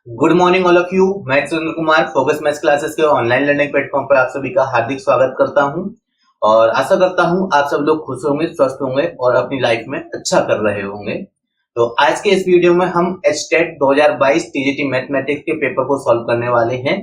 Good morning all of you. मैं Surendra Kumar focus maths classes के online learning platform पर आप सभी का हार्दिक स्वागत करता हूं और आशा करता हूं आप सब लोग खुश होंगे, स्वस्थ होंगे और अपनी लाइफ में अच्छा कर रहे होंगे। तो आज के इस वीडियो में हम एचटेट 2022 टीजीटी मैथमेटिक्स के पेपर को सॉल्व करने वाले हैं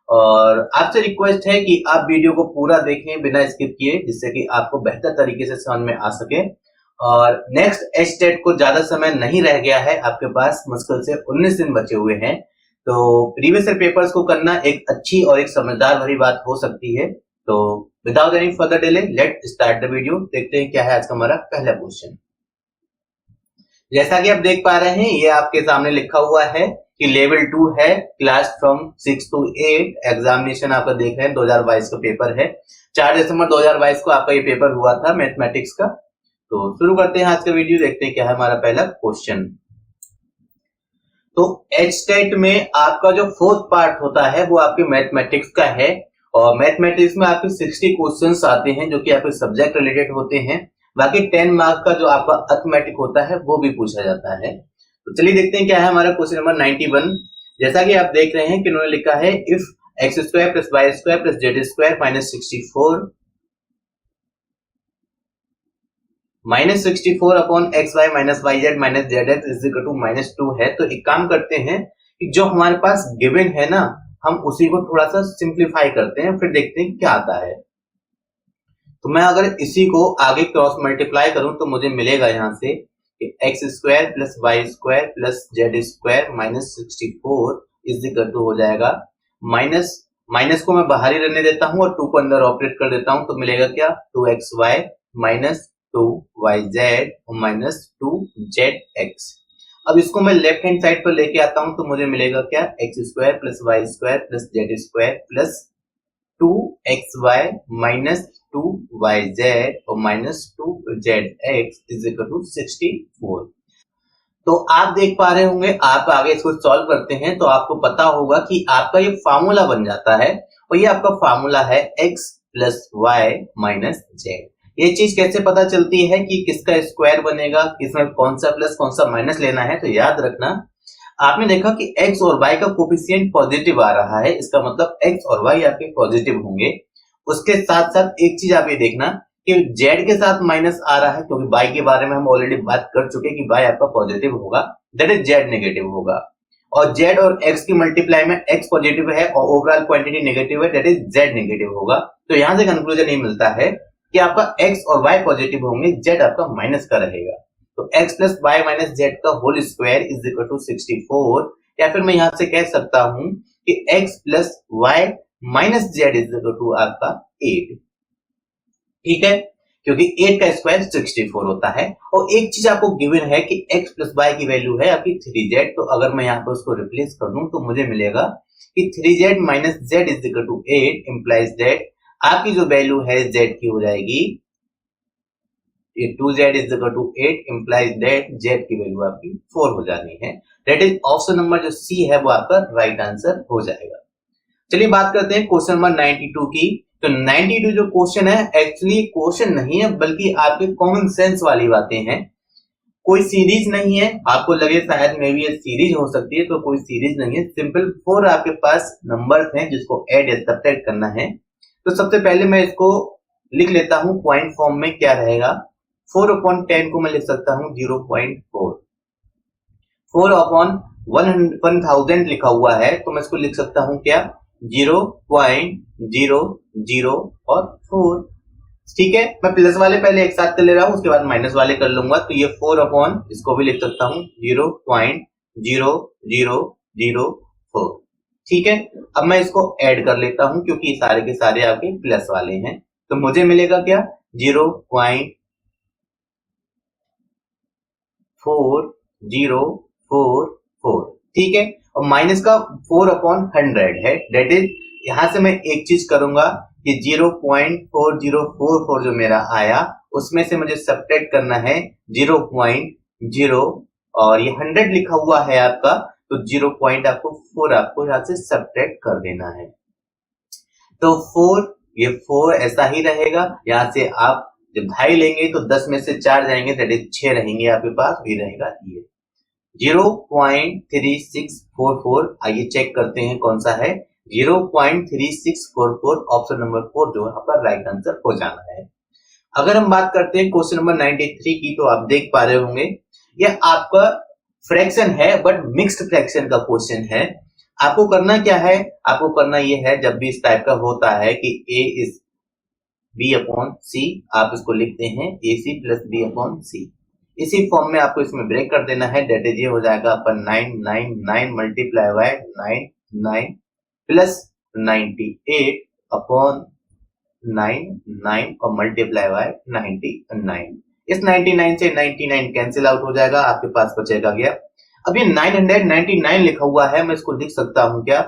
और आपसे रिक्वेस्ट है कि आप वीडियो को पूरा देखें बिना स्किप किए, जिससे कि आपको बेहतर तरीके से समझ में आ सके। और नेक्स्ट एचटेट को ज्यादा समय नहीं रह गया है, आपके पास मुश्किल से 19 दिन बचे हुए हैं। तो प्रीवियस ईयर पेपर्स को करना एक अच्छी और एक समझदार भरी बात हो सकती है। तो without any further delay let start the video. देखते हैं क्या है आज का हमारा पहला क्वेश्चन। जैसा कि आप देख पा रहे हैं, ये आपके सामने लिखा हुआ है कि लेवल 2 है, क्लास फ्रॉम 6 to 8। एग्जामिनेशन आपका देख रहे हैं 2022 का पेपर है। 4 दिसंबर 2022 को आपका ये पेपर हुआ था मैथमेटिक्स का। तो शुरू करते हैं आज का वीडियो, देखते हैं क्या है हमारा पहला क्वेश्चन। तो एचटेट में आपका जो फोर्थ पार्ट होता है वो आपके मैथमेटिक्स का है और मैथमेटिक्स में आपके 60 क्वेश्चंस आते हैं जो कि आपके सब्जेक्ट रिलेटेड होते हैं। बाकी 10 मार्क्स का जो आपका अर्थमेटिक होता है वो भी पूछा जाता है। तो चलिए देखते हैं क्या है हमारा क्वेश्चन नंबर 91। जैसा कि आप देख रहे हैं कि उन्होंने लिखा है if x square plus y square plus z square minus 64 upon x y minus y z minus z x is equal to -2 है। तो एक काम करते हैं कि जो हमारे पास गिवन है ना, हम उसी को थोड़ा सा सिंप्लीफाई करते हैं, फिर देखते हैं क्या आता है। तो मैं अगर इसी को आगे क्रॉस मल्टीप्लाई करूं तो मुझे मिलेगा यहां से कि x square plus y square plus z square minus 64 is equal to हो जाएगा माइनस माइनस को मैं बाहर ही रहने देता हूं और 2 को अंदर ऑपरेट कर देता हूं। तो मिलेगा क्या 2xy minus 2yz minus 2zx। अब इसको मैं लेफ्ट हैंड साइड पर लेके आता हूं तो मुझे मिलेगा क्या x square plus y square plus z square plus 2xy minus 2yz और minus 2zx is equal to 64। तो आप देख पा रहे होंगे, आप आगे इसको सॉल्व करते हैं तो आपको पता होगा कि आपका ये फार्मूला बन जाता है और ये आपका फार्मूला है x plus y minus z. ये चीज कैसे पता चलती है कि किसका स्क्वायर बनेगा, किसमें कौन सा प्लस कौन सा माइनस लेना है। तो याद रखना, आपने देखा कि x और y का कोफिशिएंट पॉजिटिव आ रहा है, इसका मतलब x और y आपके पॉजिटिव होंगे। उसके साथ साथ एक चीज आप ये देखना कि z के साथ माइनस आ रहा है, क्योंकि y के बारे में हम ऑलरेडी बात कर चुके हैं कि y आपका पॉजिटिव होगा, दैट इज z नेगेटिव होगा। और z और x की मल्टीप्लाई में x पॉजिटिव है और ओवरऑल क्वांटिटी नेगेटिव है, दैट इज z नेगेटिव होगा। तो यहां से कंक्लूजन ये मिलता है कि आपका x और y पॉजिटिव होंगे, z आपका माइनस का रहेगा। तो x plus y minus z का whole square is equal to 64। या फिर मैं यहां से कह सकता हूं कि x plus y minus z is equal to आपका 8। ठीक है, क्योंकि 8 का स्क्वायर 64 होता है। और एक चीज आपको गिवन है कि x प्लस वाई की वैल्यू है आपकी 3z। तो अगर मैं यहाँ पर उसको रिप्लेस कर दूं तो मुझे मिलेगा कि 3z minus z is equal to 8 implies that आपकी जो वैल्यू है z की हो जाएगी, ये 2z is equal to 8 implies that z की वैल्यू आपकी 4 हो जानी है। दैट इज ऑप्शन नंबर जो सी है वो आपका राइट आंसर हो जाएगा। चलिए बात करते हैं क्वेश्चन नंबर 92 की। तो 92 जो क्वेश्चन है एक्चुअली क्वेश्चन नहीं है, बल्कि आपके कॉमन सेंस वाली बातें हैं। कोई सीरीज नहीं है, आपको लगे शायद में भी ये सीरीज हो सकती है, तो कोई सीरीज नहीं है। सिंपल 4 आपके पास नंबर्स हैं जिसको ऐड या सब्ट्रैक्ट करना है। तो सबसे पहले मैं इसको लिख लेता हूं पॉइंट फॉर्म में। क्या रहेगा, 4 अपॉन 10 को मैं लिख सकता हूं 0.4। 4 अपॉन 1000 लिखा हुआ है तो मैं इसको लिख सकता हूं क्या 0.004 और 4। ठीक है, मैं प्लस वाले पहले एक साथ कर ले रहा हूं, उसके बाद माइनस वाले कर लूंगा। तो ये 4 अपॉन, इसको भी लिख सकता हूं 0.0004। ठीक है, अब मैं इसको ऐड कर लेता हूं क्योंकि ये सारे के सारे आपके प्लस वाले हैं। तो मुझे मिलेगा क्या 0.4044। ठीक है, और माइनस का 4 अपॉन 100 है। दैट इज, यहां से मैं एक चीज करूंगा कि 0.4044 जो मेरा आया उसमें से मुझे सब्ट्रैक्ट करना है 0.0 और ये 100 लिखा हुआ है आपका, तो 0 पॉइंट आपको 4 आपको यहां से सब्ट्रैक्ट कर देना है। तो 4, ये 4 ऐसा ही रहेगा। यहां से आप जब ढाई लेंगे तो 10 में से 4 जाएंगे, दैट इज 6 रहेंगे आपके पास, भी रहेगा ये। 0.3644, आइए चेक करते हैं कौन सा है। 0.3644 ऑप्शन नंबर 4 जो यहाँ पर राइट आंसर हो जाना है। अगर हम बात करते हैं क्वेश्चन नंबर 93 की, तो आप देख पा रहे होंगे यह आपका फ्रैक्शन है बट मिक्स्ड फ्रैक्शन का क्वेश्चन है। आपको करना क्या है, आपको करना यह है, जब भी इस टाइप का होता है कि a इज b अपॉन सी, आप इसको लिखते हैं ac प्लस b अपॉन सी। इसी फॉर्म में आपको इसमें ब्रेक कर देना है। डेट इज ये हो जाएगा अपन 999 मल्टीप्लाई बाय 99 प्लस 98 अपॉन 99 और मल्टीप्लाई बाय 99। इस 99 से 99 कैंसिल आउट हो जाएगा, आपके पास बचेगा क्या। अब ये 999 लिखा हुआ है, मैं इसको लिख सकता हूं क्या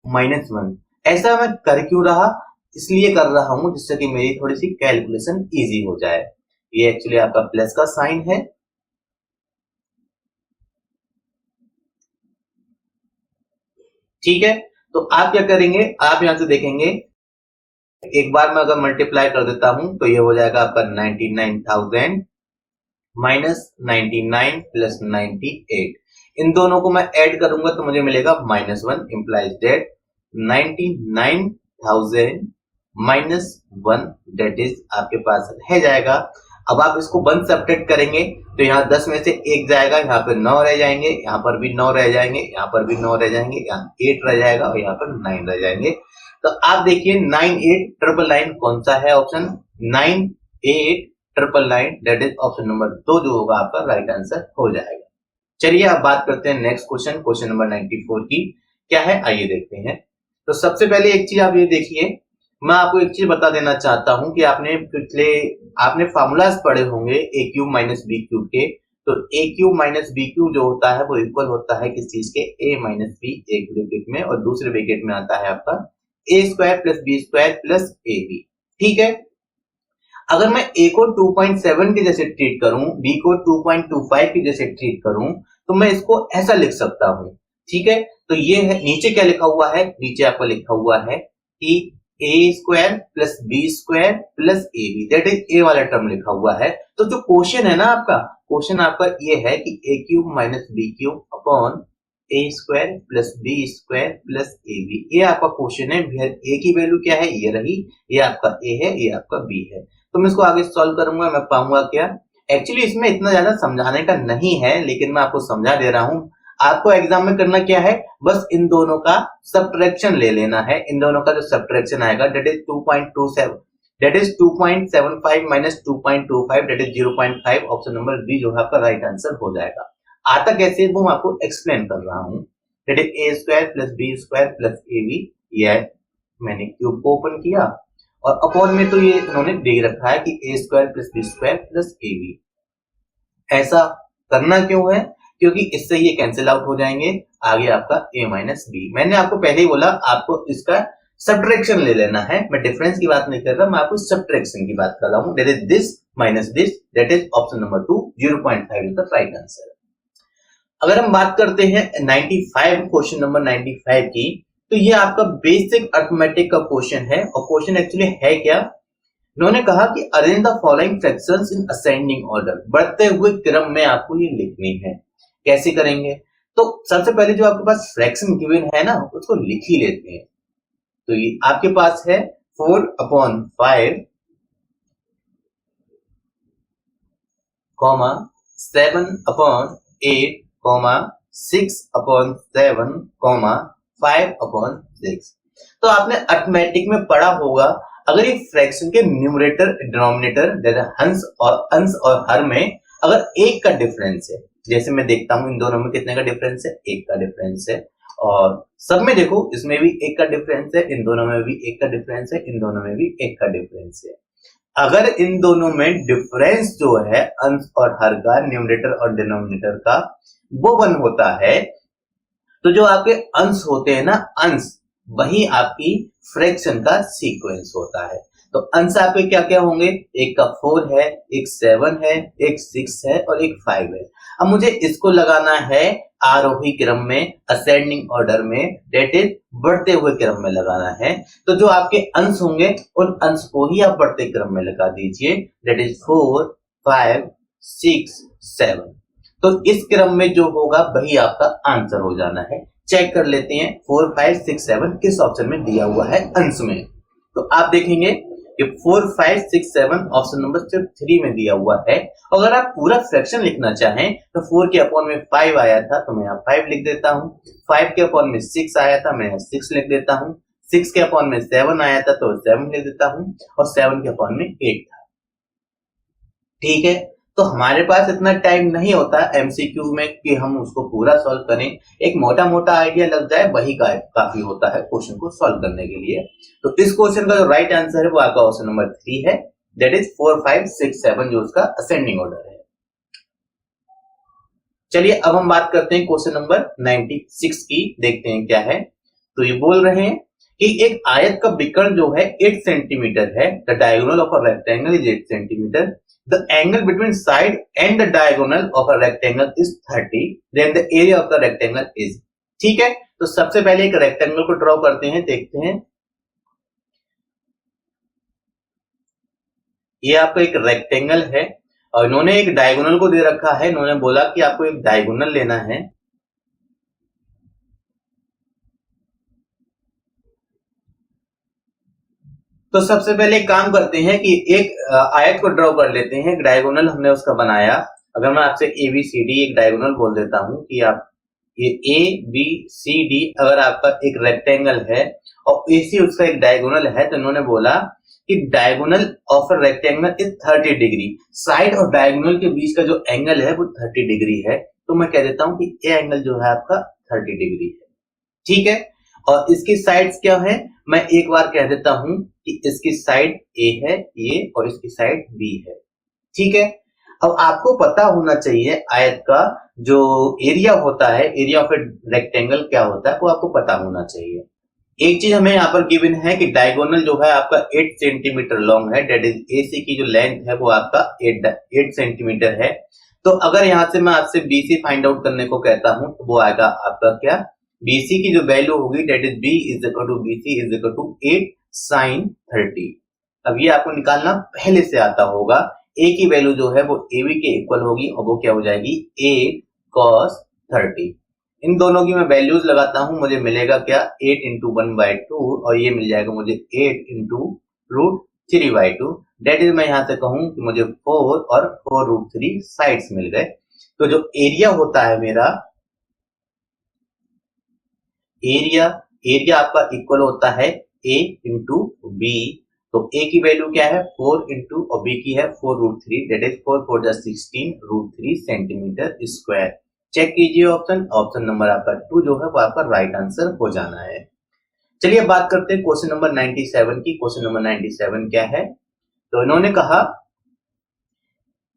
-1। ऐसा मैं कर क्यों रहा, इसलिए कर रहा हूं जिससे कि मेरी थोड़ी सी कैलकुलेशन इजी हो जाए। ये एक्चुअली आपका प्लस का साइन है, ठीक है। तो आप क्या करेंगे, आप यहां से देखेंगे, एक बार मैं अगर मल्टीप्लाई कर देता हूं तो ये हो जाएगा आपका 99,000 माइनस 99 प्लस 98। इन दोनों को मैं ऐड करूंगा तो मुझे मिलेगा -1, इंप्लाइज दैट 99,000 -1 दैट इज आपके पास रह जाएगा। अब आप इसको 1 सब्ट्रैक्ट करेंगे तो यहाँ 10 में से 1 जाएगा, यहाँ पर 9 रह जाएंगे, यहाँ पर भी 9 रह जाएंगे, यहाँ पर भी 9 रह जाएंगे, यहाँ 8 रह जाएगा और यहाँ पर 9 रह जाएंगे। तो आप देखिए 98,999 कौन सा है option, 98,999 that is option number 2 जो होगा आपका राइट आंसर हो जाएगा। चलिए अब बात करते हैं नेक्स्ट क्वेश्चन, क्वेश्चन नंबर 94 की क्या है, आइए देखते हैं। तो सबसे पहले एक चीज आप ये देखिए, मैं आपको एक चीज बता देना चाहता हूं कि आपने फार्मूलाज पढ़े होंगे ए क्यूब माइनस बी क्यूब के। तो ए क्यूब माइनस बी क्यूब जो होता है वो इक्वल होता है किस चीज के, ए माइनस बी एक ब्रैकेट में और दूसरे ब्रैकेट में आता है आपका a square plus b square plus a b, ठीक है। अगर मैं ए को 2.7 के जैसे ट्रीट करूं, बी को 2.25 के जैसे ट्रीट करूं, तो मैं इसको ऐसा लिख सकता हूं, ठीक है। तो ये है, नीचे क्या लिखा हुआ है, नीचे आपको लिखा हुआ है कि a square plus b square plus a b, that is a वाला टर्म लिखा हुआ है। तो जो क्वेश्चन है ना आपका, क्वेश्चन आपका ये है कि a cube minus b cube upon a square plus b square plus a b, ये आपका क्वेश्चन है। ए की वैल्यू क्या है, ये रही, ये आपका ए है, ये आपका बी है। तो मैं इसको आगे सॉल्व करूंगा, मैं पाऊंगा क्या। एक्चुअली इसमें इतना ज्यादा समझाने का नहीं है, लेकिन मैं आपको समझा दे रहा हूं। आपको एग्जाम में करना क्या है, बस इन दोनों का सब्ट्रैक्शन ले लेना है। इन दोनों का जो सब्ट्रैक्शन आएगा that is 2.27, that is 2.75 minus 2.25 that is 0.5, option number b जो है आपका राइट आंसर हो जाएगा। आता कैसे वो मैं आपको एक्सप्लेन कर रहा हूं। That is a square plus b square plus a b, ये मैंने क्यूब को ओपन किया और अपॉन में तो ये इन्होंने दे रखा है कि a square plus b square plus a b. ऐसा करना क्यों है, क्योंकि इससे ये कैंसिल आउट हो जाएंगे, आगे आपका a माइनस बी। मैंने आपको पहले ही बोला आपको इसका सब्ट्रैक्शन ले लेना है, मैं डिफरेंस की बात नहीं कर रहा, मैं आपको सब्ट्रैक्शन की बात कर रहा हूं। That is this minus this, that is option number 2, 0.5 is the right answer. अगर हम बात करते हैं 95 क्वेश्चन नंबर 95 की, तो ये आपका बेसिक अर्थमेटिक का क्वेश्चन है। और क्वेश्चन एक्चुअली है क्या, उन्होंने कहा कि arrange the following fractions in ascending order, बढ़ते हुए क्रम में आपको ये लिखनी है। कैसे करेंगे, तो सबसे पहले जो आपके पास फ्रैक्शन गिवन है ना, उसको लिख ही लेते हैं। तो ये आपके पास है 4/5 7/8 6/7 5/6। तो आपने अर्थमेटिक में पढ़ा होगा, अगर ये फ्रैक्शन के न्यूमरेटर डिनोमिनेटर अंश और हर में अगर एक का डिफरेंस है, जैसे मैं देखता हूं इन दोनों में कितने का डिफरेंस है, एक का डिफरेंस है, और सब में देखो इसमें भी एक का डिफरेंस है, इन दोनों में भी एक का डिफरेंस है, इन दोनों में भी एक का डिफरेंस है। अगर इन दोनों में डिफरेंस जो है अंश और हर का, न्यूमरेटर और डिनोमिनेटर का, वो 1 होता है, तो जो आपके अंश होते हैं ना, अंश, वही आपकी फ्रैक्शन का सीक्वेंस होता है। तो अंश आपके क्या क्या होंगे, एक का 4 है, एक 7 है, एक 6 है और एक 5 है। अब मुझे इसको लगाना है आरोही क्रम में, असेंडिंग ऑर्डर में, दैट इज बढ़ते हुए क्रम में लगाना है। तो जो आपके अंश होंगे उन अंश को ही आप बढ़ते क्रम में लगा दीजिए, दैट इज 4 5 6 7। तो इस क्रम में जो होगा वही आपका आंसर हो जाना है। चेक कर लेते हैं 4, 5, 6, 7 किस ऑप्शन में दिया हुआ है अंश में। तो आप देखेंगे कि 4, 5, 6, 7 ऑप्शन नंबर सिर्फ 3 में दिया हुआ है। अगर आप पूरा फ्रैक्शन लिखना चाहें तो 4 के अपॉन में 5 आया था तो मैं यहाँ 5 लिख देता हूँ, 5 के अपॉन में 6 आया था मैं 6 लिख देता हूँ, 6 के अपॉन में 7 आया था तो 7 लिख देता हूँ और 7 के अपॉन में 8 था। ठीक है, तो हमारे पास इतना टाइम नहीं होता एमसीक्यू में कि हम उसको पूरा सॉल्व करें, एक मोटा मोटा आइडिया लग जाए वही काफी होता है क्वेश्चन को सॉल्व करने के लिए। तो इस क्वेश्चन का जो राइट आंसर है वो आपका ऑप्शन नंबर 3 है, दैट इज 4, 5, 6, 7 जो उसका असेंडिंग ऑर्डर है। चलिए अब हम बात करते हैं क्वेश्चन नंबर 96 की, देखते हैं क्या है। तो ये बोल रहे हैं कि एक आयत का विकर्ण जो है 8 सेंटीमीटर है, the diagonal of a rectangle is 8 centimetre, the angle between side and the diagonal of a rectangle is 30, then the area of the rectangle is। ठीक है, तो सबसे पहले एक रेक्टेंगल को ड्रॉ करते हैं, देखते हैं। ये आपका एक रेक्टेंगल है और इन्होंने एक डायगोनल को दे रखा है, इन्होंने बोला कि आपको एक डायगोनल लेना है। तो सबसे पहले काम करते हैं कि एक आयत को ड्रॉ कर लेते हैं, एक डायगोनल हमने उसका बनाया। अगर मैं आपसे ABCD एक डायगोनल बोल देता हूं कि आप ये ABCD अगर आपका एक रेक्टेंगल है और AC उसका एक डायगोनल है, तो इन्होंने बोला कि diagonal of a rectangle is 30 degree, side और डायगोनल के बीच का जो एंगल है वो 30 डिग्री है, तो मैं कह देता हूं कि ये एंगल जो है आपका 30 डिग्री है। ठीक है, और इसकी साइड्स क्या है, मैं एक बार कह देता हूं कि इसकी साइड A है ये और इसकी साइड B है। ठीक है, अब आपको पता होना चाहिए आयत का जो एरिया होता है, एरिया ऑफ ए रेक्टेंगल क्या होता है वो आपको पता होना चाहिए। एक चीज हमें यहाँ पर गिवन है कि डायगोनल जो है आपका 8 सेंटीमीटर लॉन्ग है, डेट इज AC की जो लेंथ है वो आपका 8 सेंटीमीटर है। तो अगर यहाँ से मैं आपसे BC फाइंड आउट करने को कहता हूं तो वो आएगा आपका क्या, BC की जो वैल्यू होगी that is B is equal to BC is equal to 8 sin 30। अब ये आपको निकालना पहले से आता होगा, A की वैल्यू जो है वो AB के इक्वल होगी और वो क्या हो जाएगी 8 cos 30। इन दोनों की मैं वैल्यूज लगाता हूं, मुझे मिलेगा क्या 8 इंटू 1/2 और ये मिल जाएगा मुझे 8 इंटू रूट 3/2। डेट इज मैं यहां से कहूं कि मुझे 4 और 4 रूट 3 साइड्स मिल गए। तो जो एरिया होता है मेरा, एरिया आपका इक्वल होता है A इंटू B। तो A की वैल्यू क्या है 4 इंटू और B की है 4 root 3, that is 4 4 16 root 3 centimetre square. Check कीजिए ऑप्शन नंबर आपका 2 जो है वो आपका राइट आंसर हो जाना है। चलिए बात करते हैं क्वेश्चन नंबर 97 की। क्वेश्चन नंबर 97 क्या है, तो इन्होंने कहा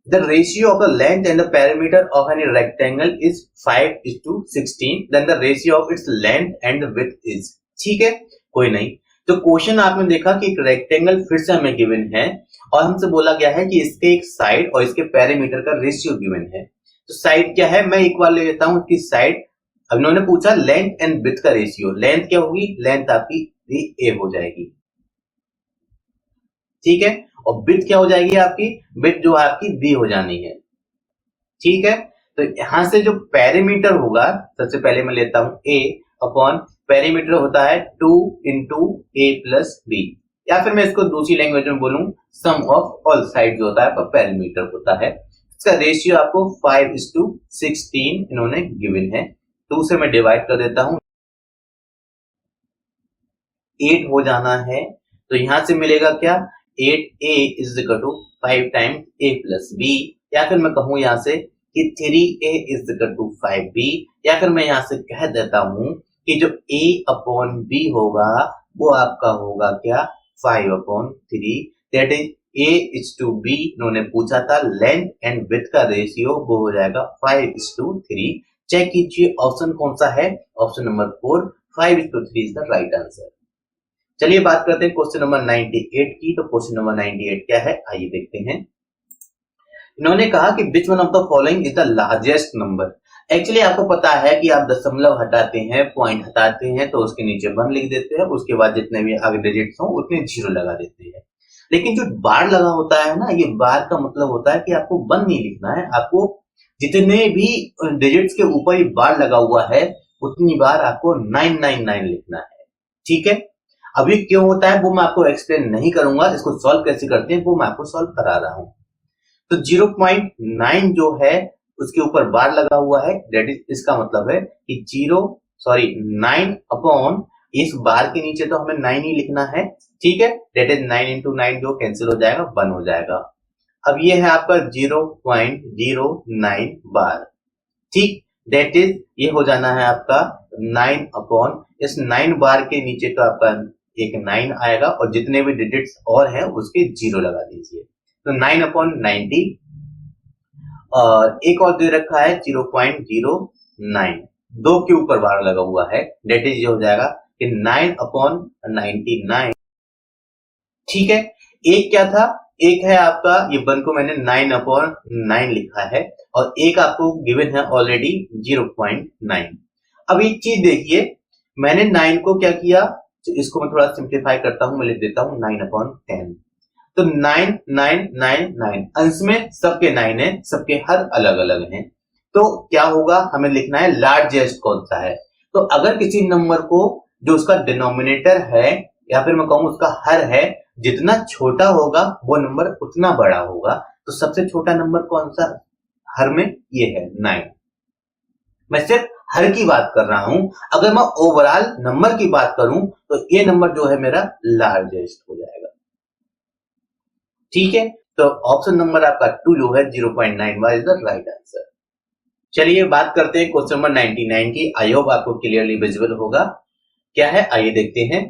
the ratio of the length and the perimeter of any rectangle is 5:16, then the ratio of its length and the width is। ठीक है, कोई नहीं। तो क्वेश्चन आपने देखा कि एक रेक्टेंगल फिर से हमें गिवन है और हमसे बोला गया है कि इसके एक साइड और इसके पेरीमीटर का रेशियो गिवन है। तो साइड क्या है, मैं एक बार ले लेता हूं इसकी साइड। अब इन्होंने पूछा लेंथ एंड विड्थ का रेशियो, लेंथ क्या होगी, लेंथ आपकी A हो जाएगी। ठीक है, और विड्थ क्या हो जाएगी आपकी, विड्थ जो आपकी B हो जानी है। ठीक है, तो यहां से जो पेरीमीटर होगा, सबसे पहले मैं लेता हूं A अपॉन पेरीमीटर होता है 2 इंटू A प्लस B, या फिर मैं इसको दूसरी लैंग्वेज में बोलूं सम ऑफ ऑल साइड जो होता है आपका पेरीमीटर होता है। इसका रेशियो आपको 5:16 इन्होंने गिवन है। 2 से मैं डिवाइड कर देता हूं, 8 हो जाना है। तो यहां से मिलेगा क्या 8A is equal to 5 times A plus B, या फिर मैं कहूं यहां से कि 3A is equal to 5B, या फिर मैं यहां से कह देता हूं कि जो A अपॉन B होगा वो आपका होगा क्या 5/3, that is A is to B इन्होंने पूछा था लेंथ एंड विड्थ का रेशियो, वो हो जाएगा 5:3। चेक कीजिए ऑप्शन कौन सा है, option number 4 5:3 is the right answer. चलिए बात करते हैं क्वेश्चन नंबर 98 की। तो क्वेश्चन नंबर 98 क्या है, आइए देखते हैं। इन्होंने कहा कि which one of the following is the largest number. Actually आपको पता है कि आप दशमलव हटाते हैं, पॉइंट हटाते हैं तो उसके नीचे 1 लिख देते हैं, उसके बाद जितने भी आगे डिजिट्स हो उतने 0 लगा देते हैं। लेकिन जो बार लगा होता है ना, ये बार का मतलब होता है कि आपको 1 नहीं लिखना है, आपको जितने भी डिजिट्स के ऊपर ये बार लगा हुआ है उतनी बार आपको 999 लिखना है। ठीक है, अभी क्यों होता है वो मैं आपको एक्सप्लेन नहीं करूंगा, इसको सॉल्व कैसे करते हैं वो मैं आपको सॉल्व करा रहा हूं। तो 0.9 जो है उसके ऊपर बार लगा हुआ है, दैट इज इसका मतलब है कि 9 अपॉन इस बार के नीचे तो हमें 9 ही लिखना है। ठीक है, दैट इज 9 इंटू 9 जो कैंसिल हो जाएगा 1 हो जाएगा। अब ये है आपका 0.09 बार। ठीक, दैट इज ये हो जाना है आपका 9 अपॉन इस 9 बार के नीचे तो आपका एक 9 आएगा और जितने भी डिजिट्स और हैं उसके 0 लगा दीजिए। तो 9 अपॉन 90 और एक और दे रखा है 0.09, 2 के ऊपर बार लगा हुआ है, दैट इज ये हो जाएगा कि 9 अपॉन 99। ठीक है, एक क्या था, एक है आपका ये 1 को मैंने 9 अपॉन 9 लिखा है और एक आपको गिवन है ऑलरेडी 0.9। अब एक चीज देखिए, मैंने 9 को क्या किया, इसको मैं थोड़ा सिंप्लीफाई करता हूं, मैं लिख देता हूं 9 अपॉन 10। तो 9 9 9 9 अंश में सबके 9 है, सबके हर अलग अलग हैं। तो क्या होगा, हमें लिखना है लार्जेस्ट कौन सा है। तो अगर किसी नंबर को जो उसका डिनोमिनेटर है या फिर मैं कहूं उसका हर है, जितना छोटा होगा वो नंबर उतना बड़ा होगा। तो सबसे छोटा नंबर कौन सा हर में, ये है 9। मैं सिर्फ हर की बात कर रहा हूं, अगर मैं ओवरऑल नंबर की बात करूं तो ये नंबर जो है मेरा लार्जेस्ट हो जाएगा। ठीक है, तो ऑप्शन नंबर आपका 2 जो है 0.9 इज द राइट आंसर। चलिए बात करते हैं क्वेश्चन नंबर 99 की। आई होप आपको क्लियरली विजिबल होगा। क्या है आइए देखते हैं।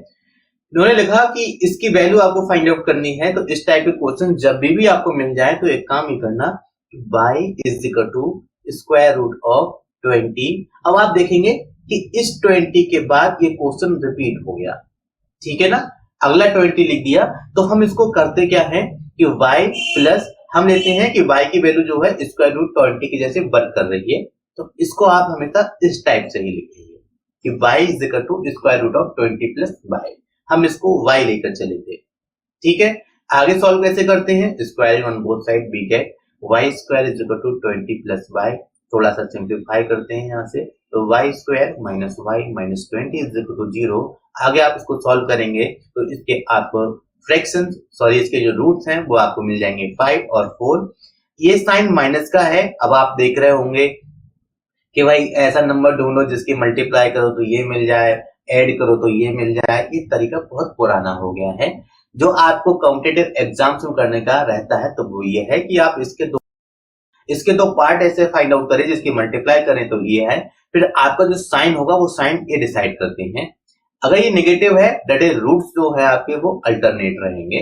इन्होंने लिखा कि इसकी वैल्यू आपको फाइंड आउट करनी है। तो इस टाइप के क्वेश्चन जब भी आपको मिल जाए तो एक काम ही करना, y is equal to square root of 20। अब आप देखेंगे कि इस 20 के बाद ये क्वेश्चन रिपीट हो गया। ठीक है ना, अगला 20 लिख दिया। तो हम इसको करते क्या है कि y प्लस हम लेते हैं कि y की वैल्यू जो है स्क्वायर रूट 20 के जैसे वर्क कर रही है। तो इसको आप हमेशा इस टाइप से ही लिखेंगे कि y is equal to square root of 20 plus y। हम इसको y लेकर चले थे। ठीक है, आगे सॉल्व कैसे करते हैं, squaring on both side we get y square is equal to 20 plus y। थोड़ा सा सिंप्लीफाई करते हैं यहाँ से, तो y square minus y minus 20 is equal to 0। आगे आप इसको सॉल्व करेंगे तो इसके आपको फ्रैक्शन इसके जो रूट्स हैं वो आपको मिल जाएंगे 5 और 4। ये साइन माइनस का है। अब आप देख रहे होंगे कि भाई ऐसा नंबर ढूंढो जिसकी मल्टीप्लाई करो तो ये मिल जाए, ऐड करो तो ये मिल जाए। ये तरीका बहुत पुराना हो गया है। जो आपको कॉम्पिटिटिव एग्जाम्स में करने का रहता है तो वो ये है कि आप इसके दो पार्ट ऐसे फाइंड आउट करें जिसकी मल्टीप्लाई करें तो ये है, फिर आपका जो साइन होगा वो साइन ये डिसाइड करते हैं। अगर ये नेगेटिव है दैट इज रूट्स जो है आपके वो अल्टरनेट रहेंगे,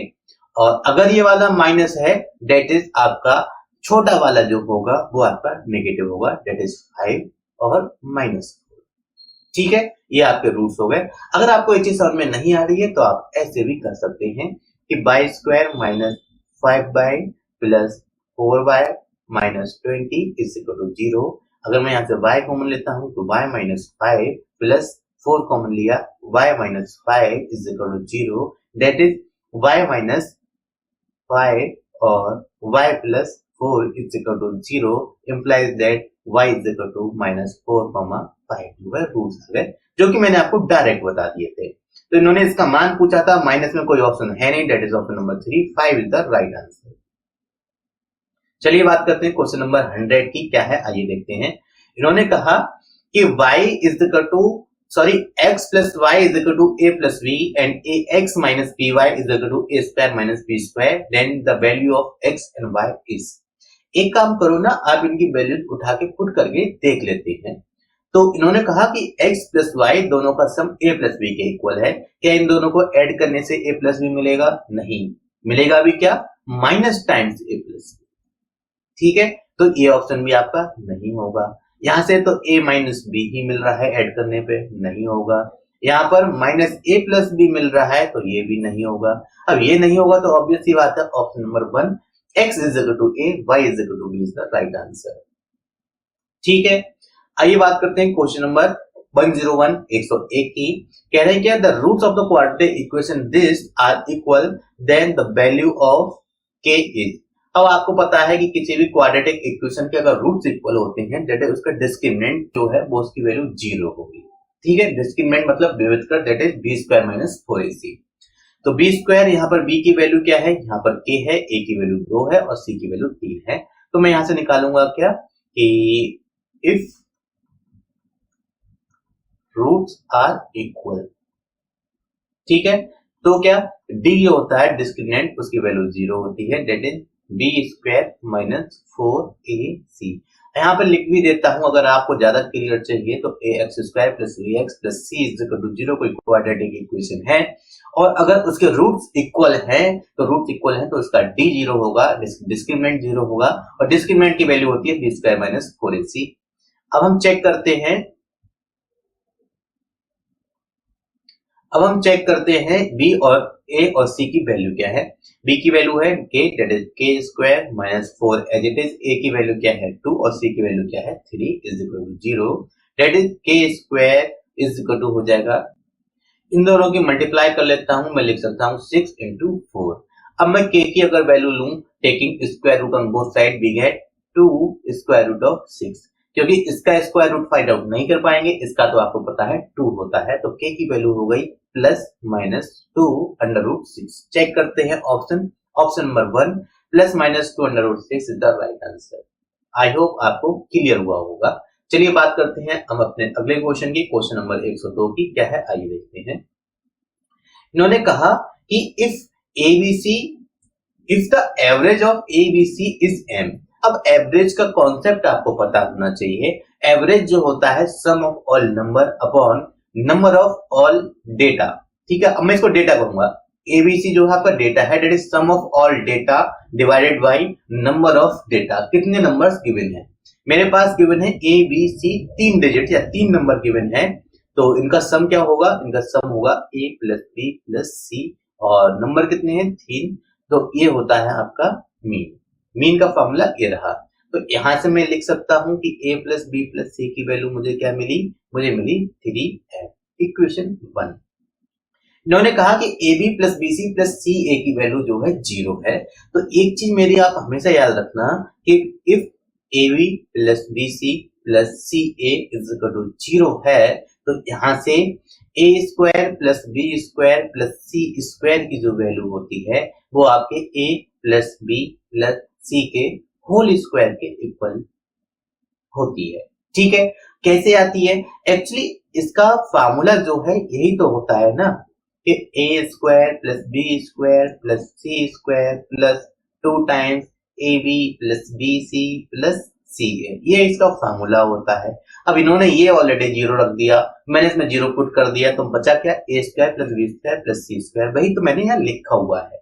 और अगर ये वाला माइनस है दैट इज आपका छोटा वाला जो होगा वो आपका नेगेटिव होगा, दैट इज 5 और -4। ठीक है, ये आपके रूट्स हो गए। अगर आपको ये चीज समझ में नहीं आ रही है तो आप ऐसे भी कर सकते हैं कि y square minus 5y plus 4y minus 20 is equal to 0। अगर मैं यहाँ से y कॉमन लेता हूं तो y माइनस 5 प्लस 4 कॉमन लिया, y minus 5 is equal to 0। That is y minus 5 और y plus 4 is equal to 0 implies that y is equal to minus 4 5 जो है रूट्स आ गए, जो कि मैंने आपको डायरेक्ट बता दिए थे। तो इन्होंने इसका मान पूछा था, माइनस में कोई ऑप्शन है नहीं, that is option number 3, 5 is the right answer. चलिए बात करते हैं क्वेश्चन नंबर 100 की। क्या है आइए देखते हैं। इन्होंने कहा कि y is equal to x plus y is equal to a plus v and ax minus by is equal to a square minus b square, then the value of x and y is. एक काम करो ना, आप इनकी values उठा के put करके देख लेते हैं। तो इन्होंने कहा कि x प्लस वाई दोनों का सम a प्लस बी के इक्वल है। क्या इन दोनों को ऐड करने से a प्लस बी मिलेगा? नहीं मिलेगा। भी क्या, minus times a plus b. ठीक है, तो ये ऑप्शन भी आपका नहीं होगा। यहां से तो a माइनस बी ही मिल रहा है, ऐड करने पे नहीं होगा। यहाँ पर माइनस a प्लस बी मिल रहा है तो ये भी नहीं होगा। अब ये नहीं होगा तो ऑब्वियस सी बात है option number 1 x is equal to a, y is equal to b is the right answer. ठीक है, आइए बात करते हैं क्वेश्चन नंबर 101 101 की। कह रहे हैं क्या, the roots of the quadratic equation this are equal then the value of k is. अब आपको पता है कि किसी भी क्वाड्रेटिक इक्वेशन के अगर रूट्स इक्वल होते हैं दैट इज उसका डिस्क्रिमिनेंट जो है वो उसकी वैल्यू 0 होगी। ठीक है, डिस्क्रिमिनेंट मतलब विविधकर that is b square minus 4ac। तो बी स्क्वायर यहाँ पर बी की वैल्यू क्या है, यहाँ पर k है, a की वैल्यू 2 है और c की वैल्यू 3 है। तो मैं यहां से निकालूंगा क्या कि इफ रूट्स आर इक्वल, ठीक है, तो क्या d ये होता है डिस्क्रिमिनेंट, उसकी वैल्यू 0 होती है that is b square minus 4ac। यहाँ पर लिख भी देता हूं अगर आपको ज्यादा क्लियर चाहिए तो ax square plus bx plus c is equal to 0 कोई क्वाड्रेटिक इक्वेशन है और अगर उसके रूट्स इक्वल हैं तो रूट्स इक्वल हैं तो उसका d 0 होगा, डिस्क्रिमिनेंट 0 होगा और डिस्क्रिमिनेंट की वैल्यू होती है बी स्क्वायर माइनस 4ac। अब हम चेक करते हैं b और a और c की वैल्यू क्या है। b की वैल्यू है k that is k square minus 4 as it is, a की वैल्यू क्या है 2 और c की वैल्यू क्या है 3 is equal to 0 that is k square is equal to हो जाएगा, इन दोनों की मल्टीप्लाई कर लेता हूं, मैं लिख सकता हूं 6 into 4। अब मैं k की अगर वैल्यू लूं taking square root on both side we get 2 square root of 6, क्योंकि इसका स्क्वायर रूट फाइंड आउट नहीं कर पाएंगे, इसका तो आपको पता है 2 होता है, तो k की वैल्यू हो गई plus minus 2 under root 6। Check करते हैं option number 1 plus minus 2 under root 6 is the right answer. I hope आपको क्लियर हुआ होगा। चलिए बात करते हैं हम अपने अगले क्वेश्चन की, क्वेश्चन नंबर 102 की क्या है आइए देखते हैं। इन्होंने कहा कि if the average of ABC is m। अब एवरेज का कॉन्सेप्ट आपको पता होना चाहिए। एवरेज जो होता है sum of all number upon number of all data, ठीक है। अब मैं इसको डेटा कहूंगा, ABC जो है आपका डेटा है that is sum of all data divided by number of data. कितने नंबर्स गिवन है, मेरे पास गिवन है A B C 3 डिजिट या 3 नंबर गिवन है, तो इनका सम क्या होगा, इनका सम होगा A plus B plus C और नंबर कितने हैं 3, तो ये होता है आपका मीन का फॉर्मूला ये रहा। तो यहां से मैं लिख सकता हूं कि A plus B plus C की वैल्यू मुझे क्या मिली, मुझे मिली 3 है। इक्वेशन 1 इन्होंने कहा कि AB plus BC plus CA की वैल्यू जो है 0 है। तो एक चीज मेरी आप हमेशा याद रखना कि if AB plus BC plus CA is equal to 0 है तो यहां से A square plus B square plus C square की जो वैल्यू होती है वो आपके A plus B plus C के होल स्क्वायर के इक्वल होती है। ठीक है, कैसे आती है, एक्चुअली इसका फार्मूला जो है यही तो होता है ना कि A square plus B square plus C square plus 2 times AB plus BC plus CA, ये इसका फार्मूला होता है। अब इन्होंने ये ऑलरेडी 0 रख दिया, मैंने इसमें 0 पुट कर दिया, तो बचा क्या A square plus B square plus C square, वही तो मैंने यहाँ लिखा हुआ है।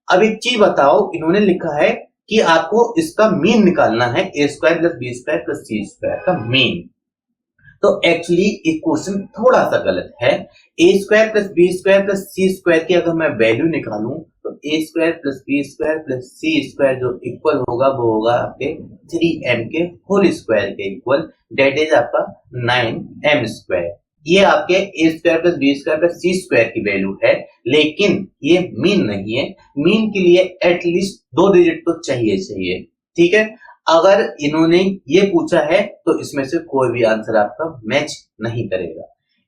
अब एक चीज बताओ, इन्होंने लिखा है कि आपको इसका मीन निकालना है A square plus B square plus C square का मीन, तो एक्चुअली ये क्वेश्चन थोड़ा सा गलत है। A square plus B square plus C square की अगर मैं वैल्यू निकालूं तो A square plus B square plus C square जो इक्वल होगा वो होगा आपके 3m के होल स्क्वायर के इक्वल, डेट इज आपका 9m स्क्वायर। ये आपके A square plus B square plus C square की वैल्यू है, लेकिन ये मीन नहीं है। मीन के लिए एटलीस्ट 2 डिजिट तो चाहिए। ठीक है, अगर इन्होंने ये पूछा है तो इसमें से कोई भी आंसर आपका मैच नहीं करेगा।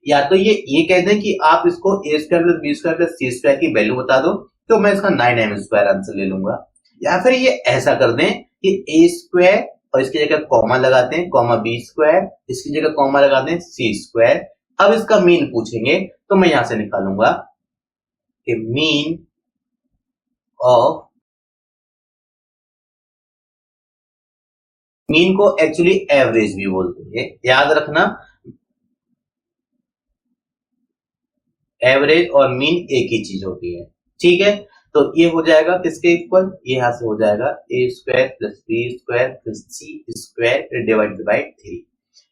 या तो ये कह दें कि आप इसको A square plus B square plus C square की वैल्यू बता दो तो मैं इसका 9m स्क्वायर आंसर ले लूंगा, या फिर ये ऐसा कर दें कि A स्क्वायर और इसकी जगह कॉमा लगाते हैं, कॉमा B स्क्वायर, इसकी जगह कॉमा लगाते हैं C स्क्वायर। अब इसका मीन पूछेंगे तो मैं यहां से निकालूंगा कि मीन ऑफ, मीन को एक्चुअली एवरेज भी बोलते हैं, याद रखना एवरेज और मीन एक ही चीज होती है। ठीक है, तो ये हो जाएगा किसके इक्वल, ये यहां से हो जाएगा A square plus B square plus C square divided by 3।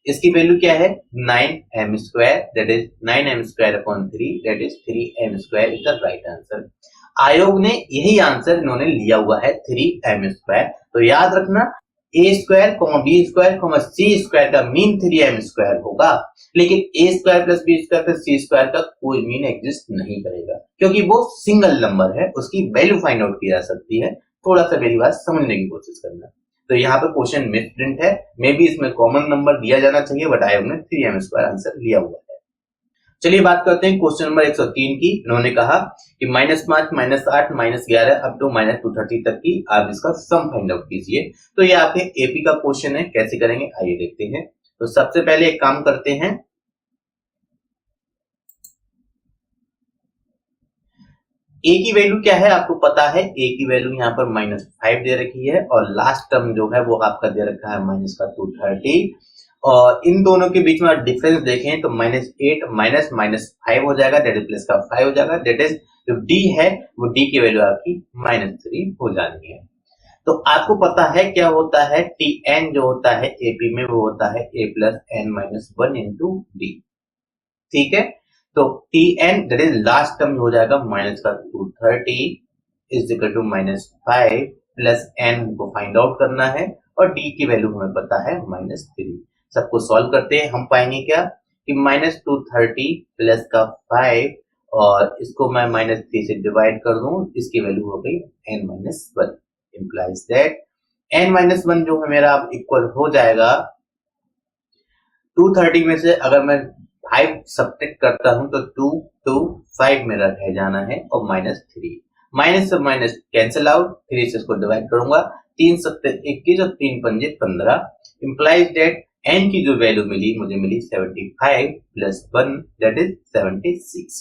इसकी वैल्यू क्या है 9m square, that is 9m square upon 3 that is 3m square is the right answer. आयोग ने यही आंसर इन्होंने लिया हुआ है 3m स्क्वायर। तो याद रखना A square B square C square का मीन 3m स्क्वायर होगा, लेकिन A square plus B square plus C square का कोई मीन एग्जिस्ट नहीं करेगा, क्योंकि वो सिंगल नंबर है, उसकी वैल्यू फाइंड आउट की जा सकती है थोड़ा सा मेरी बात समझने की कोशिश करना। तो यहाँ पे क्वेश्चन मिस प्रिंट है, मे बी इसमें कॉमन नंबर दिया जाना चाहिए, बट आई हमने 3m² आंसर लिया हुआ है। चलिए बात करते हैं क्वेश्चन नंबर 103 की। इन्होंने कहा कि -5, -8, -11 अप टू -230 तक की आप इसका सम फाइंड आउट कीजिए। तो ये आपके एपी का क्वेश्चन है, कैसे करेंगे आइए देखते हैं। तो सबसे पहले एक काम करते हैं, ए की वैल्यू क्या है आपको पता है, ए की वैल्यू यहाँ पर -5 दे रखी है और लास्ट टर्म जो है वो आपका दे रखा है -230 और इन दोनों के बीच में डिफरेंस देखें तो -8 माइनस -5 हो जाएगा, डेट इज प्लस का 5 हो जाएगा, डेट इज जो डी है वो डी की वैल्यू आपकी -3 हो जानी है। तो आपको पता है क्या होता है, टी एन जो होता है एपी में वो होता है a plus n minus 1 into d. ठीक है, तो t n that is last term हो जाएगा -230 is equal to -5 plus n को फाइंड आउट करना है और डी की वैल्यू हमें पता है -3। सबको सॉल्व करते हैं, हम पाएंगे क्या कि -230 प्लस का 5 और इसको मैं -3 से डिवाइड कर दूं, इसकी वैल्यू हो गई n-1 implies that n-1 जो है मेरा अब इक्वल हो जाएगा 230 में से अगर मैं 5 सब्ट्रैक्ट करता हूं तो 2 2 5 मेरा रह जाना है और -3 माइनस से माइनस कैंसिल आउट, 3 से इसको डिवाइड करूंगा, 3 सत्ते 21 और 3 पंजे 15 implies that n की जो वैल्यू मिली मुझे मिली 75 plus 1 that is 76।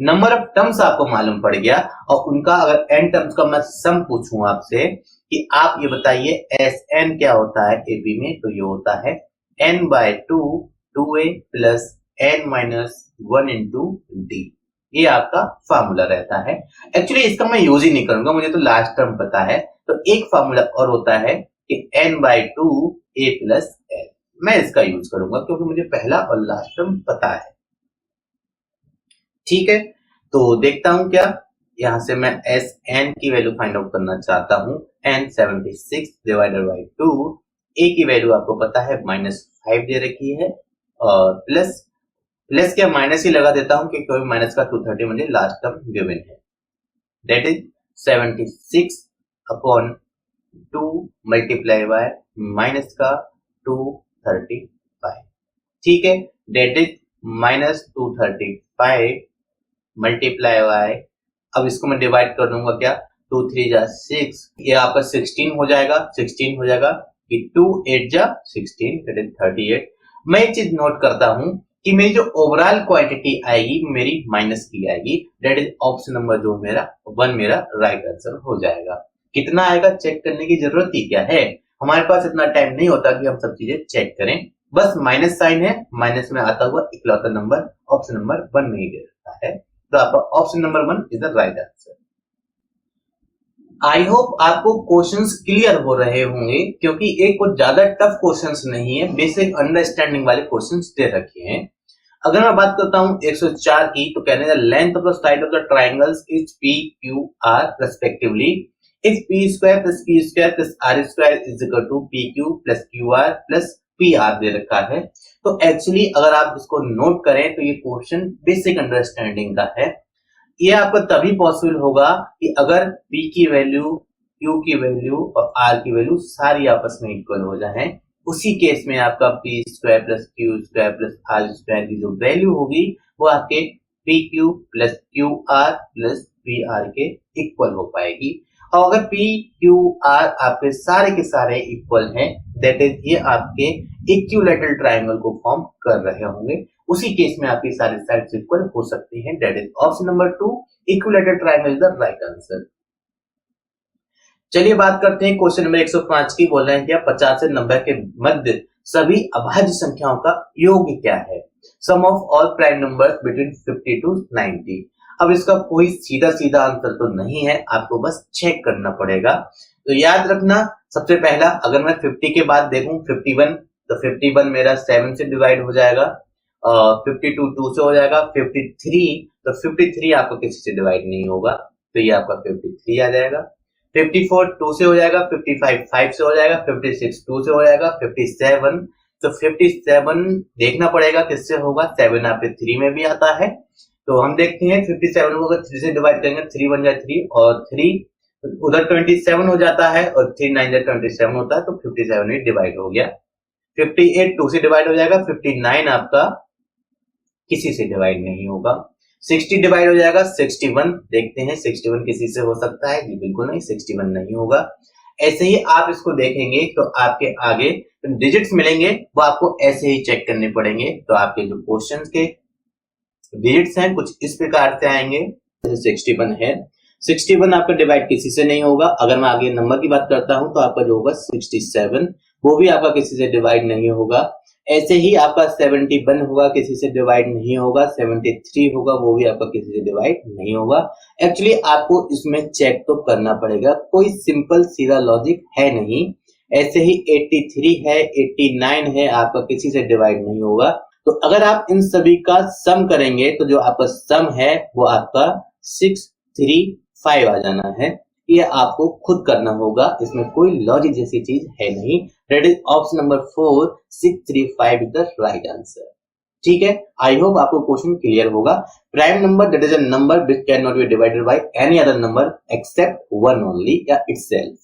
Number of terms आपको मालूम पड़ गया और उनका अगर n टर्म्स का मैं सम पूछूं आपसे कि आप ये बताइए एस एन क्या होता है एपी में, तो ये होता है n/2 2a plus n-1 into D. ये आपका फार्मूला रहता है। एक्चुअली इसका मैं यूज ही नहीं करूंगा, मुझे तो लास्ट टर्म पता है। तो एक फार्मूला और होता है कि n/2 a प्लस n, मैं इसका यूज करूंगा क्योंकि मुझे पहला और लास्ट टर्म पता है। ठीक है, तो देखता हूं क्या, यहां से मैं एस एन की वैल्यू फाइंड आउट करना चाहता हूं। n 76 डिवाइडेड बाई 2, a की वैल्यू आपको पता है -5 दे रखी है और प्लस क्या माइनस ही लगा देता हूं क्योंकि माइनस का 230 मुझे लास्ट टर्म गिवन है, that is 76 upon 2 multiply by minus का 235। ठीक है, दैट इज -235 मल्टीप्लाई बाय, अब इसको मैं डिवाइड कर दूंगा क्या, 2 3 जा 6, ये आपका 16 हो जाएगा, 16 हो जाएगा कि 2 8 जा 16 दैट इज 38। मैं एक चीज नोट करता हूं कि मेरी जो ओवरऑल क्वांटिटी आएगी मेरी माइनस की आएगी, दैट इज ऑप्शन नंबर जो मेरा 1 मेरा राइट आंसर हो जाएगा। कितना आएगा चेक करने की जरूरत ही क्या है, हमारे पास इतना टाइम नहीं होता कि हम सब चीजें चेक करें, बस माइनस साइन है, माइनस में आता हुआ इकलौता नंबर ऑप्शन नंबर 1 में ही दे रखा है, तो आपका option number 1 is the right answer. I hope आपको क्वेश्चंस क्लियर हो रहे होंगे क्योंकि एक कुछ ज्यादा टफ क्वेश्चंस नहीं है, बेसिक अंडरस्टैंडिंग वाले क्वेश्चंस दे रखे हैं। अगर मैं बात करता हूं 104 की, तो कहने the length of the side of the triangles is p q r respectively if p square plus q square plus r square is equal to p q plus q r plus p r दे रखा है। तो actually अगर आप इसको note करें तो ये क्वेश्चन बेसिक अंडरस्टैंडिंग का है। ये आपको तभी पॉसिबल होगा कि अगर p की वैल्यू, q की वैल्यू और r की वैल्यू सारी आपस में इक्वल हो जाए, उसी केस में आपका p square plus q square plus r square की जो वैल्यू होगी वो आपके p q plus q r plus p r के इक्वल हो पाएगी। और अगर पी क्यू आर आपके सारे के सारे इक्वल हैं, दैट इज ये आपके इक्विलैटरल ट्रायंगल को फॉर्म कर रहे होंगे, उसी केस में आपकी सारी साइड्स इक्वल हो सकती हैं, that is option number 2 equilateral triangle is the right answer. चलिए बात करते हैं क्वेश्चन नंबर 105 की। बोल रहे हैं क्या 50 से 90 के मध्य सभी अभाज्य संख्याओं का योग क्या है, sum of all prime numbers between 50 to 90। अब इसका कोई सीधा सीधा आंसर तो नहीं है, आपको बस चेक करना पड़ेगा। तो याद रखना, सबसे पहला अगर मैं 50 के बाद देखूं 51, तो 51 मेरा 7 से डिवाइड हो जाएगा, 52 2 से हो जाएगा, 53 तो 53 आपको किसी से डिवाइड नहीं होगा, तो ये आपका 53 आ जाएगा। 54 2 से हो जाएगा, 55 5 से हो जाएगा, 56 2 से हो जाएगा, 57 तो 57 देखना पड़ेगा किससे होगा, 7 आपके 3 में भी आता है, तो हम देखते हैं 57 को अगर 3 से डिवाइड करेंगे 3 बन जाए 3 और 3 उधर 27 हो जाता है और 3 9 27 होता है, तो 57 में डिवाइड हो गया। 58 2 से डिवाइड हो जाएगा, 59 आपका किसी से डिवाइड नहीं होगा। 60 डिवाइड हो जाएगा, 61 देखते हैं 61 किसी से हो सकता है? जी बिल्कुल नहीं, 61 नहीं होगा। ऐसे ही आप इसको देखेंगे तो आपके आगे डिजिट्स मिलेंगे, वो आपको ऐसे ही चेक करने पड़ेंगे। तो आपके जो क्वेश्चन के डिजिट्स हैं कुछ इस प्रकार से आएंगे। 61 है, 61 आपका डिवाइड किसी से नहीं होगा। अगर मैं आगे नंबर की बात करता हूं तो आपका जो होगा 67, वो भी आपका किसी से डिवाइड नहीं होगा। ऐसे ही आपका 71 होगा, किसी से डिवाइड नहीं होगा। 73 होगा, वो भी आपका किसी से डिवाइड नहीं होगा। एक्चुअली आपको इसमें चेक तो करना पड़ेगा, कोई सिंपल सीधा लॉजिक है नहीं। ऐसे ही 83 है, 89 है, आपका किसी से डिवाइड नहीं होगा। तो अगर आप इन सभी का सम करेंगे तो जो आपका सम है वो आपका 635 आ जाना है। ये आपको खुद करना होगा, इसमें कोई लॉजिक जैसी चीज है नहीं। That is option number 4, 635 is the right answer. ठीक है, आई होप आपको क्वेश्चन क्लियर होगा। Prime number that is a number which can not be divided by any other number except one only या इटसेल्फ।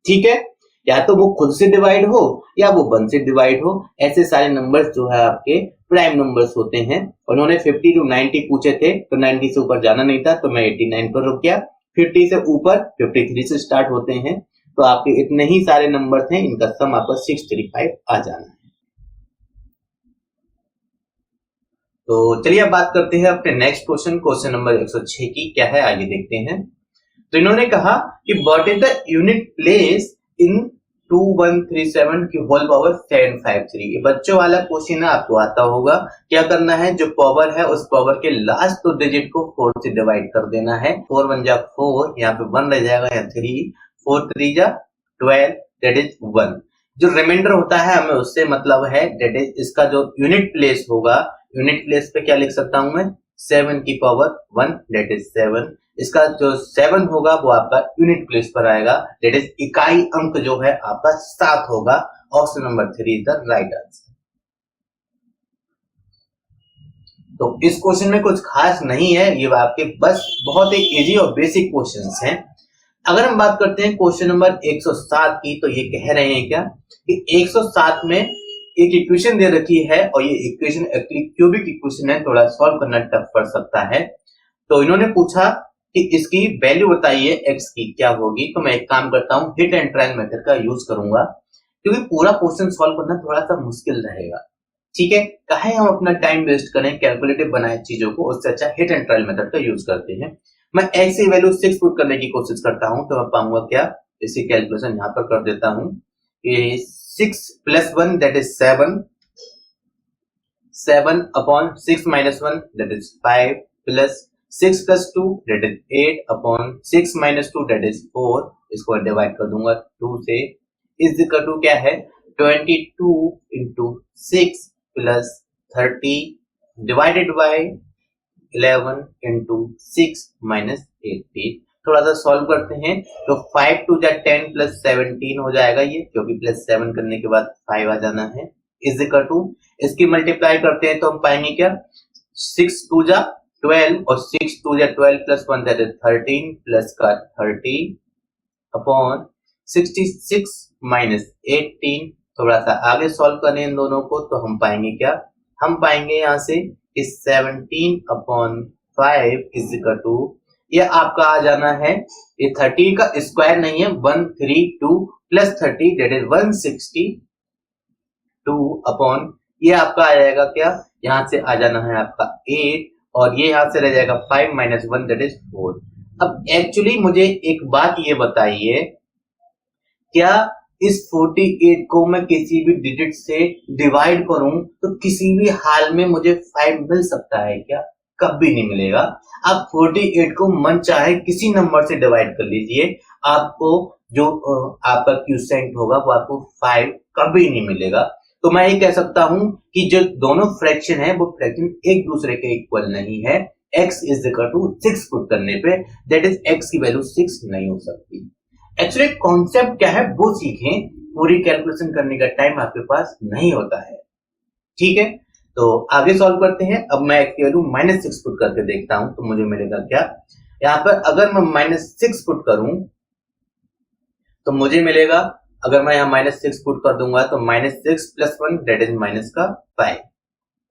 ठीक है, या तो वो खुद से डिवाइड हो या वो 1 से डिवाइड हो। ऐसे सारे नंबर्स जो है आपके प्राइम नंबर्स होते हैं। उन्होंने 50 to 90 पूछे थे, तो 90 से ऊपर जाना नहीं था, तो मैं 89 पर रुक गया। 50 से ऊपर 53 से स्टार्ट होते हैं, तो आपके इतने ही सारे नंबर थे, इनका सम आपका 635 आ जाना है। तो चलिए अब बात करते हैं अपने नेक्स्ट क्वेश्चन, क्वेश्चन नंबर 106 की। क्या है आगे देखते हैं। तो इन्होंने कहा कि what is the unit place in 2137 की होल पावर 753। ये बच्चों वाला क्वेश्चन है, आपको आता होगा। क्या करना है, जो पावर है उस पावर के लास्ट दो डिजिट को 4 से डिवाइड कर देना है। 4 1 जा 4, यहाँ पे 1 रह जाएगा या 3, 4 3 जा 12, दैट इज 1। जो रिमाइंडर होता है हमें उससे मतलब है, दैट इज इसका जो यूनिट प्लेस होगा, यूनिट प्लेस पे क्या लिख सकता हूं मैं, 7 की पावर 1 दैट इज 7। इसका जो 7 होगा वो आपका यूनिट प्लेस पर आएगा, दैट इज इकाई अंक जो है आपका 7 होगा। Option number 3 is the right answer. तो इस क्वेश्चन में कुछ खास नहीं है, ये आपके बस बहुत ही इजी और बेसिक क्वेश्चंस हैं। अगर हम बात करते हैं क्वेश्चन नंबर 107 की, तो ये कह रहे हैं क्या कि 107 में एक इक्वेशन दे रखी है, और ये इक्वेशन एक्चुअली क्यूबिक इक्वेशन है, थोड़ा सॉल्व करना टफ पड़ सकता है। तो इन्होंने पूछा कि इसकी वैल्यू बताइए x की क्या होगी। तो मैं एक काम करता हूं, हिट एंड ट्रायल मेथड का यूज करूंगा, क्योंकि पूरा क्वेश्चन सॉल्व करना थोड़ा सा मुश्किल रहेगा। ठीक है, काहे हम अपना टाइम वेस्ट करें कैलकुलेटिव बनाए चीजों को, उससे अच्छा हिट एंड ट्रायल मेथड का यूज करते हैं। मैं x की वैल्यू 6 पुट करने की कोशिश करता हूं, तो मैं पाऊंगा क्या, इसी कैलकुलेशन यहां पर कर देता हूं कि 6 + 1 that is 7, 7 upon 6 - 1 that is 5, plus 6 + 2 that is 8 upon 6 - 2 that is 4। इसको डिवाइड कर दूंगा 2 से, इज इक्वल टू क्या है, 22 × 6 + 30 डिवाइडेड बाय 11 × 6 - 80। थोड़ा सा सॉल्व करते हैं, तो 5 2 जा 10 + 17 हो जाएगा ये, क्योंकि +7 करने के बाद 5 आ जाना है, इज इक्वल टू, इसकी मल्टीप्लाई करते हैं तो हम पाएंगे क्या, 6 2 जा 12 और 6 2 जा 12 + 1 दैट इज 13 प्लस का 30 अपॉन 66 - 18। थोड़ा सा आगे सॉल्व करें इन दोनों को, तो हम पाएंगे क्या, हम पाएंगे यहाँ से कि 17/5 इज इक्वल टू, ये आपका आ जाना है, ये 30 का स्क्वायर नहीं है, 132 प्लस 30 दैट इज 162 अपॉन, ये आपका आ जाएगा क्या, यहाँ से आ जाना है आपका 8, और ये यहाँ से रह जाएगा 5 - 1 दैट इज 4। अब एक्चुअली मुझे एक बात ये बताइए, क्या इस 48 को मैं किसी भी डिजिट से डिवाइड करूं तो किसी भी हाल में मुझे 5 मिल सकता है क्या, कभी नहीं मिलेगा। आप 48 को मन चाहे किसी नंबर से डिवाइड कर लीजिए, आपको जो आपका क्यूसेंट होगा वो आपको 5 कभी नहीं मिलेगा। तो मैं ये कह सकता हूं कि जो दोनों फ्रैक्शन है वो फ्रैक्शन एक दूसरे के इक्वल नहीं है। x is equal to 6 put करने पे दैट इज x की वैल्यू 6 नहीं हो सकती। एक्चुअली कॉन्सेप्ट क्या है वो सीखें, पूरी कैलकुलेशन करने का टाइम आपके पास नहीं होता है। ठीक है, तो आगे सॉल्व करते हैं। अब मैं x की वैल्यू -6 पुट करके देखता हूं तो मुझे मिलेगा क्या, यहाँ पर अगर मैं -6 पुट करूं तो मुझे मिलेगा, अगर मैं यहाँ -6 पुट कर दूंगा तो -6 + 1 दैट इज -5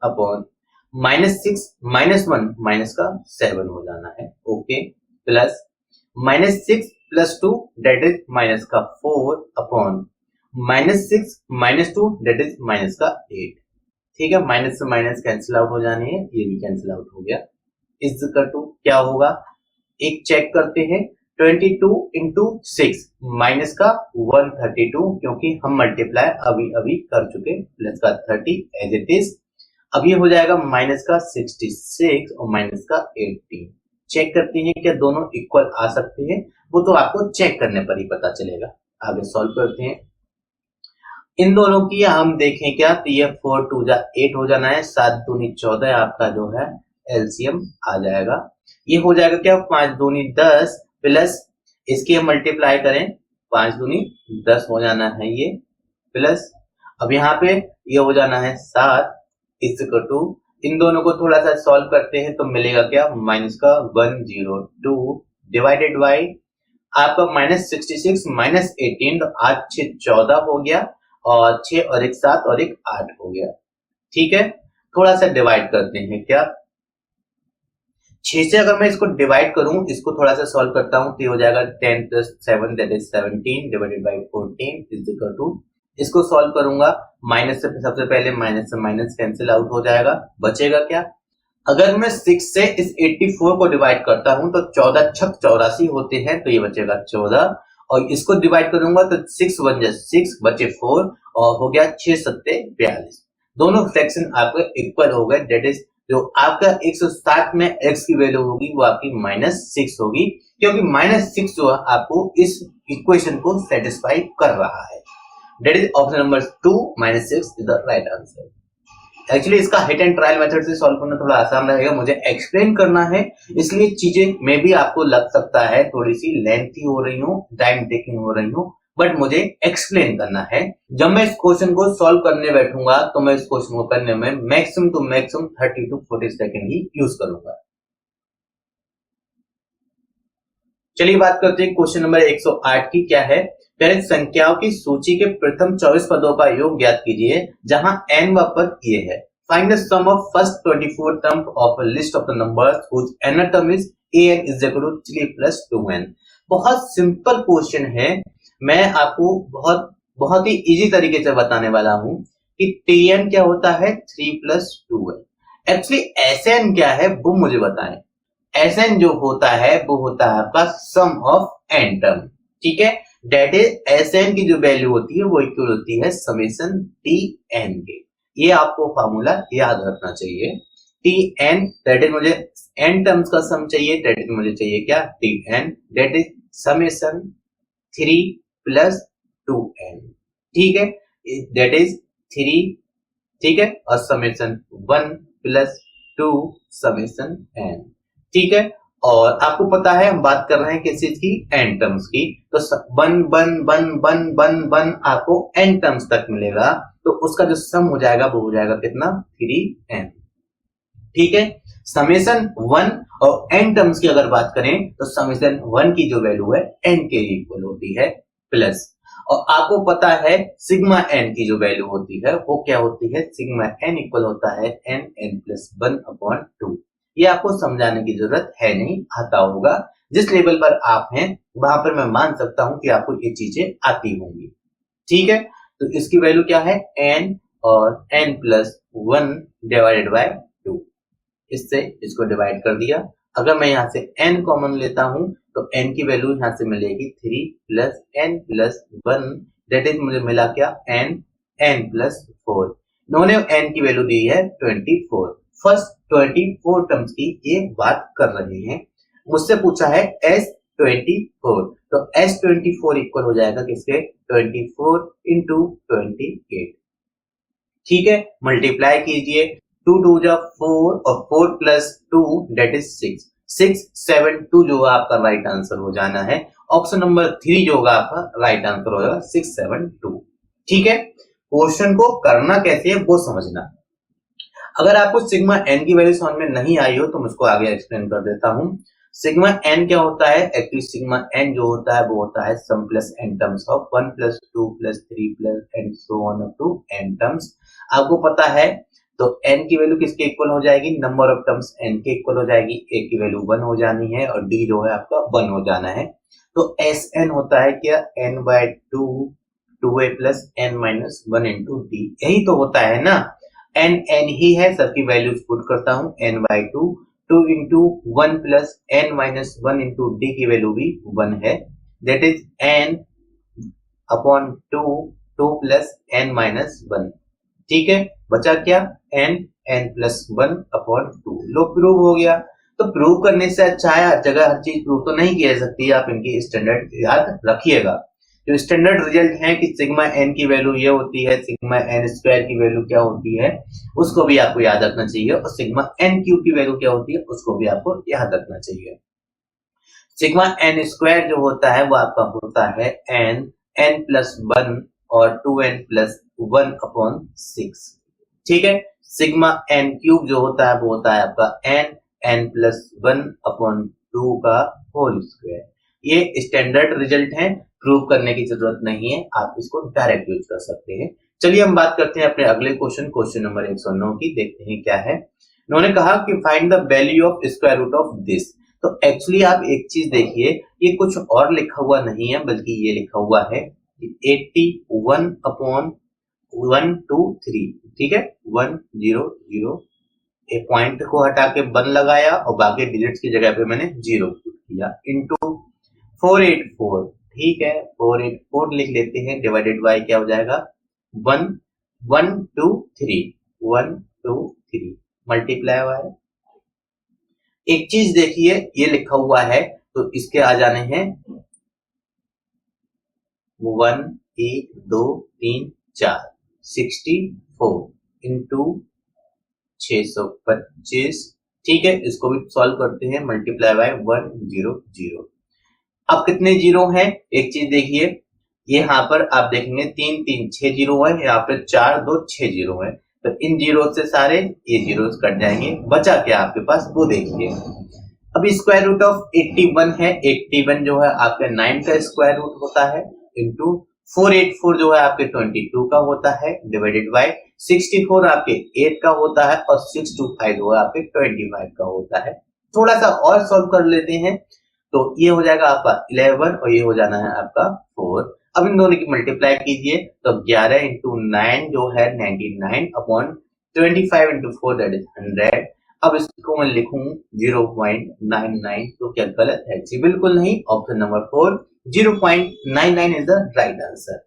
अपॉन -6 -1 -7 हो जाना है, okay, plus -6 + 2 that is -4 upon -6 - 2 that is -8। ठीक है, माइनस से माइनस कैंसिल आउट हो जानी है, ये भी कैंसिल आउट हो गया। इज इक्वल टू क्या होगा, एक चेक करते हैं, 22 इंटू 6 माइनस का 132, क्योंकि हम मल्टीप्लाई अभी अभी कर चुके, प्लस का 30 एज इट इज। अब ये हो जाएगा माइनस का 66 और माइनस का 18। चेक करते हैं क्या दोनों इक्वल आ सकते हैं, वो तो आपको चेक करने पर ही पता चलेगा। आगे सॉल्व करते हैं। इन दोनों की हम देखें क्या, तो ये 4 2 जा 8 हो जाना है, 7 दूनी 14 आपका जो है एलसीएम आ जाएगा। ये हो जाएगा क्या, 5 दूनी 10 प्लस इसकी हम मल्टीप्लाई करें, 5 दूनी 10 हो जाना है ये, प्लस अब यहाँ पे ये हो जाना है 7 इक्वल टू, इन दोनों को थोड़ा सा सॉल्व करते हैं तो मिलेगा क्या, माइनस का 102 डिवाइडेड बाई आपका -66 -18, तो 8 6 14 हो गया, और 6 और 1 7 और 1 8 हो गया। ठीक है, थोड़ा सा डिवाइड करते हैं क्या, 6 से अगर मैं इसको डिवाइड करूं, इसको थोड़ा सा सॉल्व करता हूं, तो ये हो जाएगा 10 + 7 that is 17 divided by 14 is equal to, इसको सॉल्व करूंगा, माइनस से सबसे पहले माइनस से माइनस कैंसिल आउट हो जाएगा, बचेगा क्या, अगर मैं 6 से इस 84 को डिवाइड करता हूं तो 14 छक 84 होते हैं, तो ये बचेगा 14, और इसको डिवाइड करूंगा तो 6 1 जा 6 बचे 4, और हो गया 6 7 42। दोनों फ्रैक्शन आपके इक्वल हो गए, दैट इज जो आपका 160 में x की वैल्यू होगी वो आपकी -6 होगी, क्योंकि -6 जो है आपको इस इक्वेशन को सेटिस्फाई कर रहा है। That is option number 2 -6 is the right answer. Actually इसका हिट एंड ट्रायल मेथड से सॉल्व करना थोड़ा आसान रहेगा, मुझे एक्सप्लेन करना है, इसलिए चीजें में भी आपको लग सकता है थोड़ी सी लेंथी हो रही हो, टाइम टेकिंग हो रही हो, बट मुझे एक्सप्लेन करना है। जब मैं इस क्वेश्चन को सॉल्व करने बैठूंगा तो मैं इस क्वेश्चन को करने में maximum to maximum 30 to 40 second ही यूज करूंगा। चलिए बात करते हैं क्वेश्चन नंबर 108 की, क्या है, पहले संख्याओं की सूची के प्रथम 24 पदों का योग ज्ञात कीजिए जहां n व पद ये है। Find the sum of first 24 term of a list of the numbers which n term is an is equal to 3 + 2n। बहुत सिंपल क्वेश्चन है, मैं आपको बहुत ही इजी तरीके से बताने वाला हूं कि tn क्या होता है, 3 + 2n। एक्चुअली sn क्या है वो मुझे बताएं। Sn जो होता है वो होता है आपका सम ऑफ n टर्म, ठीक है, डेट इज Sn की जो वैल्यू होती है वो इक्वल होती है समेशन Tn के। ये आपको फॉर्मूला याद रखना चाहिए। Tn दैट इज मुझे n टर्म्स का सम चाहिए, दैट इज मुझे चाहिए क्या, Tn that is summation 3 + 2n, ठीक है, दैट इज 3, ठीक है, और समेशन 1 + 2 समेशन n, ठीक है। और आपको पता है हम बात कर रहे हैं किस चीज की, n टर्म्स की, तो 1 आपको n टर्म्स तक मिलेगा, तो उसका जो सम हो जाएगा वो हो जाएगा कितना, 3n, ठीक है। समेशन 1 और n टर्म्स की अगर बात करें तो समेशन 1 की जो वैल्यू है n के इक्वल होती है, प्लस, और आपको पता है सिग्मा n की जो वैल्यू होती है वो क्या होती है, सिग्मा n इक्वल होता है n + 1/2। ये आपको समझाने की जरूरत है नहीं, आता होगा, जिस लेवल पर आप हैं वहां पर मैं मान सकता हूं कि आपको ये चीजें आती होंगी, ठीक है। तो इसकी वैल्यू क्या है, n, और n + 1 डिवाइडेड बाय 2, इससे इसको डिवाइड कर दिया। अगर मैं यहाँ से n कॉमन लेता हूं तो n की वैल्यू यहाँ से मिलेगी 3 + n + 1, दैट इज मुझे मिला क्या, n + 4। इन्होंने n की वैल्यू दी है 24, फर्स्ट 24 टर्म्स की ये बात कर रहे हैं। मुझसे पूछा है S24, तो S24 इक्वल हो जाएगा किसके, 24 × 28, ठीक है, मल्टीप्लाई कीजिए, 2 2 जा 4 और 4 + 2 दैट इज 6 7 2 जो आपका राइट आंसर हो जाना है। ऑप्शन नंबर 3 जो होगा आपका राइट आंसर हो जाएगा 6 7 2, ठीक है। क्वेश्चन को करना कैसे है वो समझना। अगर आपको सिग्मा n की वैल्यू समझ में नहीं आई हो तो मैं उसको आगे एक्सप्लेन कर देता हूं। सिग्मा एन क्या होता है? एक्चुअली सिग्मा एन जो होता है वो होता है sum plus n terms of 1 plus 2 plus 3 plus and so on up to n terms. आपको पता है तो n की वैल्यू किसके इक्वल हो जाएगी? नंबर ऑफ टर्म्स n के इक्वल हो जाएगी। a की वैल्यू 1 हो जानी है और d जो है आपका 1 हो जाना है। तो Sn होता है क्या? n by 2 2a plus n minus 1 into d. यही तो होता है ना, n ही है, सबकी वैल्यूज पुट करता हूं, n by 2 2 into 1 plus n minus 1 into d की वैल्यू भी 1 है, that is n upon 2 2 plus n minus 1। ठीक है, बचा क्या? n plus 1 upon 2। लो प्रूव हो गया। तो प्रूव करने से अच्छा है, हर जगह हर चीज प्रूव तो नहीं की जा सकती, आप इनकी स्टैंडर्ड याद रखिएगा। जो स्टैंडर्ड रिजल्ट है कि सिग्मा एन की वैल्यू ये होती है, सिग्मा एन स्क्वायर की वैल्यू क्या होती है उसको भी आपको याद रखना चाहिए, और सिग्मा एन क्यूब की वैल्यू क्या होती है उसको भी आपको याद रखना चाहिए। सिग्मा एन स्क्वायर जो होता है वो आपका होता है एन प्लस 1 और 2n प्लस 1 अपॉन 6। ठीक है, सिग्मा एन क्यूब जो होता है वो होता है आपका एन प्लस 1 अपॉन 2 का होल स्क्वायर। ये स्टैंडर्ड रिजल्ट है, प्रूव करने की जरूरत नहीं है, आप इसको डायरेक्ट यूज कर सकते हैं। चलिए हम बात करते हैं अपने अगले क्वेश्चन नंबर 109 की। देखते हैं क्या है। उन्होंने कहा कि find the value of square root of this. तो एक्चुअली आप एक चीज देखिए, ये कुछ और लिखा हुआ नहीं है बल्कि ये लिखा हुआ है 81 अपॉन 123। ठीक है, 100, एक पॉइंट को हटा के 1 लगाया और बाकी डिजिट्स की जगह पे मैंने 0 किया, इंटू 484। ठीक है, 484 लिख लेते हैं, डिवाइडेड बाय क्या हो जाएगा 1 1 2 3 1 2 3 मल्टीप्लाई हुआ है। एक चीज देखिए, ये लिखा हुआ है तो इसके आ जाने हैं 1 1 2 3 4 64 इंटू 625। ठीक है, इसको भी सॉल्व करते हैं, मल्टीप्लाई बाय 100। अब कितने जीरो हैं? एक चीज देखिए, ये यहाँ पर आप देखेंगे 3 3 6 जीरो है, यहाँ पर 4 2 6 जीरो है, तो इन जीरो से सारे ये जीरो कट जाएंगे, बचा क्या आपके पास वो देखिए। अभी स्क्वायर रूट ऑफ 81 है, 81 जो है आपके 9 का स्क्वायर रूट होता है, इंटू 484 जो है आपके 22 का होता है, डिवाइडेड बाय 64 आपके 8 का होता है, और 625 जो है आपके 25 का होता है। थोड़ा सा और सॉल्व कर लेते हैं, तो ये हो जाएगा आपका 11 और ये हो जाना है आपका 4। अब इन दोनों की मल्टीप्लाई कीजिए, तो 11 इंटू 9 जो है 99 अपॉन 25 इंटू 4 दैट इज 100। अब इसको मैं लिखूं 0.99, तो क्या गलत है? जी बिल्कुल नहीं, option number 4 0.99 is the right answer.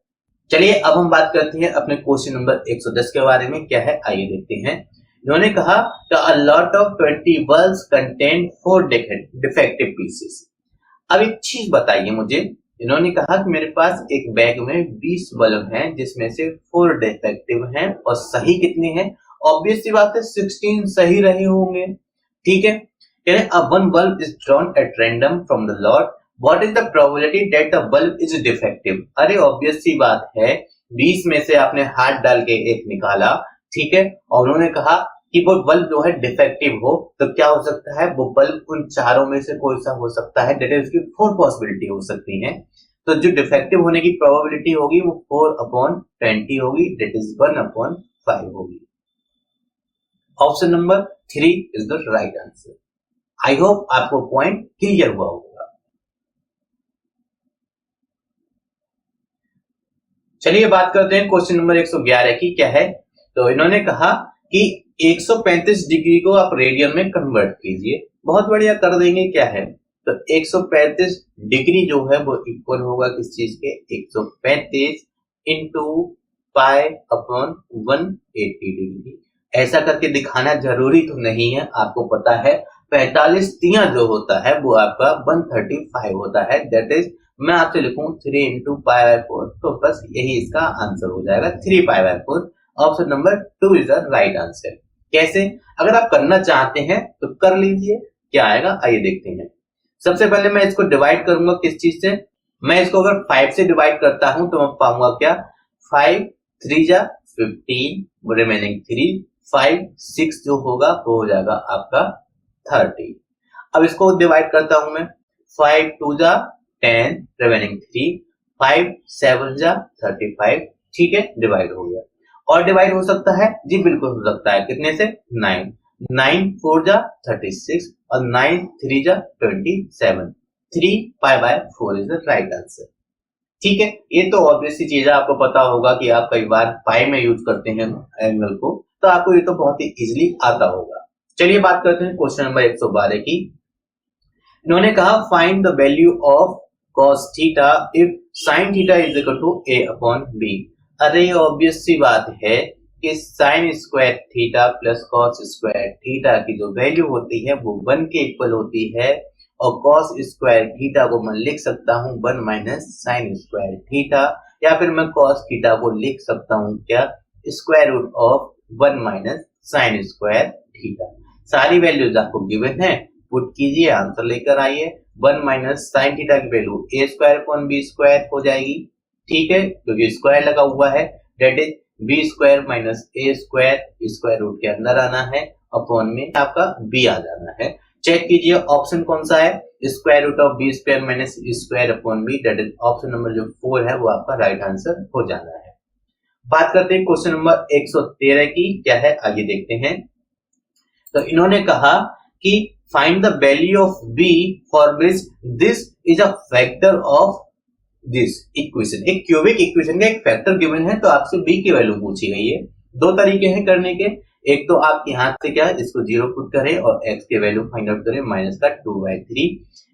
चलिए अब हम बात करते हैं अपने क्वेश्चन नंबर 110 के बारे में। क्या है आइए देखते हैं। इन्होंने कहा a lot of 20 bulbs contain 4 defective pieces। अब एक चीज बताइए मुझे, इन्होंने कहा कि मेरे पास एक बैग में 20 बल्ब हैं जिसमें से 4 डिफेक्टिव हैं और सही कितने हैं? ऑब्वियस सी बात है 16 सही रहे होंगे। ठीक है, कह रहे अब one bulb is drawn at random from the lot, what is the probability that the bulb is defective. अरे ऑब्वियस सी बात है, 20 में से आपने हाथ डाल के एक निकाला, ठीक है, और उन्होंने कहा कि वो बल्ब जो है डिफेक्टिव हो, तो क्या हो सकता है? वो बल्ब उन चारों में से कोई सा हो सकता है, दैट इज उसकी 4 पॉसिबिलिटी हो सकती हैं। तो जो डिफेक्टिव होने की प्रोबेबिलिटी होगी वो 4/20 होगी, दैट इज 1/5 होगी। Option number 3 is the right answer. I hope आपको पॉइंट क्लियर हुआ होगा। चलिए बात करते हैं क्वेश्चन नंबर 111 की। क्या है? तो इन्होंने कहा कि 135 डिग्री को आप रेडियन में कन्वर्ट कीजिए। बहुत बढ़िया, कर देंगे। क्या है? तो 135 डिग्री जो है वो इक्वल होगा किस चीज के? 135 इंटू पाई अपॉन 180 डिग्री। ऐसा करके दिखाना जरूरी तो नहीं है, आपको पता है 45 तिया जो होता है वो आपका 135 होता है, दैट इज मैं आपसे लिखूं 3 इंटू पाई बाय 4, तो बस यही इसका आंसर हो जाएगा 3 pi by 4। Option number 2 is the right answer. कैसे? अगर आप करना चाहते हैं तो कर लीजिए। क्या आएगा आइए देखते हैं। सबसे पहले मैं इसको डिवाइड करूंगा किस चीज से? मैं इसको अगर 5 से डिवाइड करता हूं तो मैं पाऊंगा क्या? 5 3 जा 15, रिमेनिंग 3 5 6 जो होगा वो हो जाएगा आपका 30। अब इसको डिवाइड करता हूं मैं, 5 2 जा 10, रिमेनिंग 3, 5 7 जा 35, ठीक है, डिवाइड हो गया। और डिवाइड हो सकता है जी, बिल्कुल हो सकता है, कितने से, 9, 9 4 जा 36 और 9 3 जा 27, 3 pi by 4 is the right answer. ठीक है, ये तो ऑब्वियस सी चीज है, आपको पता होगा कि आप कई बार पाई में यूज करते हैं एंगल को, तो आपको ये तो बहुत ही इजीली आता होगा। चलिए बात करते हैं क्वेश्चन नंबर 112 की। इन्होंने कहा find the value of cos theta if sin theta is equal to a upon b। अरे ऑब्वियस सी बात है कि sin square theta plus cos square theta की जो वैल्यू होती है वो 1 के इक्वल होती है, और cos स्क्वायर थीटा को मैं लिख सकता हूं 1 माइनस साइन स्क्वायर थीटा, या फिर मैं cos थीटा को लिख सकता हूं क्या, square root of 1 minus sine square theta. सारी वैल्यूज आपको गिवन है, पुट कीजिए, आंसर लेकर आइए। 1 माइनस साइन थीटा की value a square upon b square हो जाएगी, ठीक है, क्योंकि स्क्वायर लगा हुआ है, that is b square minus a square, square root के अंदर आना है, अपॉन में आपका बी आ जाना है। चेक कीजिए ऑप्शन कौन सा है, square root of b square minus square upon b, that is option number जो 4 है वो आपका राइट आंसर हो जाना है। बात करते हैं क्वेश्चन नंबर 113 की, क्या है आइए देखते हैं। तो इन्होंने कहा कि find the value of b for which this is a factor of this equation. एक क्यूबिक इक्वेशन का एक फैक्टर गिवन है, तो आपसे b की वैल्यू पूछी गई है। दो तरीके हैं करने के, एक तो आप यहाँ से क्या इसको 0 पुट करें और x की वैल्यू फाइंड आउट करें माइनस का 2/3,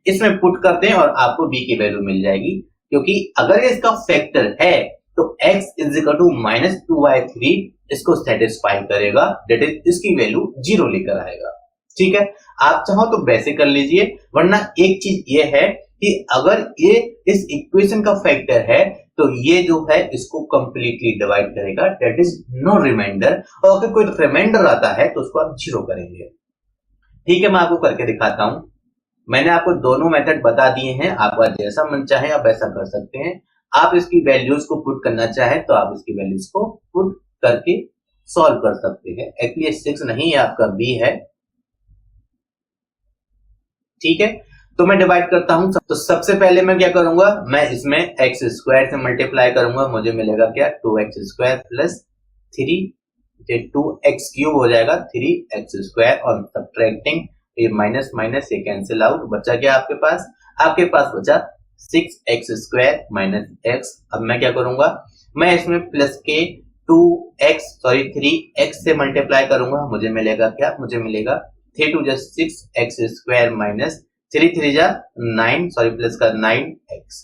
इसमें पुट कर दें और आपको b की वैल्यू मिल जाएगी, क्योंकि अगर ये इसका फैक्टर है तो x is equal to minus 2/3 इसको सेटिस्फाई करेगा, डेट इज इसकी वैल्यू 0 लेकर आएगा। ठीक है, आप चाहो तो वैसे कर लीजिए, वरना एक चीज ये है कि अगर ये इस इक्वेशन का फैक्टर है तो ये जो है इसको कंप्लीटली डिवाइड करेगा, दैट इज नो रिमाइंडर, और अगर कोई रिमाइंडर आता है तो उसको आप 0 करेंगे। ठीक है, मैं आपको करके दिखाता हूं। मैंने आपको दोनों मेथड बता दिए हैं, आपका जैसा मन चाहे आप वैसा कर सकते हैं। आप इसकी वैल्यूज को पुट करना चाहे तो आप इसकी वैल्यूज को पुट करके सॉल्व कर सकते हैं। एक्चुअली 6 नहीं है, आपका बी है, ठीक है। तो मैं डिवाइड करता हूं, तो सबसे पहले मैं क्या करूंगा, मैं इसमें एक्स स्क्वायर से मल्टीप्लाई करूंगा, मुझे मिलेगा क्या 2x square plus 3, 2x cube हो जाएगा 3x स्क्वायर, और सब्ट्रैक्टिंग ये माइनस माइनस ये कैंसिल आउट, बचा क्या आपके पास बचा 6x स्क्वायर माइनस x। अब मैं क्या करूंगा, मैं इसमें प्लस के 3x से मल्टीप्लाई करूंगा, मुझे मिलेगा क्या, मुझे मिलेगा 3 2 6x स्क्वायर माइनस 3 3 9 प्लस का 9x,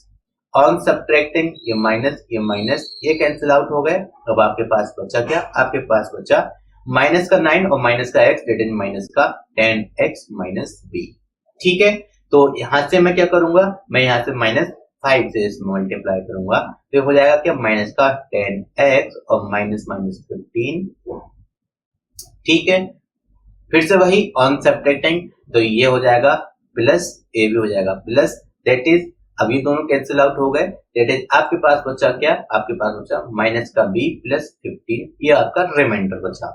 ऑन सब्ट्रैक्टिंग ये माइनस ये कैंसिल आउट हो गए। अब आपके पास बचा क्या, आपके पास बचा माइनस का 9 और माइनस का x, डेट इज माइनस का 10x माइनस b। ठीक है, तो यहां से मैं क्या करूंगा, मैं यहां से माइनस 5 से इसमें मल्टीप्लाई करूंगा, तो हो जाएगा क्या माइनस का 10x और माइनस माइनस 15। ठीक है, फिर से वही ऑन सब्ट्रैक्टिंग, तो ये हो जाएगा प्लस, ए भी हो जाएगा प्लस, दैट इज अब ये दोनों कैंसिल आउट हो गए, दैट इज आपके पास बचा क्या, आपके पास बचा माइनस का b प्लस 15, ये आपका रिमाइंडर बचा।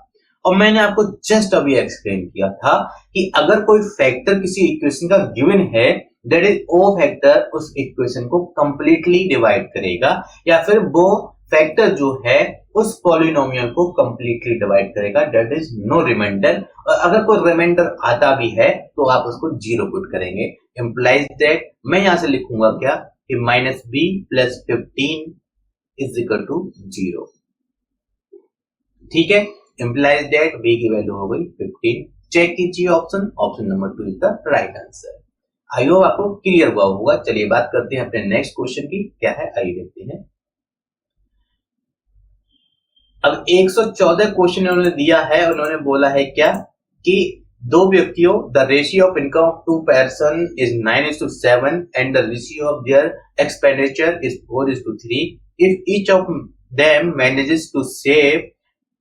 और मैंने आपको जस्ट अभी एक्सप्लेन किया था कि अगर कोई फैक्टर किसी इक्वेशन का गिवन है, दैट इज वो फैक्टर उस इक्वेशन को कंप्लीटली डिवाइड करेगा, या फिर वो फैक्टर जो है उस पॉलिनोमियल को कंप्लीटली डिवाइड करेगा, दैट इज नो रिमाइंडर। और अगर कोई रिमाइंडर आता भी है तो आप उसको 0 पुट करेंगे, इंप्लाइज दैट मैं यहां से लिखूंगा क्या कि minus b plus 15 is equal to 0। ठीक है, इंप्लाइज दैट b की वैल्यू हो गई 15। चेक कीजिए option number 2 is the right answer. I hope आपको क्लियर हुआ होगा। चलिए बात करते हैं अपने नेक्स्ट क्वेश्चन की, क्या है आइए देखते हैं। अब 114 क्वेश्चन उन्होंने दिया है, उन्होंने बोला है क्या कि दो व्यक्तियों, the ratio of income of 2 person is 9:7 and the ratio of their expenditure is 4:3। If each of them manages to save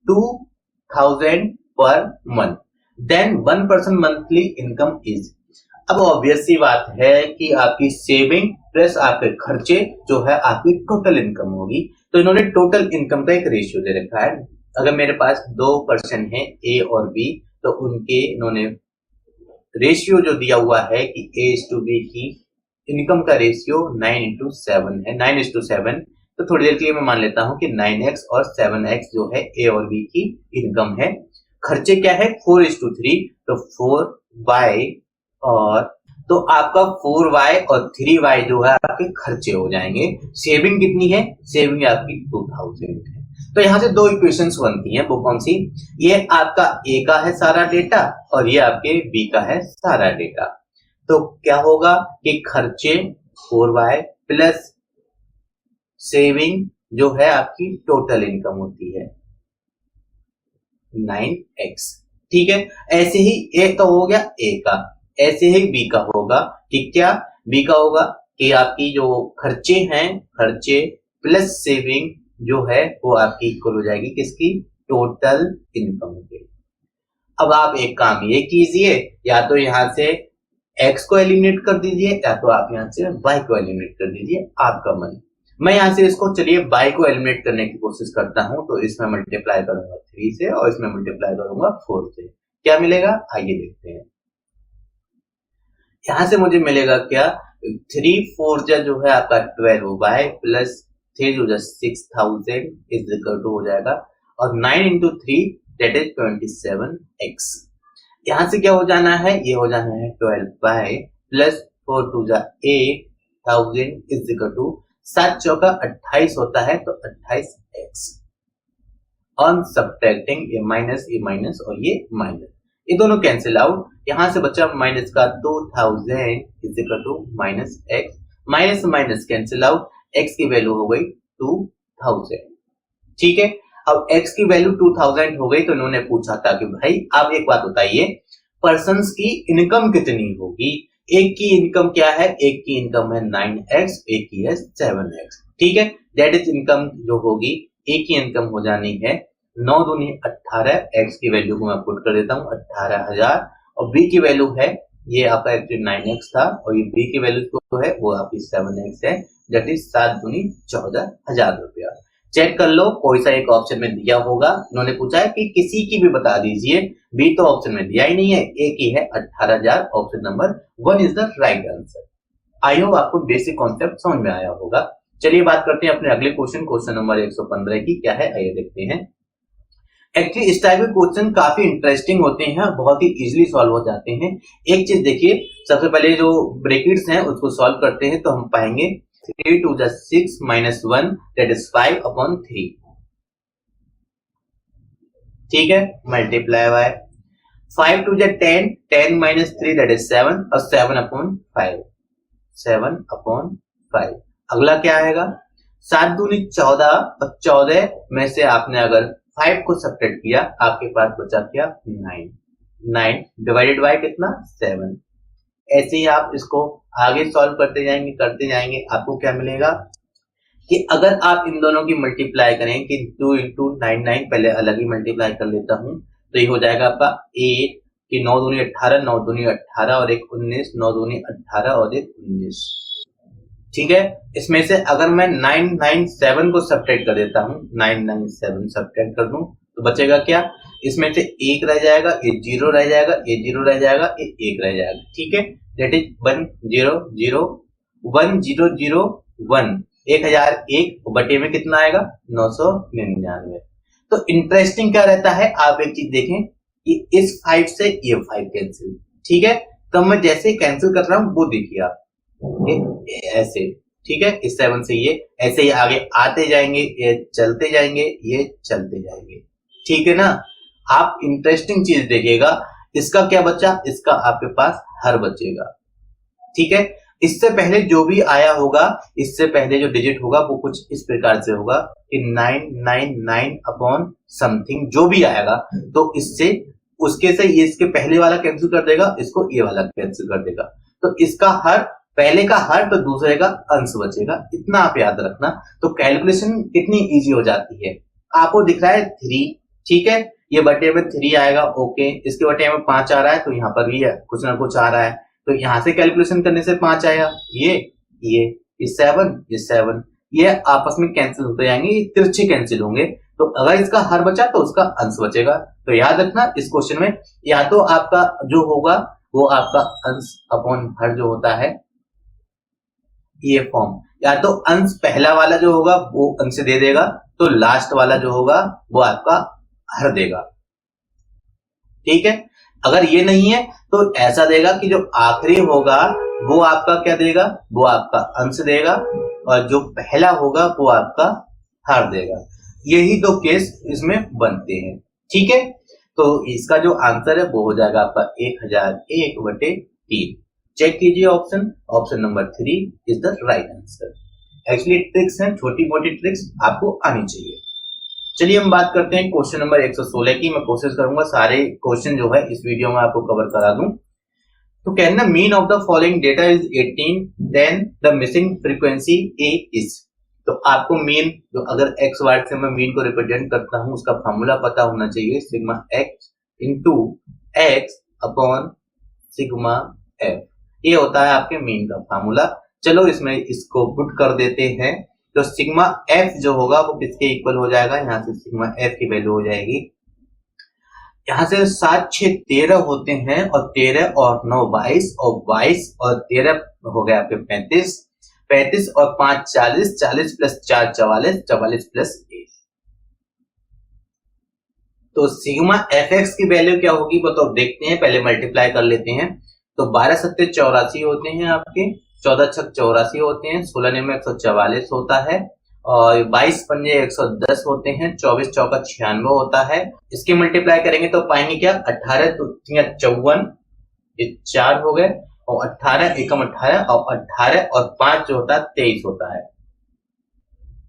2000 per month, then 1 person monthly income is. अब ऑब्वियस सी बात है कि आपकी सेविंग प्लस आपके खर्चे जो है आपकी टोटल इनकम होगी। तो इन्होंने टोटल इनकम का एक रेशियो दे रखा है। अगर मेरे पास 2 पर्सन है ए और बी, तो उनके इन्होंने रेशियो जो दिया हुआ है कि A/B की इनकम का रेशियो 9:7 है, 9:7, तो थोड़ी देर के लिए मैं मान लेता हूं कि 9x और 7x जो है A और B की इनकम है। खर्चे क्या है 4:3, तो 4y और तो आपका 4y और 3y जो है आपके खर्चे हो जाएंगे। सेविंग कितनी है, सेविंग आपकी 2000 है। तो यहां से दो इक्वेशंस बनती हैं, वो कौन सी, ये आपका A का है सारा डेटा और ये आपके B का है सारा डेटा। तो क्या होगा कि खर्चे 4y प्लस सेविंग जो है आपकी टोटल इनकम होती है 9x। ठीक है, ऐसे ही A का हो गया A का, ऐसे ही B का होगा कि क्या B का होगा कि आपकी जो खर्चे हैं, खर्चे प्लस सेविंग जो है वो आपकी इक्वल हो जाएगी किसकी, टोटल इनकम के। अब आप एक काम ये कीजिए, या तो यहां से x को एलिमिनेट कर दीजिए या तो आप यहां से y को एलिमिनेट कर दीजिए, आपका मन। मैं यहां से इसको चलिए y को एलिमिनेट करने की कोशिश करता हूं, तो इसमें मल्टीप्लाई करूंगा 3 से और इसमें मल्टीप्लाई करूंगा 4 से, क्या मिलेगा आइए देखते हैं। यहां से मुझे मिलेगा क्या, 3 4 जो है आपका 12y प्लस 3 जो 6000 इज इक्वल टू हो जाएगा और 9 into 3 दैट इज 27x। यहां से क्या हो जाना है, ये हो जाना है 12y plus 4 2 8000 is equal to 7 चौका 28 होता है तो 28x। ऑन सब्ट्रैक्टिंग ये माइनस और ये माइनस, ये दोनों कैंसिल आउट, यहां से बचा माइनस का 2000 is equal to minus x, minus minus cancel out, x की वैल्यू हो गई 2000। ठीक है, अब x की वैल्यू 2000 हो गई तो इन्होंने पूछा था कि भाई आप एक बात बताइए पर्सन्स की इनकम कितनी होगी। एक की इनकम क्या है, एक की इनकम है 9x, एक की है 7x। ठीक है, दैट इज इनकम जो होगी, एक की इनकम हो जानी है 9 दूनी 18, x की वैल्यू को मैं पुट कर देता हूं 18,000 और b की वैल्यू है ये आपका एक्चुअली 9x था और ये b की वैल्यू जो है वो आपकी 7x है, दैट इज 7 दूनी 14,000 रुपया। चेक कर लो कोई सा एक ऑप्शन में दिया होगा, उन्होंने पूछा है कि किसी की भी बता दीजिए, बी तो ऑप्शन में दिया ही नहीं है, ए की है 18,000, option number 1 is the right answer. I hope आपको बेसिक कॉन्सेप्ट समझ में आया होगा। चलिए बात करते हैं अपने अगले क्वेश्चन नंबर 115 की, क्या है आइए देखते हैं। एक्चुअली इस टाइप के क्वेश्चन काफी इंटरेस्टिंग होते हैं, बहुत ही इजीली सॉल्व हो जाते हैं। एक चीज देखिए, सबसे पहले जो ब्रैकेट्स हैं उसको सॉल्व करते हैं तो हम पाएंगे 3 2 6 minus 1 that is 5/3। ठीक है, multiply by 5 2 10, 10 minus 3 that is 7 और 7/5, 7/5। अगला क्या आएगा, 7 दूनी 14 और 14 में से आपने अगर 5 को सब्ट्रैक्ट किया आपके पास बचा क्या 9 डिवाइडेड बाय कितना 7। ऐसे ही आप इसको आगे सॉल्व करते जाएंगे आपको क्या मिलेगा कि अगर आप इन दोनों की मल्टीप्लाई करें कि 2 into 9 पहले अलग ही मल्टीप्लाई कर लेता हूं तो ये हो जाएगा आपका 8 कि 9 दूनी 18, 9 दूनी 18 और एक 19, 9 दूनी 18 और एक 19। ठीक है, इसमें से अगर मैं 997 को सब्ट्रैक्ट कर देता हूं, 997 सब्ट्रैक्ट कर दूं तो बचेगा क्या, इसमें से एक रह जाएगा, ये 0 रह जाएगा, ये 0 रह जाएगा, ये 1 रह जाएगा। ठीक है, दैट इज 1 0 0 1 0 0 1 1001 बटे में कितना आएगा 999। तो इंटरेस्टिंग क्या रहता है, आप एक चीज देखें कि इस 5 से ये 5 कैंसिल। ठीक है, तो मैं जैसे कैंसिल कर रहा हूं वो देखिए आप ऐसे। ठीक है, इस 7 से ये ऐसे ही आगे आते जाएंगे, ये चलते जाएंगे, ये चलते जाएंगे। ठीक है ना, आप इंटरेस्टिंग चीज देखिएगा, इसका क्या बचा, इसका आपके पास हर बचेगा। ठीक है, इससे पहले जो भी आया होगा, इससे पहले जो डिजिट होगा वो कुछ इस प्रकार से होगा कि 999 अपॉन समथिंग जो भी आएगा, तो इससे उसके से ये इसके पहले वाला कैंसिल कर देगा, इसको ये वाला कैंसिल कर देगा, तो इसका हर पहले का हर तो दूसरे का अंश बचेगा। इतना आप याद रखना, तो कैलकुलेशन कितनी इजी हो जाती है। आपको दिख रहा है 3, ठीक है, ये बटे में 3 आएगा, ओके, इसके बटे में 5 आ रहा है तो यहाँ पर भी है कुछ ना कुछ आ रहा है, तो यहां से कैलकुलेशन करने से 5 आया, ये 7 ये आपस में कैंसिल होते जाएंगे, ये तिरछे कैंसिल होंगे, तो अगर इसका हर बचा तो उसका अंश बचेगा। तो याद रखना इस क्वेश्चन में या तो आपका जो होगा वो आपका अंश अपॉन हर जो होता है ये फॉर्म, या तो अंश पहला वाला जो होगा वो अंश दे देगा, तो लास्ट वाला जो होगा वो आपका हर देगा। ठीक है, अगर ये नहीं है तो ऐसा देगा कि जो आखिरी होगा वो आपका क्या देगा, वो आपका अंश देगा, और जो पहला होगा वो आपका हर देगा। यही दो केस इसमें बनते हैं। ठीक है, तो इसका जो आंसर है वो हो जाएगा आपका 1001/3। चेक कीजिए option, option number 3 is the right answer. Actually tricks हैं, छोटी मोटी ट्रिक्स आपको आनी चाहिए। चलिए हम बात करते हैं क्वेश्चन नंबर 116 की। मैं कोशिश करूंगा सारे क्वेश्चन जो है इस वीडियो में आपको कवर करा दूं। तो कहना mean of the following data is 18, then the missing frequency a is. तो आपको मीन, जो अगर एक्स वाई से मैं मीन को रिप्रेजेंट करता हूं उसका फॉर्मूला पता होना चाहिए, sigma x into x upon sigma F. ये होता है आपके मीन का फार्मूला। चलो इसमें इसको पुट कर देते हैं। तो सिग्मा एफ जो होगा वो किसके इक्वल हो जाएगा, यहाँ से सिग्मा एफ की वैल्यू हो जाएगी, यहाँ से 7 6 13 होते हैं, और 13 और 9 22, और 22 और 13 हो गया आपके 35, 35 और 5 40, 40 प्लस 4 44, 44 प्लस 1। तो सिग्मा एफ एक्स की वैल्यू क्या होगी वो तो देखते हैं, पहले मल्टीप्लाई कर लेते हैं। तो 12 सत्ते 84 होते हैं आपके, 14 छक 84 होते हैं, 16 9 144 होता है, और 22 पंजे 110 होते हैं, 24 चौका 96 होता है। इसके मल्टीप्लाई करेंगे तो पाएंगे क्या, 18 तो 54, ये 4 हो गए, और 18 एकम 18, और 18 और 5 जो होता है 23 होता है।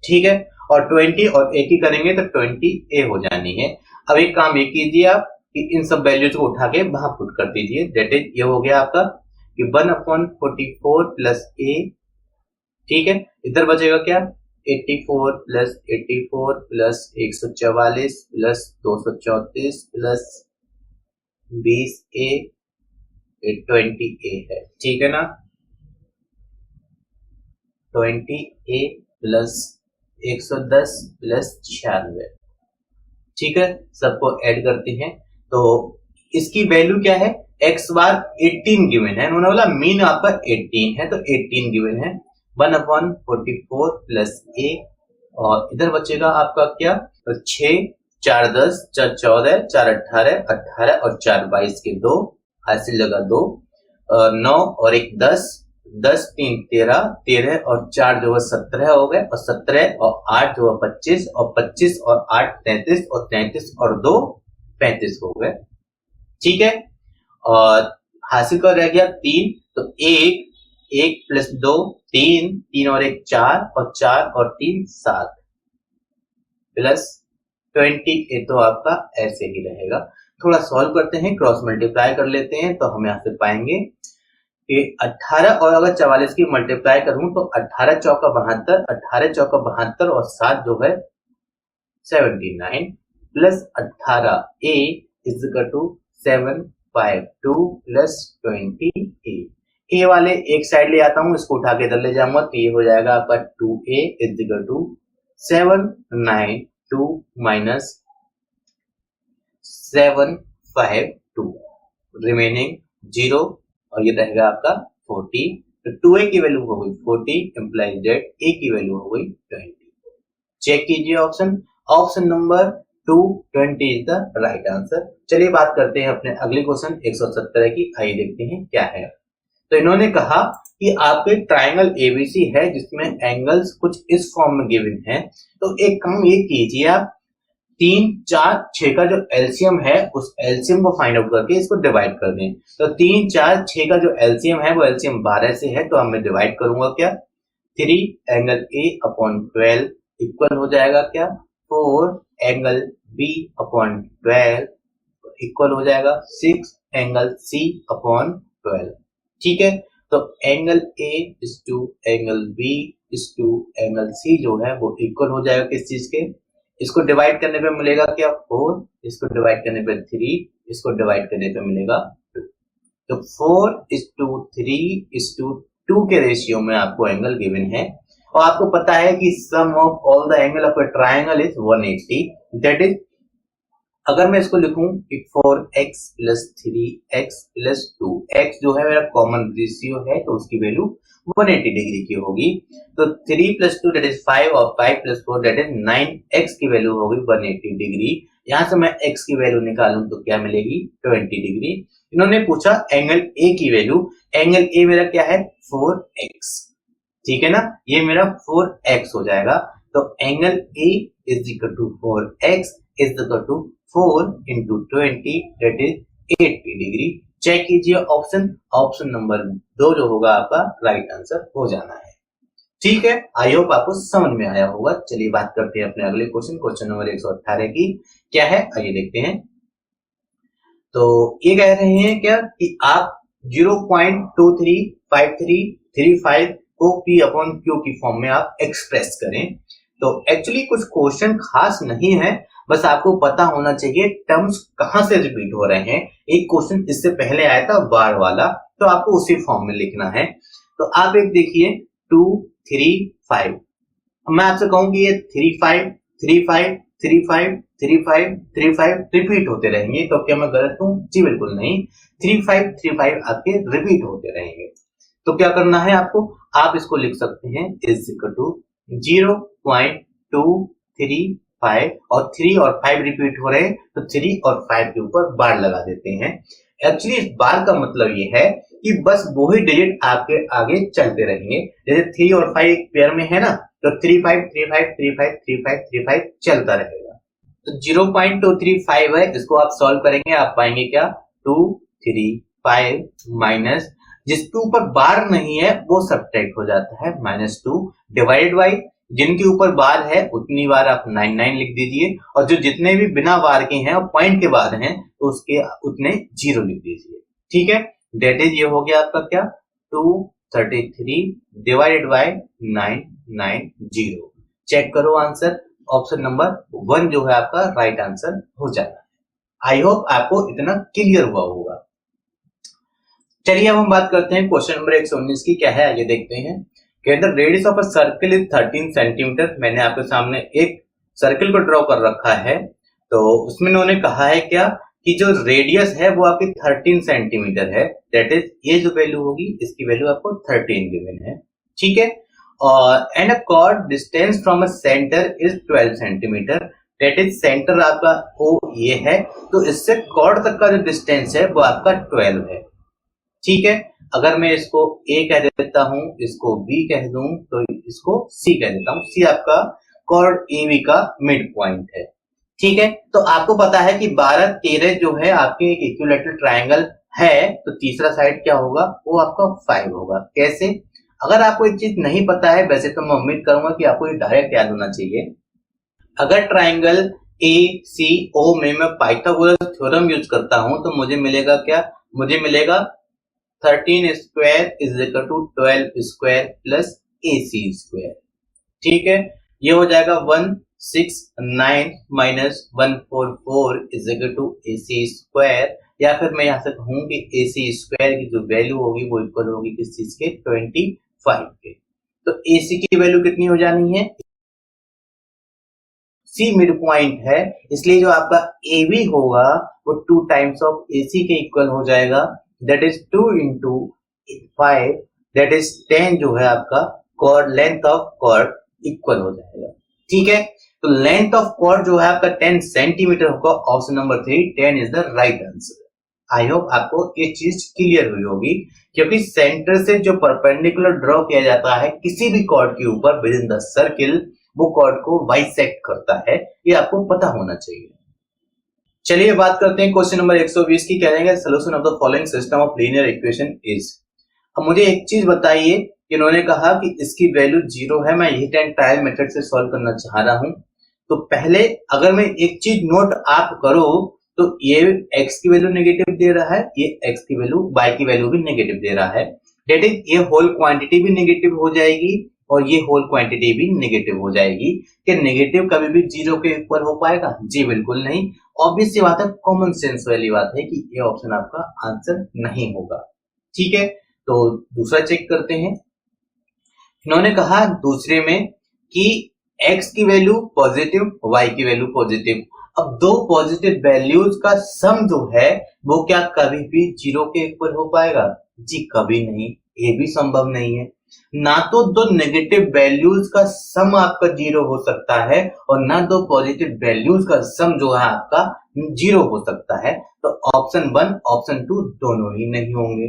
ठीक है, और 20 और एक ही करेंगे तो 20 ए हो जानी है। अब एक काम ये कीजिए आप कि इन सब वैल्यूज को उठा के वहां पुट कर दीजिए। दैट इज ये हो गया आपका कि 1/44 प्लस ए। ठीक है, इधर बचेगा क्या, 84 प्लस 84 प्लस 144 प्लस 234 प्लस 20 ए, 20 ए है। ठीक है ना, 20 ए प्लस 110 प्लस 96। ठीक है, सबको ऐड करते हैं। तो इसकी वैल्यू क्या है, एक्स बार 18 गिवन है, उन्होंने बोला मीन आपका 18 है, तो 18 गिवन है। 1/44 प्लस ए, और इधर बचेगा आपका क्या, तो 6 4 10 4 14 4 18 18 और 4 22 के 2 हासिल लगा 2, 9 और 1 10, 10 3 13, 13 और 4 जो है 17 हो गए, और 17 और 8 जो है 25, और 25 और 8 33, और 33 और 2 35 हो गए। ठीक है, और हासिल कर रह गया 3, तो 1 प्लस 2 3, 3 और 1 4, और 4 और 3 7 प्लस 20 ए, तो आपका ऐसे ही रहेगा। थोड़ा सॉल्व करते हैं, क्रॉस मल्टीप्लाई कर लेते हैं, तो हम यहाँ से पाएंगे कि 18 और अगर 44 की मल्टीप्लाई करूं तो 18 चौका 72, 18 चौका 72 और 7 जो है 79 plus 18 a is equal to 752 plus 20 a वाले एक साइड ले आता हूं, इसको उठा के इधर ले जाऊंगा, तो ये हो जाएगा आपका 2a is equal to 792 minus 752, remaining 0, और ये रहेगा आपका 40। तो 2a की वैल्यू हो गई 40, इंप्लाइज दैट a की वैल्यू हो गई 20। चेक कीजिए option, option number 2 20 is the right answer. चलिए बात करते हैं अपने अगले क्वेश्चन 117 की, आइए देखते हैं क्या है। तो इन्होंने कहा कि आपके ट्राइंगल एबीसी है जिसमें एंगल्स कुछ इस फॉर्म में गिवन है। तो एक काम ये कीजिए आप, 3 4 6 का जो एलसीएम है उस एलसीएम को फाइंड आउट करके इसको डिवाइड कर दें। तो 3 4 6 का जो एलसीएम है वो एलसीएम 12 से है, तो अब मैं डिवाइड करूंगा क्या, 3 एंगल ए अपॉन 12 इक्वल हो जाएगा क्या, 4 एंगल बी अपॉन 12 इक्वल हो जाएगा 6 एंगल सी अपॉन 12। ठीक है, तो angle a is to angle b is to angle c जो है वो इक्वल हो जाएगा किस चीज के, इसको डिवाइड करने पे मिलेगा क्या 4, इसको डिवाइड करने पे 3, इसको डिवाइड करने पे मिलेगा 2। तो 4:3:2 के रेशियो में आपको एंगल गिवन है, और आपको पता है कि sum of all the angle of a triangle is 180, that is अगर मैं इसको लिखूं कि 4x plus 3x plus 2x जो है मेरा कॉमन रेशियो है तो उसकी वैल्यू 180 डिग्री की होगी। तो 3 प्लस 2 दैट इज 5 और 5 प्लस 4 दैट इज 9x की वैल्यू होगी 180 डिग्री। यहां से मैं x की वैल्यू निकालूं तो क्या मिलेगी 20 डिग्री। इन्होंने पूछा एंगल A की वैल्यू, एंगल A मेरा क्या है 4x, ठीक है ना, ये मेरा 4x हो जाएगा। तो angle A is equal to 4x is equal to 4 into 20 that is 80 degree. Check कीजिए ऑप्शन नंबर 2 जो होगा आपका राइट आंसर हो जाना है। ठीक है, आई होप आपको समझ में आया होगा। चलिए बात करते हैं अपने अगले क्वेश्चन नंबर 118 की। क्या है आइए देखते हैं। तो ये कह रहे हैं क्या कि आप 0.235335 को P अपॉन Q की फॉर्म में आप एक्सप्रेस करें। तो एक्चुअली कुछ क्वेश्चन खास नहीं है, बस आपको पता होना चाहिए टर्म्स कहां से रिपीट हो रहे हैं। एक क्वेश्चन इससे पहले आया था बार वाला, तो आपको उसी फॉर्म में लिखना है। तो आप एक देखिए 2 3 5, मैं आपसे कहूं कि ये 3 5 3 5 3 5 3 5 3 5 रिपीट होते रहेंगे, तो क्या मैं गलत हूं? जी बिल्कुल नहीं, 3 5 3 5 आपके रिपीट होते रहेंगे। तो क्या करना है आपको, आप इसको लिख सकते हैं इज इक्वल टू 0.235 और 3 और 5 रिपीट हो रहे हैं तो 3 और 5 के ऊपर बार लगा देते हैं। एक्चुअली इस बार का मतलब ये है कि बस वो ही डिजिट आपके आगे चलते रहेंगे। जैसे 3 और 5 एक पेयर में है ना, तो 3 5 3 5 3 5 3 5 3 5 चलता रहेगा। तो 0.235 है, इसको आप सॉल्व करेंगे आप पाएंगे क्या 2 3 5 माइनस जिसके ऊपर बार नहीं है वो सब्ट्रैक्ट हो जाता है -2 डिवाइडेड बाई जिनके ऊपर बार है उतनी बार आप 99 लिख दीजिए, और जो जितने भी बिना बार के हैं और पॉइंट के बाद हैं तो उसके उतने 0 लिख दीजिए। ठीक है, दैट इज ये हो गया आपका क्या 233 डिवाइडेड बाय 990। चेक करो आंसर, ऑप्शन नंबर 1 जो है आपका राइट आंसर हो जाना है। आई होप आपको इतना क्लियर हुआ होगा। चलिए अब हम बात करते हैं क्वेश्चन नंबर 119 की। क्या है आइए देखते हैं। The radius of a circle is 13 centimetre. मैंने आपके सामने एक सर्कल को ड्रॉ कर रखा है, तो उसमें उन्होंने कहा है क्या कि जो रेडियस है वो आपकी 13 सेंटीमीटर है, दैट इज ये जो वैल्यू होगी इसकी वैल्यू आपको 13 गिवन है। ठीक है, और and a cord distance from a centre is 12 centimetre, that is centre आपका ओ ये है, तो इससे कॉर्ड तक का जो डिस्टेंस है वो आपका 12 है। ठीक है, अगर मैं इसको A कह देता हूं, इसको B कह दूं, तो इसको C कह देता हूं। C आपका कॉर्ड AB का मिड पॉइंट है। ठीक है, तो आपको पता है कि 12 13 जो है आपके एक इक्विलैटरल ट्रायंगल है, तो तीसरा साइड क्या होगा वो आपका 5 होगा। कैसे? अगर आपको एक चीज नहीं पता है, वैसे तो मैं उम्मीद करूंगा कि आपको ये डायरेक्ट याद होना चाहिए। अगर ट्रायंगल ACO में मैं पाइथागोरस थ्योरम यूज करता हूं तो मुझे मिलेगा क्या, मुझे मिलेगा 13 square is equal to 12 square plus AC square. ठीक है, ये हो जाएगा 169 माइनस 144 is equal to AC square, या फिर मैं यहां से कहूं कि AC स्क्वायर की जो वैल्यू होगी वो इक्वल होगी किस चीज के 25 के। तो AC की वैल्यू कितनी हो जानी है, C मिड पॉइंट है, इसलिए जो आपका AB होगा वो 2 टाइम्स ऑफ AC के इक्वल हो जाएगा, that is 2 into 5 that is 10 जो है आपका chord length of chord equal हो जाएगा। ठीक है, तो लेंथ ऑफ कॉर्ड जो है आपका 10 सेंटीमीटर होगा। Option number 3 10 is the right answer. I hope आपको ये चीज क्लियर हुई होगी, क्योंकि सेंटर से जो परपेंडिकुलर ड्रॉ किया जाता है किसी भी कॉर्ड के ऊपर विद इन द सर्किल, वो कॉर्ड को बाइसेक्ट करता है, ये आपको पता होना चाहिए। चलिए बात करते हैं क्वेश्चन नंबर 120 की। कह देंगे solution of the following system of linear equation is. अब मुझे एक चीज बताइए कि इन्होंने कहा कि इसकी वैल्यू 0 है, मैं यही टाइम ट्रायल मेथड से सॉल्व करना चाह रहा हूं। तो पहले अगर मैं एक चीज नोट आप करो तो ये x की वैल्यू नेगेटिव दे रहा है, ये x की वैल्यू y की वैल्यू भी नेगेटिव दे रहा है, दैट इज ये होल क्वांटिटी भी नेगेटिव हो जाएगी और ये होल क्वांटिटी भी नेगेटिव हो जाएगी। कि नेगेटिव कभी भी 0 के ऊपर हो पाएगा? जी बिल्कुल नहीं। ऑब्वियस सी बात है, कॉमन सेंस वाली बात है कि ये ऑप्शन आपका आंसर नहीं होगा। ठीक है, तो दूसरा चेक करते हैं। इन्होंने कहा दूसरे में कि x की वैल्यू पॉजिटिव, y की वैल्यू पॉजिटिव। अब दो पॉजिटिव वैल्यूज का सम जो है वो क्या कभी भी जीरो के इक्वल हो पाएगा? जी कभी नहीं, ये भी संभव नहीं है। ना तो दो नेगेटिव वैल्यूज का सम आपका जीरो हो सकता है और ना दो पॉजिटिव वैल्यूज का सम जो है आपका जीरो हो सकता है। तो ऑप्शन 1 ऑप्शन 2 दोनों ही नहीं होंगे।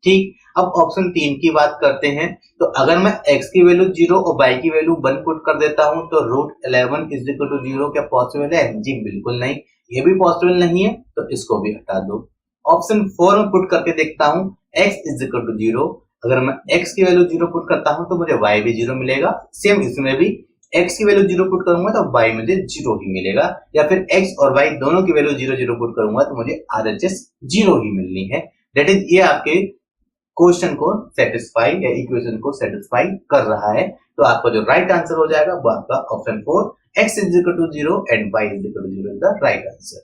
ठीक, अब ऑप्शन 3 की बात करते हैं। तो अगर मैं x की वैल्यू 0 और y की वैल्यू 1 पुट कर देता हूं तो √11 इज इक्वल टू 0 क्या पॉसिबल है? जी बिल्कुल नहीं, ये भी पॉसिबल नहीं है, तो इसको भी हटा दो। ऑप्शन 4 में पुट करके देखता हूं, x इज इक्वल टू 0। अगर मैं x की वैल्यू 0 पुट करता हूं तो मुझे y भी 0 मिलेगा। सेम इसमें भी x की वैल्यू 0 पुट करूंगा तो y मुझे 0 ही मिलेगा, या फिर x और y दोनों की वैल्यू 0 0 पुट करूंगा तो मुझे RHS 0 ही मिलनी है। दैट इज ये आपके क्वेश्चन को सेटिस्फाई या इक्वेशन को सेटिस्फाई कर रहा है। तो आपका जो राइट आंसर हो जाएगा वो आपका option 4 x is equal to 0 and y is equal to 0 is the right answer.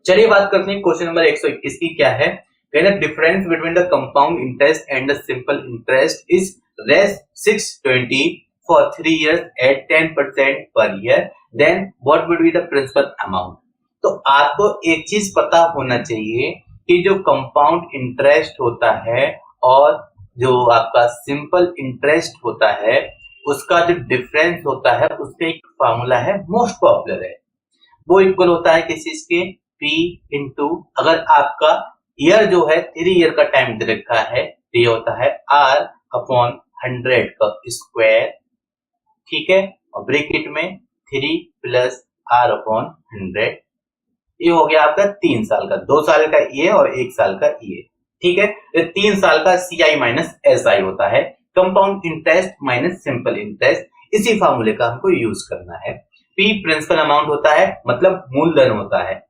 चलिए बात करते हैं क्वेश्चन नंबर 121 की। क्या है? कहना difference between the compound interest and the simple interest is ₹620 for 3 years at 10% per year, then what would be the principal amount? तो आपको एक चीज पता होना चाहिए कि जो कंपाउंड इंटरेस्ट होता है और जो आपका सिंपल इंटरेस्ट होता है उसका जो डिफरेंस होता है उसका एक फार्मूला है, मोस्ट पॉपुलर है। वो इक्वल होता है किस चीज के? P इंटू, अगर आपका ईयर जो है 3 ईयर का टाइम दे रखा है तो ये होता है R अपॉन 100 का स्क्वायर, ठीक है, और ब्रैकेट में 3 प्लस R अपॉन 100। ये हो गया आपका 3 साल का, 2 साल का ये और 1 साल का ये, ठीक है। तो 3 साल का CI माइनस SI होता है, compound interest minus simple interest. इसी फार्मूले का हमको यूज करना है। P प्रिंसिपल अमाउंट होता है, मतलब मूलधन होता है।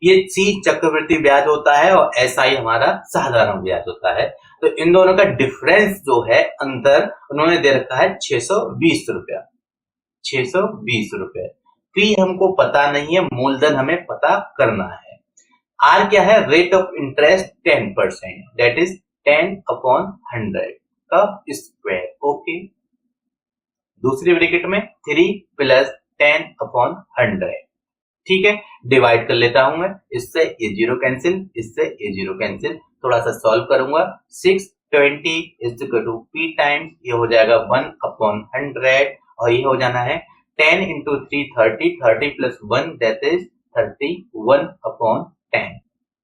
ये C चक्रवृद्धि ब्याज होता है और SI हमारा साधारण ब्याज होता है। तो इन दोनों का डिफरेंस जो है अंतर उन्होंने दे रखा है 620 रुपया, 620 रुपए। P हमको पता नहीं है, मूलधन हमें पता करना है। R क्या है? Rate of interest 10%, that is 10 upon 100 का स्क्वायर, ओके। दूसरी ब्रैकेट में 3 प्लस 10 अपॉन 100, ठीक है। डिवाइड कर लेता हूं मैं, इससे ये 0 कैंसिल, इससे ये 0 कैंसिल, थोड़ा सा सॉल्व करूंगा। 620 is equal to P times ये हो जाएगा 1 अपॉन 100 और ये हो जाना है 10 into 3 30, 30 plus 1 that is 31 upon 10,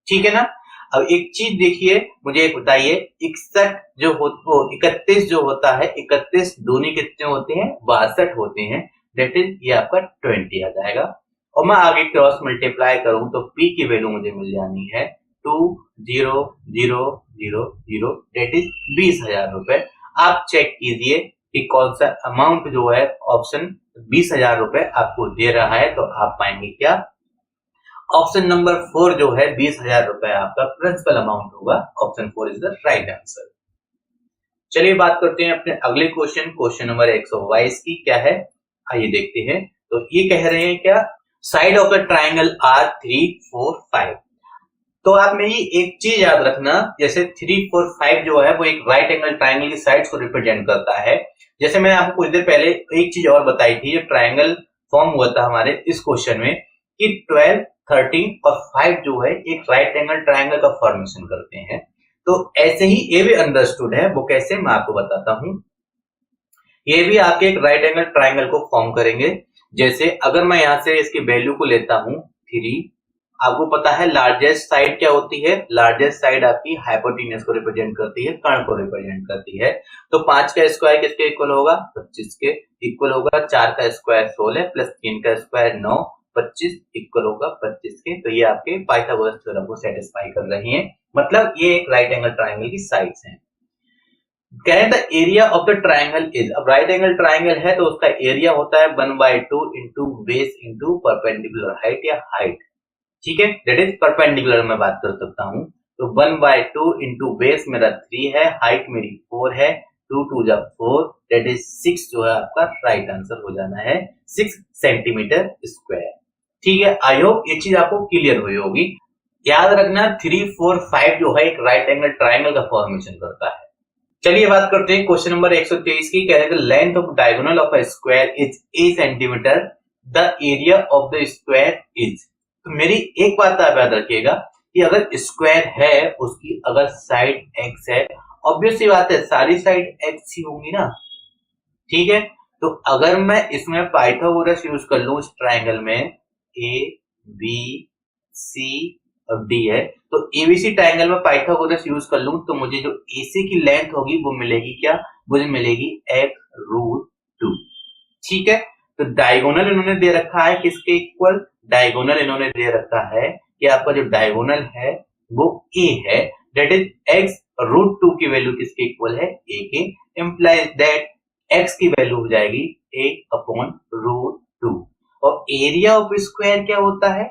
ठीक है ना। अब एक चीज देखिए, मुझे एक बताइए, 61 जो हो 31 जो होता है, 31 दूनी कितने होते हैं? 62 होते हैं, दैट इज ये आपका 20 आ जाएगा। और मैं आगे क्रॉस मल्टीप्लाई करूं तो P की वैल्यू मुझे मिल जानी है 20,000 दैट इज 20,000 रुपए। आप चेक कीजिए कि कौन सा अमाउंट जो है ऑप्शन 20,000 रुपए आपको दे रहा है, तो आप पाएंगे क्या? ऑप्शन नंबर 4 जो है 20,000 रुपए आपका प्रिंसिपल अमाउंट होगा। Option 4 is the right answer. चलिए बात करते हैं अपने अगले क्वेश्चन नंबर 122 की। क्या है आइए देखते हैं। तो ये कह रहे हैं क्या? Side of the triangle are 3, 4, 5। तो आप में ही एक चीज याद रखना, जैसे 3, 4, 5 जो है वो एक राइट एंगल ट्राइंगल की साइड्स को रिप्रेजेंट करता है। जैसे मैंने आपको कुछ देर पहले एक चीज और बताई थी, जो ट्राइंगल फॉर्म हुआ था हमारे इस क्वेश्चन में कि 12, 13 और 5 जो है एक राइट एंगल ट्राइंगल का फॉर्मेशन करते हैं। तो ऐसे ही ये भी अंडरस्टूड है, वो कैसे मैं आपको बताता हूं। ये भी आपके एक राइट एंगल ट्राइंगल को फॉर्म करेंगे। जैसे अगर मैं यहां से इसकी वैल्यू को लेता हूं 3, आपको पता है लार्जेस्ट साइड क्या होती है? लार्जेस्ट साइड आपकी हाइपोटेन्यूज को रिप्रेजेंट करती है, कर्ण को रिप्रेजेंट करती है। तो 5 का स्क्वायर किसके इक्वल होगा? 25 के इक्वल होगा। 4 का स्क्वायर 16 प्लस 3 का स्क्वायर 9, 25 इक्वल होगा 25 के। तो ये आपके पाइथागोरस थ्योरम को सेटिस्फाई कर रही है, मतलब ये एक राइट एंगल ट्राइंगल की साइड्स हैं। कह रहे the area of the triangle is, अब राइट एंगल ट्राइंगल है तो उसका एरिया होता है 1/2 into base into perpendicular height या हाइट, ठीक है। दैट इज परपेंडिकुलर में बात कर सकता हूं। तो 1/2 इंटू बेस मेरा 3 है, हाइट मेरी 4 है, 2 2 जा 4 दैट इज 6 जो है आपका राइट आंसर हो जाना है 6 सेंटीमीटर स्क्वायर, ठीक है। आई होप ये चीज आपको क्लियर हुई होगी। याद रखना 3, 4, 5 जो है एक राइट एंगल ट्राइंगल का फॉर्मेशन करता है। चलिए बात करते हैं क्वेश्चन नंबर 123 की। कह रहे हैं length of diagonal of a square is 8 centimetre the area of the square is. तो मेरी एक बात आप याद रखिएगा कि अगर स्क्वायर है उसकी अगर साइड x है, ऑब्वियस सी बात है सारी साइड x ही होंगी ना, ठीक है। तो अगर मैं इसमें पाइथागोरस यूज कर लूं इस ट्राइंगल में, ए बी सी और डी है, तो एबीसी ट्राइंगल में पाइथागोरस यूज कर लूं तो मुझे जो एसी की लेंथ होगी वो मिलेगी क्या, मुझे मिलेगी x√2, ठीक है। तो डायगोनल इन्होंने दे रखा है किसके इक्वल, डायगोनल इन्होंने दे रखा है कि आपका जो डायगोनल है वो a है, दैट इज x√2 की वैल्यू किसके इक्वल है, a के, इंप्लाइज दैट x की वैल्यू हो जाएगी a/√2। और एरिया ऑफ स्क्वायर क्या होता है,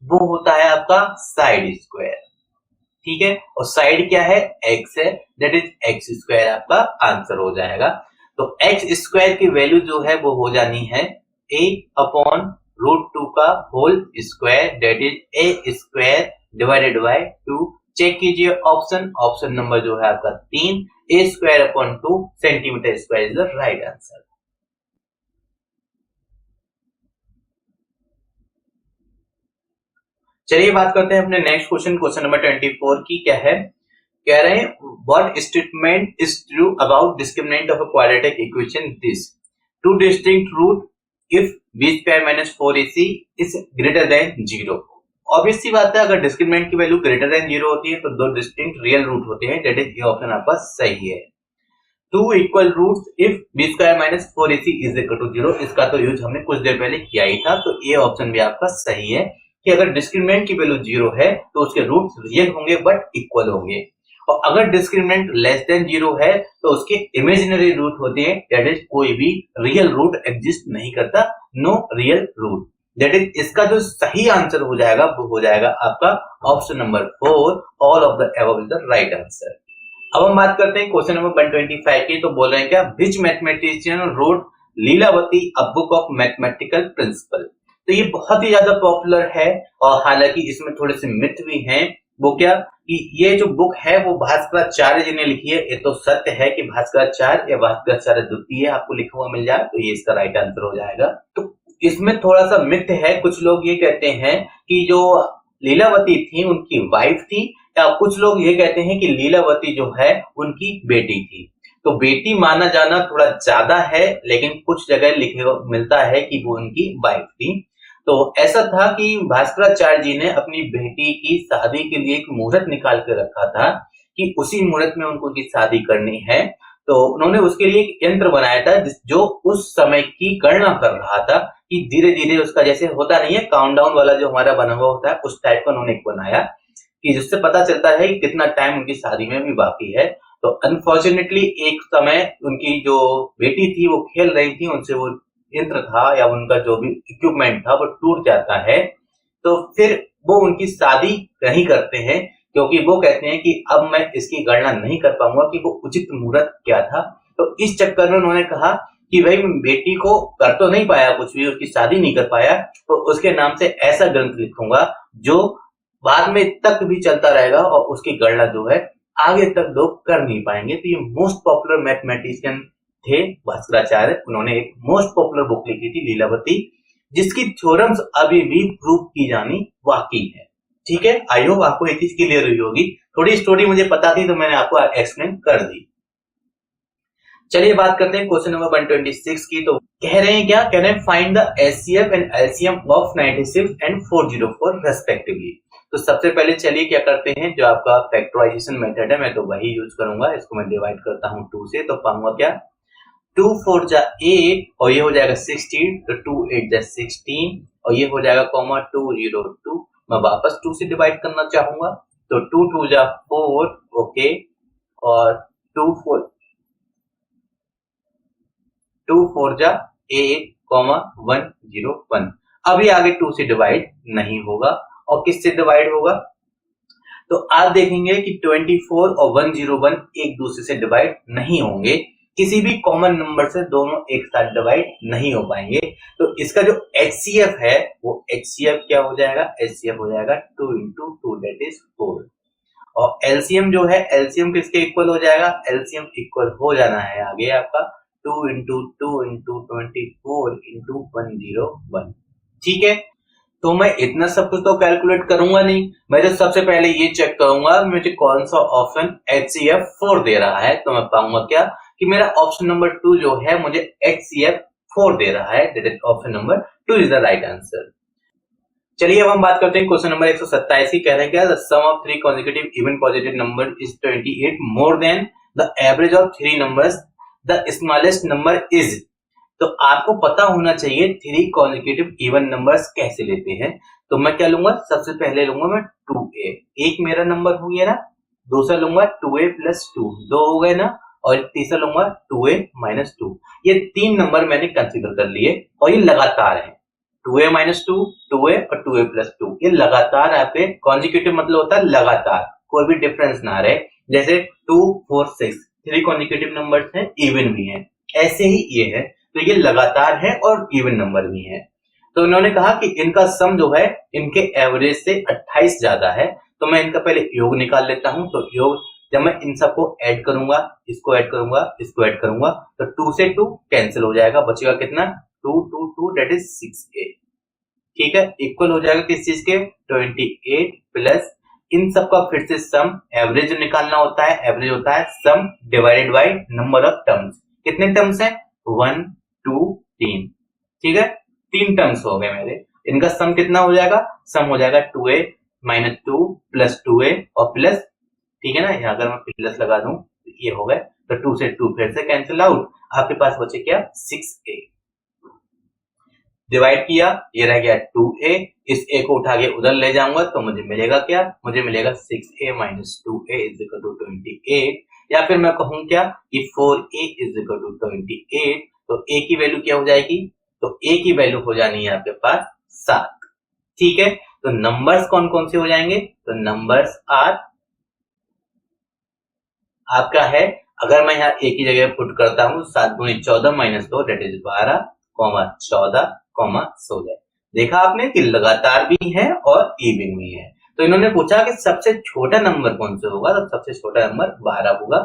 वो होता है आपका साइड स्क्वायर, ठीक है। और साइड क्या है, x है, दैट इज x² आपका आंसर हो जाएगा। तो x² की वैल्यू जो है वो हो जानी है a/√2 का whole square, that is a² divided by 2। Check कीजिए ऑप्शन, ऑप्शन नंबर जो है आपका 3, a²/2 centimetre square is the right answer. चलिए बात करते हैं अपने नेक्स्ट क्वेश्चन, क्वेश्चन नंबर 24 की। क्या है, कह रहे हैं what statement is true about discriminant of a quadratic equation this two distinct root if b² minus 4ac is greater than 0। Obvious सी बात है अगर डिस्क्रिमिनेंट की वैल्यू ग्रेटर देन 0 होती है तो दो डिस्टिंक्ट रियल रूट होते हैं, दैट इज ये ऑप्शन आपका सही है। Two equal roots if b² minus 4ac is equal to 0, इसका तो यूज हमने कुछ देर पहले किया ही था, तो ये ऑप्शन भी आपका सही है कि अगर डिस्क्रिमिनेंट की वैल्यू 0 है तो उसके रूट्स रियल होंगे बट इक्वल होंगे, और अगर डिस्क्रिमिनेंट लेस देन 0 है तो उसके इमेजिनरी रूट होते हैं, दैट इज कोई भी रियल रूट एग्जिस्ट नहीं करता, no real root, that is इसका जो सही आंसर हो जाएगा वो हो जाएगा आपका option number 4, all of the above is the right answer. अब हम बात करते हैं क्वेश्चन नंबर 125 की। तो बोल रहे हैं क्या, which mathematician wrote Lilavati a book of mathematical principle. तो ये बहुत ही ज्यादा पॉपुलर है और हालांकि इसमें थोड़े से मिथ भी हैं। वो क्या कि ये जो बुक है वो भास्कराचार्य जी ने लिखी है। ये तो सत्य है कि भास्कराचार्य या भास्कराचार्य द्वितीय आपको लिखा हुआ मिल जाए तो ये इसका राइट आंसर हो जाएगा। तो इसमें थोड़ा सा मिथ है, कुछ लोग ये कहते हैं कि जो लीलावती थी उनकी वाइफ थी, या कुछ लोग ये कहते हैं कि लीलावती जो है उनकी बेटी थी। तो बेटी माना जाना थोड़ा ज्यादा है, लेकिन कुछ जगह लिखे मिलता है कि वो उनकी वाइफ थी। तो ऐसा था कि भास्कराचार्य जी ने अपनी बेटी की शादी के लिए एक मुहूर्त निकाल के रखा था कि उसी मुहूर्त में उनको की शादी करनी है। तो उन्होंने उसके लिए एक यंत्र बनाया था जो उस समय की गणना कर रहा था कि धीरे धीरे उसका, जैसे होता नहीं है काउंटडाउन वाला जो हमारा बना हुआ होता है, उस टाइप का उन्होंने एक बनाया कि जिससे पता चलता है कि कितना टाइम उनकी शादी में भी बाकी है। तो अनफॉर्चुनेटली एक समय उनकी जो बेटी थी वो खेल रही थी, उनसे वो यंत्र था या उनका जो भी इक्विपमेंट था वो टूट जाता है। तो फिर वो उनकी शादी नहीं करते हैं क्योंकि वो कहते हैं कि अब मैं इसकी गणना नहीं कर पाऊंगा कि वो उचित मुहूर्त क्या था। तो इस चक्कर में उन्होंने कहा कि भाई बेटी को कर तो नहीं पाया कुछ भी, उसकी शादी नहीं कर पाया, तो उसके नाम से ऐसा ग्रंथ लिखूंगा जो बाद में तक भी चलता रहेगा और उसकी गणना जो है आगे तक लोग कर नहीं पाएंगे। तो ये मोस्ट पॉपुलर मैथमेटिशियन थे भास्कराचार्य, उन्होंने एक मोस्ट पॉपुलर बुक लिखी थी लीलावती, जिसकी थ्योरम्स अभी भी प्रूव की जानी बाकी है। ठीक है, आई होप आपको ये चीज क्लियर हुई होगी। थोड़ी स्टोरी मुझे पता थी तो मैंने आपको एक्सप्लेन कर दी। चलिए बात करते हैं क्वेश्चन नंबर 126 की। तो कह रहे हैं क्या, कह रहे हैं find the HCF and LCM of 96 and 404 respectively. तो सबसे पहले चलिए क्या करते हैं, जो आपका फैक्टराइजेशन मेथड है मैं तो वही यूज करूंगा। इसको मैं डिवाइड करता हूं 2 से, तो पाऊंगा क्या 2 4 जा 8 और ये हो जाएगा 16, तो 2 8 जा 16 और ये हो जाएगा कॉमा 202। मैं वापस 2 से डिवाइड करना चाहूंगा तो 2 2 जा 4, ओके, और 2 4 2 4 जा 8, 101। अभी आगे 2 से डिवाइड नहीं होगा और किससे डिवाइड होगा, तो आप देखेंगे कि 24 और 101 एक दूसरे से डिवाइड नहीं होंगे, किसी भी कॉमन नंबर से दोनों एक साथ डिवाइड नहीं हो पाएंगे। तो इसका जो एचसीएफ है वो एचसीएफ क्या हो जाएगा, एचसीएफ हो जाएगा 2 into 2 दैट इज 4। और एलसीएम जो है, एलसीएम किसके इक्वल हो जाएगा, एलसीएम इक्वल हो जाना है आगे आपका 2 इंटू 2 इंटू 24 इंटू 101। ठीक है, तो मैं इतना सब कुछ तो कैलकुलेट करूंगा नहीं, मैं तो सबसे पहले ये चेक करूंगा मुझे कौन सा ऑप्शन HCF 4 दे रहा है। तो मैं पाऊंगा क्या कि मेरा ऑप्शन नंबर 2 जो है मुझे HCF 4 दे रहा है, that is option number 2 is the right answer. चलिए अब हम बात करते हैं क्वेश्चन नंबर 127 की। कह रहे हैं क्या, the sum of 3 consecutive even positive number is 28 more than the average of 3 numbers, the smallest number is। तो आपको पता होना चाहिए 3 consecutive even numbers कैसे लेते हैं। तो मैं क्या लूंगा, सबसे पहले लूंगा मैं 2a, एक मेरा नंबर हो गया ना, दूसरा लूंगा 2a प्लस 2, दो हो गए ना, और तीसरा लूंगा 2a माइनस 2। ये 3 नंबर मैंने कंसीडर कर लिए और ये लगातार है, 2a माइनस 2, 2a और 2a प्लस 2, ये लगातार आपके कॉन्जिक्यूटिव मतलब होता है लगातार, कोई भी डिफरेंस ना रहे। जैसे 2 4 6 3 कॉन्जिक्यूटिव नंबर्स हैं, इवन भी हैं, ऐसे ही ये है, तो ये लगातार है और इवन नंबर भी है। तो इन्होंने कहा कि इनका सम जो है इनके एवरेज से 28 ज्यादा है। तो मैं इनका पहले योग निकाल लेता हूं। तो योग जब मैं इन सबको ऐड करूंगा, इसको ऐड करूंगा, इसको ऐड करूंगा, तो 2 से 2 कैंसिल हो जाएगा, बचेगा कितना, 2 2 2 दैट इज 6a। ठीक है, इक्वल हो जाएगा किस चीज के, 28 प्लस इन सब का फिर से सम, एवरेज निकालना होता है, एवरेज होता है सम divided by number of terms. कितने टर्म्स हैं, 1 2 3। ठीक है, 3 टर्म्स हो गए मेरे, इनका सम कितना हो जाएगा, सम हो जाएगा 2a माइनस 2 प्लस 2a और प्लस, ठीक है ना, यहाँ अगर मैं प्लस लगा दूं तो ये हो गए, तो 2 से 2 फिर से कैंसिल आउट, आपके पास बचे क्या, 6a। डिवाइड किया, ये रह गया 2a, इस a को उठा के उधर ले जाऊंगा तो मुझे मिलेगा क्या, मुझे मिलेगा 6a minus 2a is equal to 28, या फिर मैं कहूं क्या कि 4a इज इक्वल टू 28। तो a की वैल्यू क्या हो जाएगी, तो a की वैल्यू हो जानी है आपके पास 7। ठीक है, तो नंबर्स कौन कौन से हो जाएंगे, तो नंबर्स आर आपका है, अगर मैं यहाँ एक ही जगह पुट करता हूँ 7 दूनी 14 माइनस 2 डेट इज 12, 14, 16। देखा आपने कि लगातार भी है और इवन भी है। तो इन्होंने पूछा कि सबसे छोटा नंबर कौन से होगा, तो सबसे छोटा नंबर 12 होगा।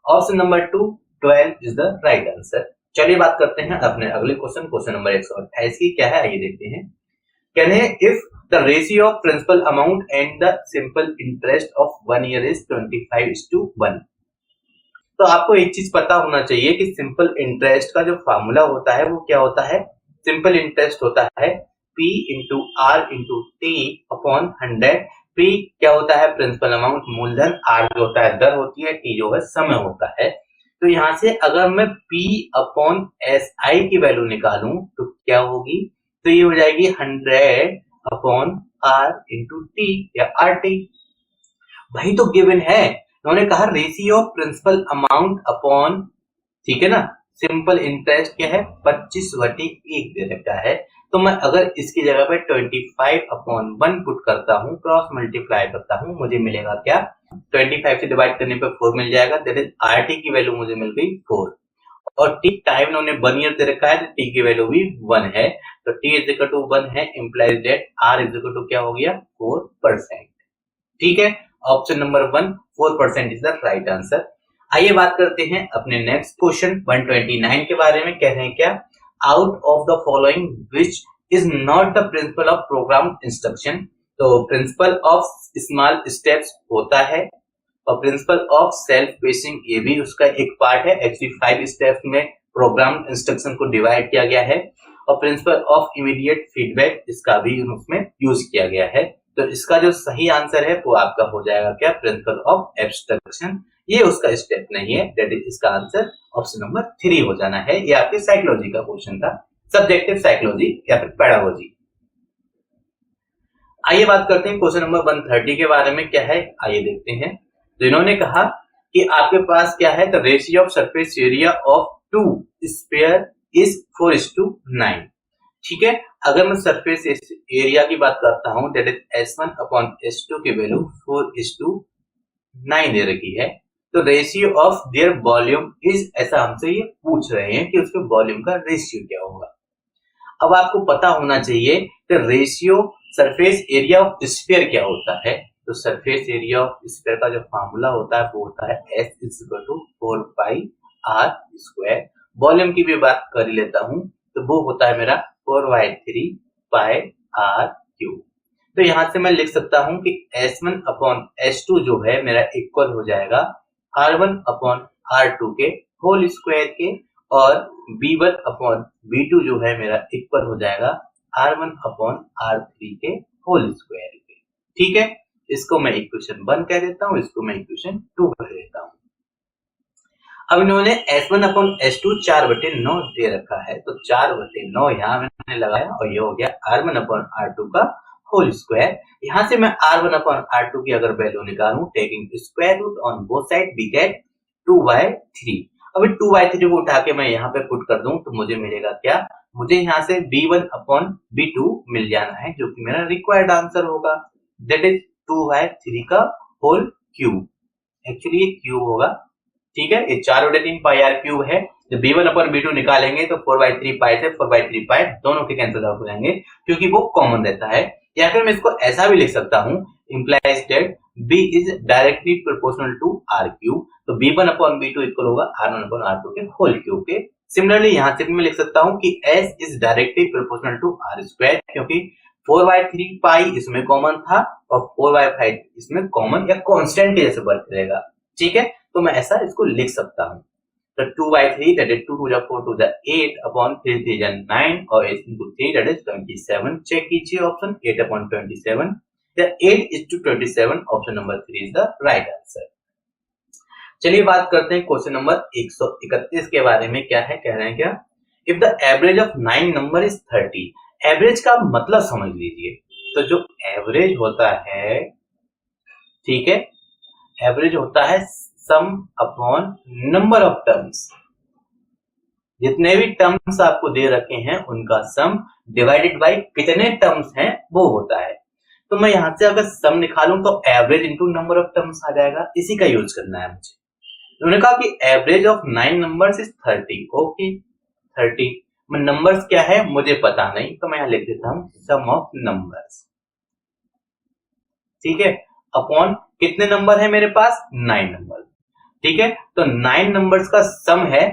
Option number 2 12 is the right answer. चलिए बात करते हैं अपने अगले क्वेश्चन, क्वेश्चन नंबर 128 की। क्या है आइए देखते हैं। कहते हैं if the ratio of principal amount and the simple interest of 1 year is 25:1। तो आपको एक चीज पता होना चाहिए कि सिंपल इंटरेस्ट का जो फार्मूला होता है वो क्या होता है, सिंपल इंटरेस्ट होता है P into r into t upon 100। P क्या होता है, प्रिंसिपल अमाउंट मूलधन, R जो होता है दर होती है, T जो है समय होता है। तो यहां से अगर मैं P अपॉन SI की वैल्यू निकालूं तो क्या होगी, तो ये हो जाएगी 100 अपॉन R इंटू टी या RT। वही तो गिवन है, उन्होंने कहा ratio of principal amount upon, ठीक है ना, सिंपल इंटरेस्ट क्या है 25/1 दे रखा है। तो मैं अगर इसकी जगह पे 25/1 पुट करता हूँ, क्रॉस मल्टीप्लाई करता हूँ, मुझे मिलेगा क्या, 25 से डिवाइड करने पे 4 मिल जाएगा, दैट इज RT की वैल्यू मुझे मिल गई 4। और टी टाइम उन्होंने 1 ईयर दे रखा है, तो टी की वैल्यू भी 1 है, तो टी इज इक्वल टू 1 है, implies that R is equal to क्या हो गया 4%। ठीक है, option number 1 4% is the right answer. आइए बात करते हैं अपने नेक्स्ट क्वेश्चन 129 के बारे में। कह रहे हैं क्या, out of the following which is not the principle of programme instruction. तो प्रिंसिपल ऑफ स्मॉल स्टेप्स होता है और प्रिंसिपल ऑफ सेल्फ पेसिंग ये भी उसका एक पार्ट है। एक्चुअली 5 स्टेप्स में प्रोग्राम इंस्ट्रक्शन को डिवाइड किया गया है, और प्रिंसिपल ऑफ इमीडिएट फीडबैक इसका भी उसमें यूज किया गया है। तो इसका जो सही आंसर है वो आपका हो जाएगा क्या, प्रिंसिपल ऑफ एब्स्ट्रक्शन। ये उसका स्टेप नहीं है, दैट इज इसका आंसर ऑप्शन नंबर 3 हो जाना है। ये आपके साइकोलॉजी का क्वेश्चन था, सब्जेक्टिव साइकोलॉजी या फिर पेडागोजी। आइए बात करते हैं क्वेश्चन नंबर 130 के बारे में। क्या है आइए देखते हैं। तो इन्होंने कहा कि आपके पास क्या है, the ratio of surface area of 2 sphere is 4:9। ठीक है, अगर मैं सरफेस एरिया की बात करता हूं, that is S1 upon S2 की वैल्यू 4:9 दे रखी है। तो ratio of there volume is, ऐसा हमसे ये पूछ रहे हैं कि उसके वॉल्यूम का रेशियो क्या होगा। अब आपको पता होना चाहिए कि ratio surface area of sphere क्या होता है। तो सरफेस एरिया ऑफ स्फीयर का जो फार्मूला होता है वो होता है S = 4 पाई R स्क्वायर। वॉल्यूम की भी बात कर ही लेता हूं, तो वो होता है मेरा 4/3 पाई आर क्यूब। तो यहां से मैं लिख सकता हूं कि S1 अपॉन S2 जो है मेरा इक्वल हो जाएगा R1 अपॉन R2 के होल स्क्वायर के, और B1 अपॉन B2 जो है मेरा इक्वल हो जाएगा R1 अपॉन R3 के होल स्क्वायर के। ठीक है, इसको मैं इक्वेशन 1 कह देता हूं, इसको मैं इक्वेशन 2 कह देता हूं। अब इन्होंने S1 अपॉन S2 4/9 दे रखा है, तो 4/9 यहाँ मैंने लगाया और ये हो गया R1 अपॉन R2 का होल स्क्वायर। यहाँ से मैं R1 अपॉन R2 की अगर वैल्यू निकालूं, taking square root on both side, we get 2/3। अभी 2/3 को उठा के मैं यहाँ पे पुट कर दूं तो मुझे मिलेगा क्या, मुझे यहाँ से B1 अपॉन B2 मिल जाना है, जो कि मेरा रिक्वायर्ड आंसर होगा, दैट इज 2/3 का होल क्यूब। एक्चुअली ये क्यूब होगा, ठीक है, ये 4/3 पाई आर क्यूब है। जब B1 अपॉन B2 निकालेंगे तो 4/3 पाई से 4/3 पाई दोनों के कैंसिल आउट हो जाएंगे, क्योंकि वो कॉमन रहता है। या फिर मैं इसको ऐसा भी लिख सकता हूं, implies that B is directly proportional to R cube, तो B1 अपॉन B2 इक्वल होगा R1 अपॉन R2 के होल क्यूब के। सिमिलरली यहां से भी मैं लिख सकता हूं कि S is directly proportional to R square, क्योंकि 4/3 पाई इसमें कॉमन था और 4/5 इसमें कॉमन या कांस्टेंट के जैसे वर्क करेगा। ठीक है, तो मैं ऐसा इसको लिख सकता हूं। तो 2/3 that is 2 to the 4 to the 8 upon 3 3 is 9 और 8 into 3 that is 27। चेक कीजिए option 8 upon 27, the 8:27 option number 3 is the right answer। चलिए बात करते हैं क्वेश्चन नंबर 131 के बारे में। क्या है, कह रहे हैं क्या, if the average of 9 number is 30। Average का मतलब समझ लीजिए, तो जो एवरेज होता है, ठीक है, एवरेज होता है सम अपॉन नंबर ऑफ टर्म्स। जितने भी टर्म्स आपको दे रखे हैं उनका सम डिवाइडेड बाय कितने टर्म्स हैं वो होता है। तो मैं यहां से अगर सम निकालूं तो average into number of terms आ जाएगा, इसी का यूज करना है मुझे। उन्होंने कहा कि average of 9 numbers is 30। Okay, 30 में नंबर्स क्या है मुझे पता नहीं, तो मैं यहां लिख देता हूं सम ऑफ नंबर्स। ठीक है, अपॉन कितने नंबर है मेरे पास, 9 नंबर। ठीक है, तो 9 नंबर्स का सम है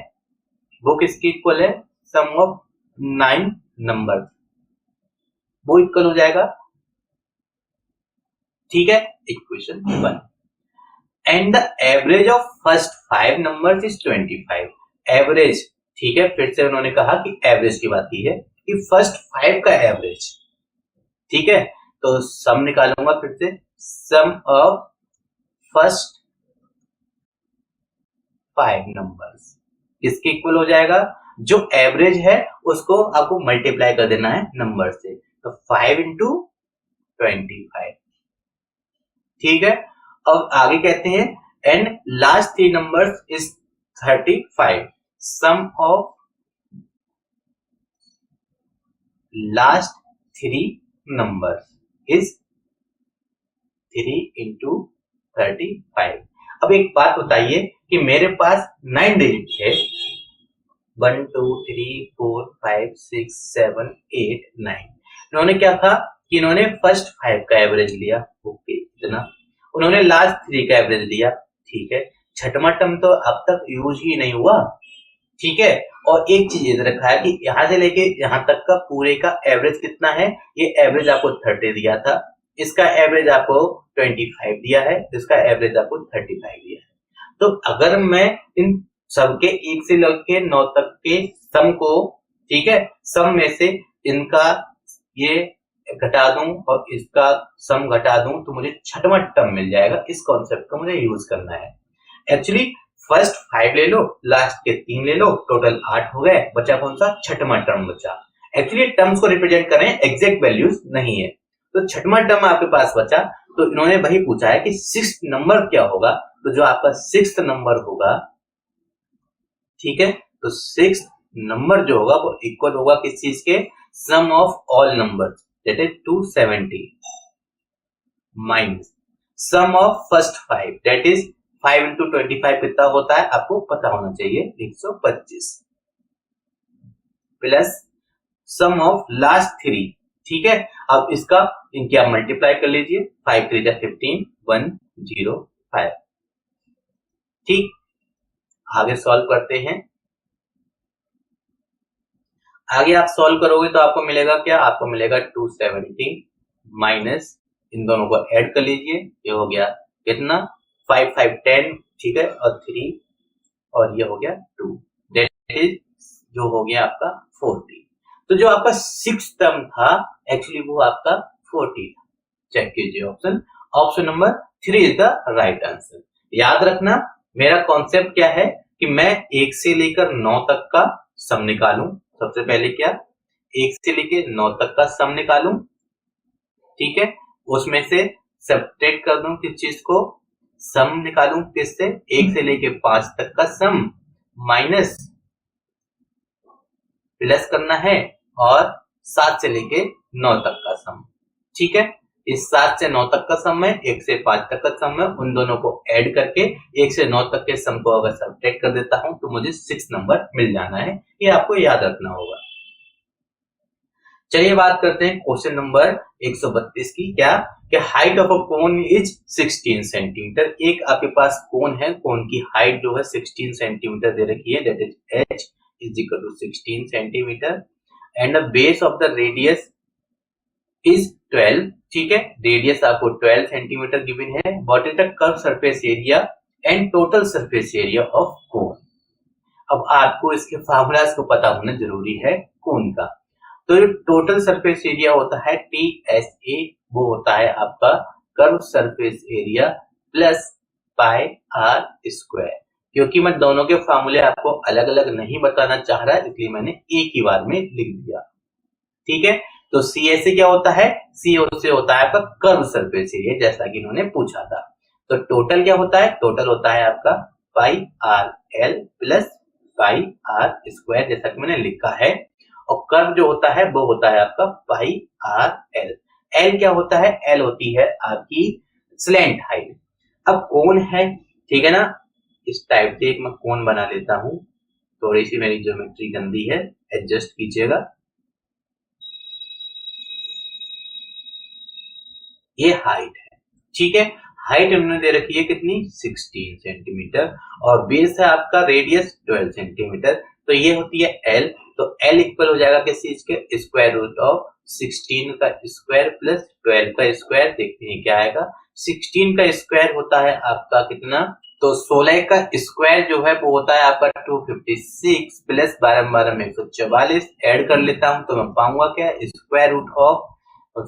वो किसके इक्वल है, सम ऑफ 9 नंबर्स, वो इक्वल हो जाएगा। ठीक है, equation 1। And the average of first 5 numbers is 25। Average, ठीक है, फिर से उन्होंने कहा कि एवरेज की बात की है कि फर्स्ट 5 का एवरेज। ठीक है, तो सम निकालूंगा फिर से, सम ऑफ फर्स्ट 5 नंबर्स किसके इक्वल हो जाएगा, जो एवरेज है उसको आपको मल्टीप्लाई कर देना है नंबर से, तो 5 into 25। ठीक है, अब आगे कहते हैं and last 3 numbers is 35। Sum of last 3 numbers is 3 into 35। अब एक बात बताइए कि मेरे पास 9 डिजिट है, 1 2 3 4 5 6 7 8 9। इन्होंने क्या कहा कि इन्होंने फर्स्ट 5 का एवरेज लिया, ओके, इतना। उन्होंने लास्ट 3 का एवरेज लिया, ठीक है। छठवां टर्म तो अब तक यूज ही नहीं हुआ, ठीक है। और एक चीज याद रखा है कि यहां से लेके यहां तक का पूरे का एवरेज कितना है, ये एवरेज आपको 30 दिया था, इसका एवरेज आपको 25 दिया है, इसका एवरेज आपको 35 दिया है। तो अगर मैं इन सबके 1 से लेके 9 तक के सम को, ठीक है, सम में से इनका ये घटा दूं और इसका सम घटा दूं तो मुझे छठवां टर्म मिल जाएगा। इस कॉन्सेप्ट का मुझे यूज करना है। एक्चुअली फर्स्ट 5 ले लो, लास्ट के 3 ले लो, टोटल 8 हो गए, बचा कौन सा, छठवां टर्म बचा। एक्चुअली टर्म्स को रिप्रेजेंट करें, एग्जैक्ट वैल्यूज नहीं है, तो छठवां टर्म आपके पास बचा। तो इन्होंने वही पूछा है कि 6th नंबर क्या होगा, तो जो आपका 6th नंबर होगा, ठीक है, तो 6th नंबर जो होगा वो इक्वल होगा किस चीज के, sum of all numbers, that is 270 minus sum of first 5, that is 5 into 25 कितना होता है आपको पता होना चाहिए, 125, प्लस सम ऑफ लास्ट 3, ठीक है। अब इसका इनकी आप मल्टीप्लाई कर लीजिए, 5 3 15 105। ठीक, आगे सॉल्व करते हैं। आगे आप सॉल्व करोगे तो आपको मिलेगा क्या, आपको मिलेगा 270 माइनस, इन दोनों को ऐड कर लीजिए, ये हो गया कितना 5 5 10, ठीक है, और 3 और ये हो गया 2, दैट इज जो हो गया आपका 40। तो जो आपका 6th टर्म था एक्चुअली वो आपका 40 था। चेक कीजिए option, option number 3 is the right answer. याद रखना मेरा कॉन्सेप्ट क्या है कि मैं 1 से लेकर 9 तक का सम निकालूं। सबसे पहले क्या, 1 से लेकर 9 तक का सम निकालूं, ठीक है, उसमें से सब्ट्रैक्ट कर दूं किस चीज को, सम निकालूं किससे, 1 से लेके 5 तक का सम माइनस प्लस करना है और 7 से लेके 9 तक का सम, ठीक है। इस 7 से 9 तक का सम है, 1 से 5 तक का सम है, उन दोनों को ऐड करके 1 से 9 तक के सम को अगर सब्ट्रैक्ट कर देता हूं तो मुझे 6 नंबर मिल जाना है, ये आपको याद रखना होगा। चलिए बात करते हैं क्वेश्चन नंबर 132 की, क्या कि height of a cone is 16 centimetre. एक आपके पास कोन है, कोन की हाइट जो है 16 सेंटीमीटर दे रखी है, that is h is equal to 16 centimetre and the base of the radius is 12, ठीक है, रेडियस आपको 12 सेंटीमीटर गिवन है। What is the curve surface area and total surface area of cone. अब आपको इसके फार्मूलाज को पता होना जरूरी है कोन का। तो जो टोटल सरफेस एरिया होता है TSA, वो होता है आपका curve surface area plus pi are square. क्योंकि मैं दोनों के फार्मूले आपको अलग अलग नहीं बताना चाह रहा, इसलिए मैंने एक ही बार में लिख दिया, ठीक है। तो CSA क्या होता है, CSA होता है आपका कर्व सरफेस एरिया, जैसा कि इन्होंने पूछा था। तो टोटल क्या होता है, टोटल होता है आपका pi r l plus pi are square, जैसा कि मैंने लिखा है। और कर्व जो होता है वो होता है आपका पाई आर एल। एल क्या होता है, एल होती है आपकी स्लैंट हाइट। अब कोन है, ठीक है ना, इस टाइप से एक मैं कोन बना लेता हूं, थोड़ी सी मेरी ज्योमेट्री गंदी है, एडजस्ट कीजिएगा। ये हाइट है, ठीक है, हाइट हमने दे रखी है कितनी 16 सेंटीमीटर और बेस है आपका रेडियस 12 सेंटीमीटर, तो ये होती है एल। तो एल इक्वल हो जाएगा किस चीज के, स्क्वायर रूट ऑफ 16 का स्क्वायर प्लस 12 का स्क्वायर। देखते हैं क्या आएगा, 16 का स्क्वायर होता है आपका कितना, तो 16 का स्क्वायर जो है वो होता है आपका 256 प्लस 12 12 में 144, ऐड कर लेता हूं तो मैं पाऊंगा क्या, square root of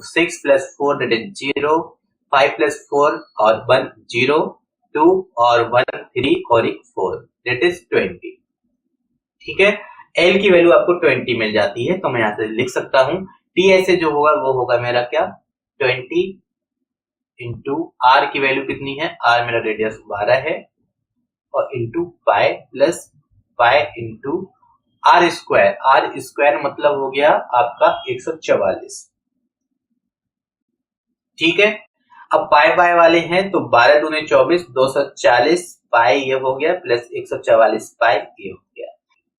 6 plus 4 that is 0, 5 plus 4 और 1 0, 2 और 1 3 और एक 4 दैट इज 20, ठीक है। एल की वैल्यू आपको 20 मिल जाती है, तो मैं यहां से लिख सकता हूं TSA जो होगा वो होगा मेरा क्या 20 इंटू आर की वैल्यू कितनी है, आर मेरा रेडियस 12 है, और into pi plus pi into R square मतलब हो गया आपका 144, ठीक है। अब पाई बाय वाले हैं तो 12 दूने 24, 240 पाई ये हो गया प्लस 144 पाई ये हो गया।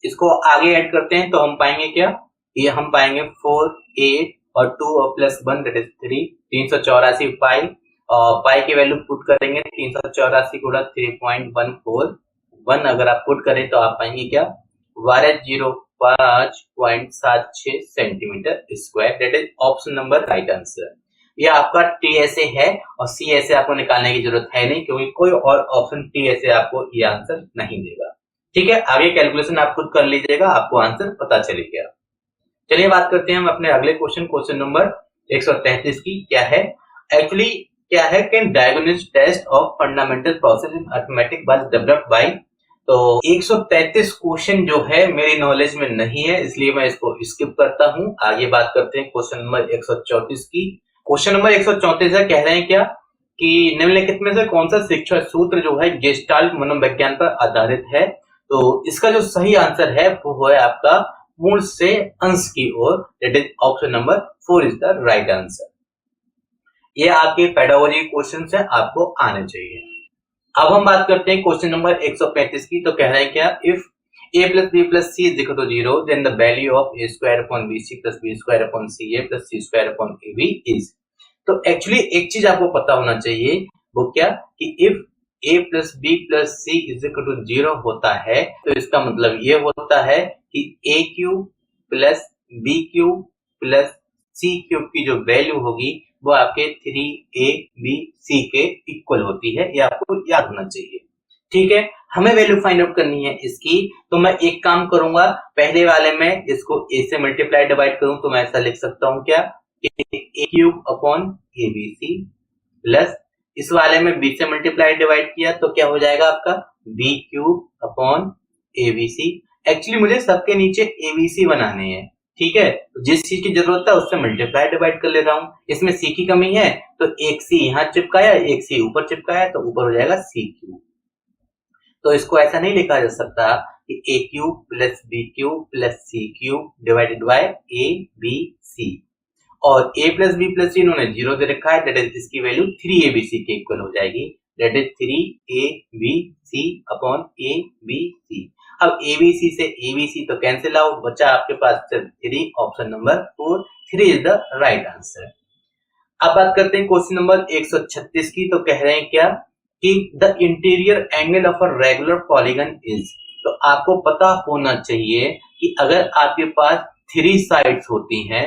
इसको आगे ऐड करते हैं तो हम पाएंगे क्या, ये हम पाएंगे 4 8 और 2 और प्लस 1 दैट इज 3, 384 पाई, और पाई की वैल्यू पुट करेंगे 384 गुणा 3.14, 1 अगर आप पुट करें तो आप पाएंगे क्या 1205.76 centimetre square, that is option number right answer. ये आपका TSA है और CSA आपको निकालने की जरूरत है नहीं, क्योंकि कोई और ऑप्शन TSA आपको ये आंसर नहीं देगा, ठीक है। आगे कैलकुलेशन आप खुद कर लीजिएगा, आपको आंसर पता चलेगा। चलिए बात करते हैं हम अपने अगले क्वेश्चन नंबर 133 की। क्या है एक्चुअली, क्या है can diagonal test of fundamental process in arithmetic was developed by. तो 133 क्वेश्चन जो है मेरी नॉलेज में नहीं है, इसलिए मैं इसको स्किप करता हूं। आगे बात करते हैं क्वेश्चन नंबर 134 की। क्वेश्चन नंबर 134 है, कह रहे हैं क्या कि निम्नलिखित में से कौन सा शिक्षा सूत्र जो है गेस्टाल्ट मनोविज्ञान पर आधारित है। तो इसका जो सही आंसर है वो है आपका मूल से अंश की ओर, that is option number 4 is the right answer. ये आपके पेडागोजी क्वेश्चंस हैं, आपको आने चाहिए। अब हम बात करते हैं क्वेश्चन नंबर 135 की। तो कह रहे हैं क्या, if a plus b plus c is equal to 0 then the value of a square upon bc plus b square upon ca plus c square upon ab is। तो एक्चुअली एक चीज आपको पता होना चाहिए, वो क्या कि if a plus b plus c is equal to 0 होता है तो इसका मतलब ये होता है कि a cube plus B cube plus C cube की जो वैल्यू होगी वो आपके 3ab c के इक्वल होती है, ये आपको याद होना चाहिए। ठीक है, हमें वैल्यू फाइंड आउट करनी है इसकी, तो मैं एक काम करूंगा, पहले वाले में इसको a से मल्टीप्लाई डिवाइड करूं तो मैं ऐसा लिख सकता हूं क्या, a cube upon abc plus इस वाले में b से मल्टीप्लाई डिवाइड किया तो क्या हो जाएगा आपका b cube upon abc। Actually मुझे सबके नीचे abc बनाने हैं, ठीक है, तो जिस चीज की जरूरत है उससे मल्टीप्लाई डिवाइड कर ले रहा हूं। इसमें c की कमी है तो एक c यहां चिपकाया, एक c ऊपर चिपकाया तो ऊपर हो जाएगा c क्यूब। तो इसको ऐसा नहीं लिखा जा सकता कि a cube plus b cube plus c cube divided by a b c, और a plus b plus c इन्होंने जीरो दे रखा है, दैट इज इसकी वैल्यू 3abc के इक्वल हो जाएगी, that is 3abc upon abc। अब abc से abc तो कैंसिल आउट, बचा आपके पास सिर्फ 3, option number 4, 3 is the right answer. अब बात करते हैं क्वेश्चन नंबर 136 की, तो कह रहे हैं क्या कि the interior angle of a regular polygon is, तो आपको पता होना चाहिए कि अगर आपके पास 3 साइड्स होती हैं,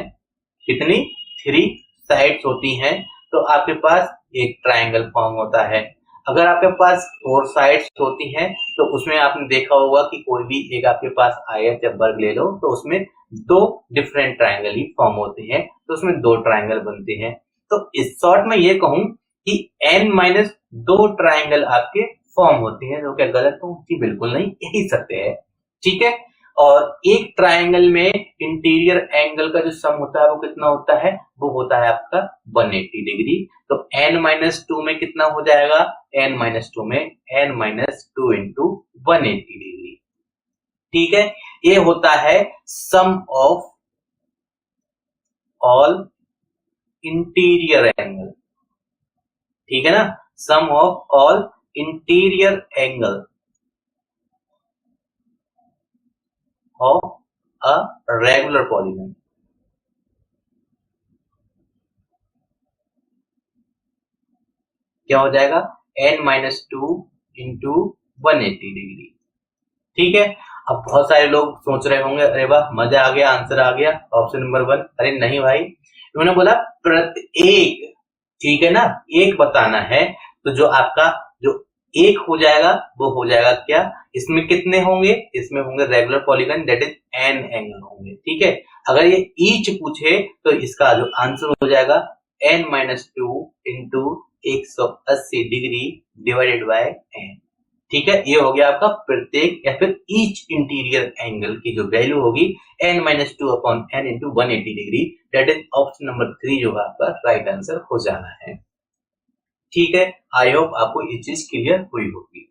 कितनी 3 साइड्स होती हैं, तो आपके पास एक ट्रायंगल फॉर्म होता है। अगर आपके पास 4 साइड्स होती हैं तो उसमें आपने देखा होगा कि कोई भी एक आपके पास आयत या वर्ग ले लो तो उसमें 2 डिफरेंट ट्रायंगल ही फॉर्म होते हैं, तो उसमें 2 ट्रायंगल बनते हैं। तो इस शॉर्ट में ये कहूं कि n-2 ट्रायंगल आपके फॉर्म होते हैं, जो क्या गलत हो कि बिल्कुल नहीं, यही सत्य है। ठीक है, और एक ट्रायंगल में इंटीरियर एंगल का जो सम होता है वो कितना होता है, वो होता है आपका 180 डिग्री। तो n-2 में कितना हो जाएगा, n-2 में n-2 इंटू 180 डिग्री। ठीक है, ये होता है sum of all interior angle, ठीक है ना, sum of all interior angle of a regular polygon. क्या हो जाएगा, n-2 इंटू 180 डिग्री। ठीक है, अब बहुत सारे लोग सोच रहे होंगे अरे वाह मजा आ गया, आंसर आ गया ऑप्शन नंबर 1। अरे नहीं भाई, उन्होंने बोला प्रत्येक, ठीक है ना, एक बताना है, तो जो आपका जो एक हो जाएगा वो हो जाएगा क्या, इसमें कितने होंगे, इसमें होंगे regular polygon that is n angle होंगे। ठीक है, अगर ये ईच पूछे तो इसका जो आंसर हो जाएगा n-2 into 180 degree divided by n। ठीक है, ये हो गया आपका प्रत्येक या फिर ईच इंटीरियर एंगल की जो वैल्यू होगी n-2 upon n into 180 degree, that is option number 3 जो आपका राइट आंसर हो जाना है। ठीक है, आई होप आपको ये चीज क्लियर हुई होगी।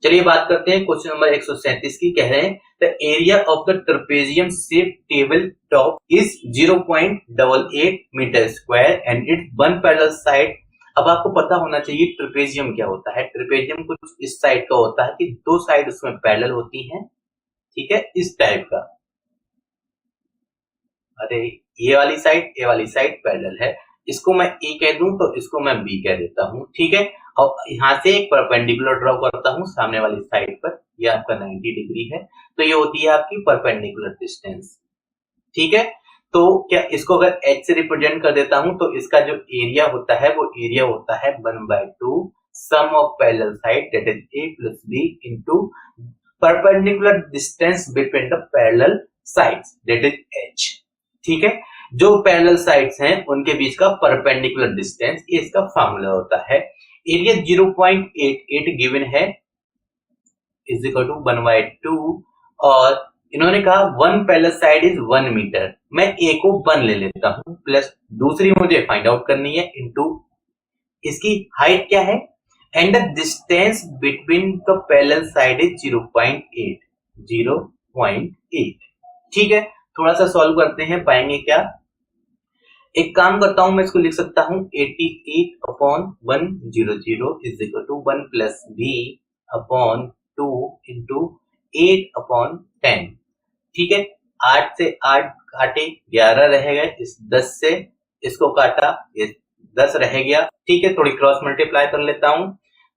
चलिए बात करते हैं क्वेश्चन नंबर 137 की। कह रहे हैं the area of the trapezium shape table top is 0.88 metre square and it's one parallel side. अब आपको पता होना चाहिए ट्रेपेजियम क्या होता है। ट्रेपेजियम कुछ इस साइड का होता है कि 2 साइड उसमें पैरेलल होती हैं, ठीक है, इस टाइप का। अरे ये वाली साइड पैरेलल है, इसको मैं ए कह दूं तो इसको मैं बी कह देता हूं। ठीक है, और यहां से एक परपेंडिकुलर ड्रॉ करता हूं सामने वाली साइड पर, ये आपका 90 डिग्री है, तो ये होती है आपकी परपेंडिकुलर डिस्टेंस। ठीक है, तो क्या इसको अगर h से रिप्रेजेंट कर देता हूं तो इसका जो एरिया होता है वो एरिया होता है 1/2 sum of parallel side that is a plus b into perpendicular distance between the parallel sides that is h। ठीक है, जो पैरेलल साइड्स हैं उनके बीच का परपेंडिकुलर डिस्टेंस, ये इसका फार्मूला होता है। एरिया 0.88 गिवन है इज इक्वल टू 1/2, और इन्होंने कहा one parallel side is 1 metre, मैं ए को 1 ले लेता हूं, प्लस दूसरी मुझे फाइंड आउट करनी है इनटू इसकी हाइट क्या है, and the distance between the parallel side is 0.8। ठीक है, थोड़ा सा सॉल्व करते हैं, पाएंगे क्या। एक काम करता हूं, मैं इसको लिख सकता हूं 88 upon 100 is equal to 1 plus B upon 2 into 8 upon 10। ठीक है, 8 से 8 काटे 11 रह गए, इस 10 से इसको काटा ये 10 रह गया। ठीक है, थोड़ी क्रॉस मल्टीप्लाई कर लेता हूं,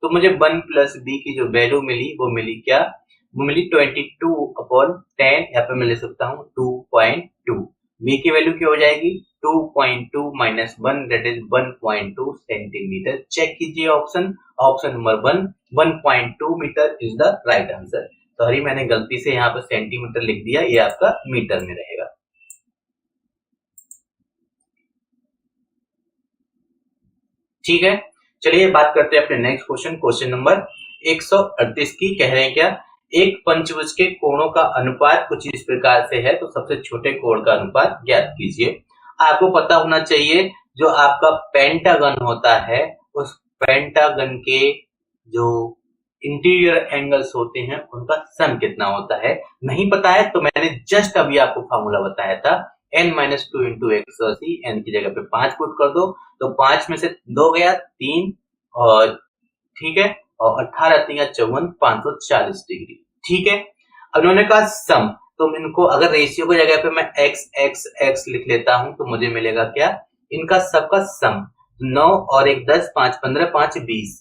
तो मुझे 1 प्लस बी की जो वैल्यू मिली वो मिली क्या, वो मिली 22 अपॉन 10, या फिर मैं ले सकता हूं 2.2। बी की वैल्यू क्या हो जाएगी 2.2 minus 1 that is 1.2 centimetre. Check कीजिए option number 1.2 metre is the right answer. Sorry मैंने गलती से यहाँ पर सेंटीमीटर लिख दिया, ये आपका मीटर में रहेगा। ठीक है, चलिए बात करते हैं अपने नेक्स्ट क्वेश्चन नंबर 138 की। कह रहे हैं क्या, एक पंचभुज के कोणों का अनुपात कुछ इस प्रकार से है, तो सबसे छोटे कोण का अनुपात ज्ञात कीजिए। आपको पता होना चाहिए जो आपका पेंटागन होता है उस पेंटागन के जो इंटीरियर एंगल्स होते हैं उनका सम कितना होता है। नहीं पता है तो मैंने जस्ट अभी आपको फॉर्मूला बताया था n-2 इंटू 180, n की जगह पे 5 पुट कर दो तो 5 में से 2 गया 3 और ठीक है, और 18 3 54 540 डिग्री। ठीक है, अब उन्होंने कहा सम, तो इनको अगर रेशियो की जगह पे मैं x x x लिख लेता हूं तो मुझे मिलेगा क्या, इनका सबका सम 9 और 1 10 5 15 5 20,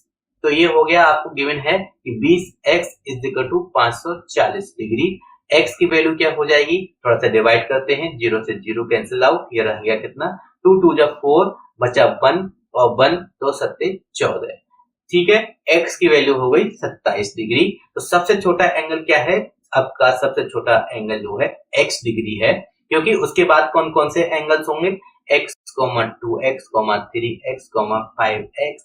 तो ये हो गया आपको गिवन है कि 20x is equal to 540 degree. x की वैल्यू क्या हो जाएगी, थोड़ा सा डिवाइड करते हैं, 0 से 0 कैंसिल आउट, ये रह गया कितना 2 2 जा 4 बचा 1 और 1 2 7 14। ठीक है, x की वैल्यू हो गई 27 डिग्री। तो सबसे छोटा एंगल क्या है, आपका सबसे छोटा एंगल जो है x डिग्री है, क्योंकि उसके बाद कौन कौन से एंगल्स होंगे x, 2x, 3x, 5x,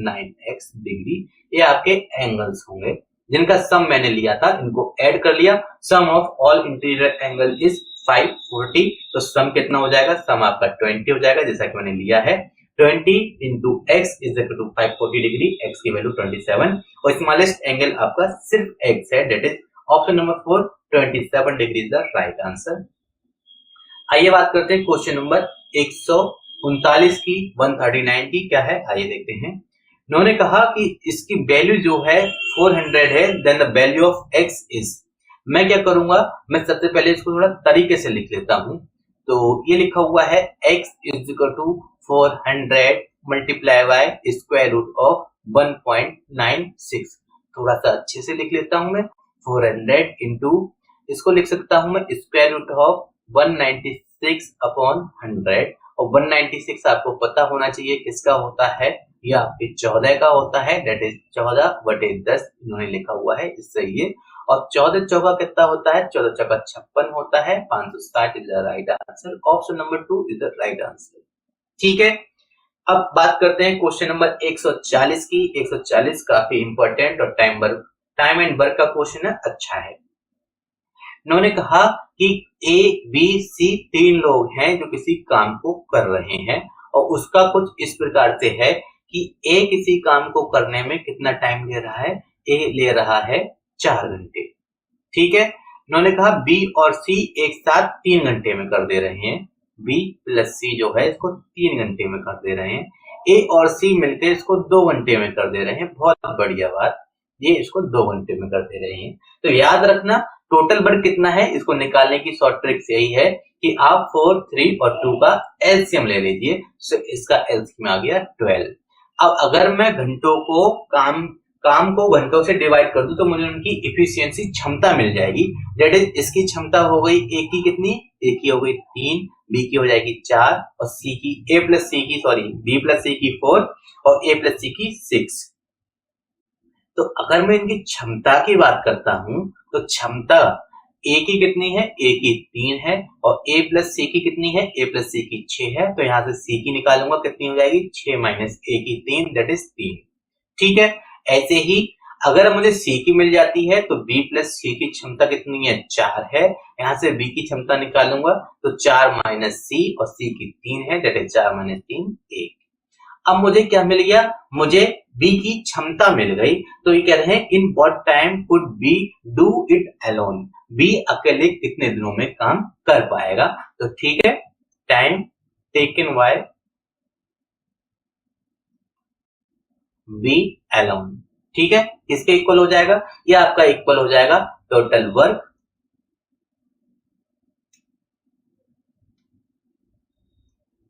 9x degree, ये आपके एंगल्स होंगे जिनका सम मैंने लिया था, इनको ऐड कर लिया। Sum of all interior angle is 540, तो सम कितना हो जाएगा, सम आपका 20 हो जाएगा जैसा कि मैंने लिया है। 20 into X is equal to 540 degree, X की वैल्यू 27 और स्मॉलेस्ट एंगल आपका सिर्फ एक्स है, that is option number 4 27 degree is the right answer. आइए बात करते हैं क्वेश्चन नंबर 139 की, 139 की क्या है, आइए देखते हैं। उन्होंने कहा कि इसकी वैल्यू जो है 400 है, then the value of x is, मैं क्या करूंगा, मैं सबसे पहले इसको थोड़ा तरीके से लिख लेता हूं। तो ये लिखा हुआ है x is equal to 400 multiply by square root of 1.96, थोड़ा सा अच्छे से लिख लेता हूं मैं, 400 इंटू इसको लिख सकता हूं मैं स्क्वायर रूट ऑफ 196 अपॉन 100, और 196 आपको पता होना चाहिए किसका होता है, यह आपके 14 का होता है, दैट इज 14/10 इन्होंने लिखा हुआ है, इससे ये, और 14 चौका कितना होता है, 14 चौका 56 होता है, 560 is the right answer, option number 2 is the right answer. ठीक है, अब बात करते हैं क्वेश्चन नंबर 140 की। 140 काफी इंपॉर्टेंट और टाइम एंड वर्क का क्वेश्चन है, अच्छा है। उन्होंने कहा कि ए बी सी 3 लोग हैं जो किसी काम को कर रहे हैं, और उसका कुछ इस प्रकार से है कि ए किसी काम को करने में कितना टाइम ले रहा है, ए ले रहा है 4 घंटे। ठीक है, उन्होंने कहा बी और सी एक साथ 3 घंटे में कर दे रहे हैं, बी प्लस सी जो है इसको 3 घंटे में कर दे रहे हैं, ए और सी मिलकर इसको 2 घंटे में कर दे रहे हैं, बहुत बढ़िया बात, ये इसको 2 घंटे में कर दे रहे हैं। तो याद रखना टोटल वर्क कितना है, इसको निकालने की शॉर्ट ट्रिक्स यही है कि आप 4, 3 और 2 का एलसीएम ले लीजिए, तो इसका एलसीएम आ गया 12। अब अगर मैं घंटों को काम को घंटों से डिवाइड कर दूं तो मुझे उनकी इफिशियंसी क्षमता मिल जाएगी, दैट इज इसकी क्षमता हो गई ए की कितनी, ए की हो गई 3, बी की हो जाएगी 4 और सी की बी प्लस सी की 4 और ए प्लस सी की 6। तो अगर मैं इनकी क्षमता की बात करता हूं तो क्षमता ए की कितनी है, ए की 3 है, और ए प्लस सी की कितनी है, ए प्लस सी की 6 है, तो यहां से सी की निकालूंगा, कितनी हो जाएगी 6 माइनस ए की 3 दैट इज 3। ठीक है, ऐसे ही अगर मुझे सी की मिल जाती है तो बी प्लस सी की क्षमता कितनी है 4 है, यहां से बी की क्षमता निकालूंगा तो 4 माइनस सी और सी की 3 है, दैट इज 4 माइनस 3 1। अब मुझे क्या मिल गया, मुझे बी की क्षमता मिल गई, तो ये कह रहे हैं in what time could B do it alone, B अकेले कितने दिनों में काम कर पाएगा। तो ठीक है, time taken by B alone, ठीक है, किसके इक्वल हो जाएगा, ये आपका इक्वल हो जाएगा टोटल वर्क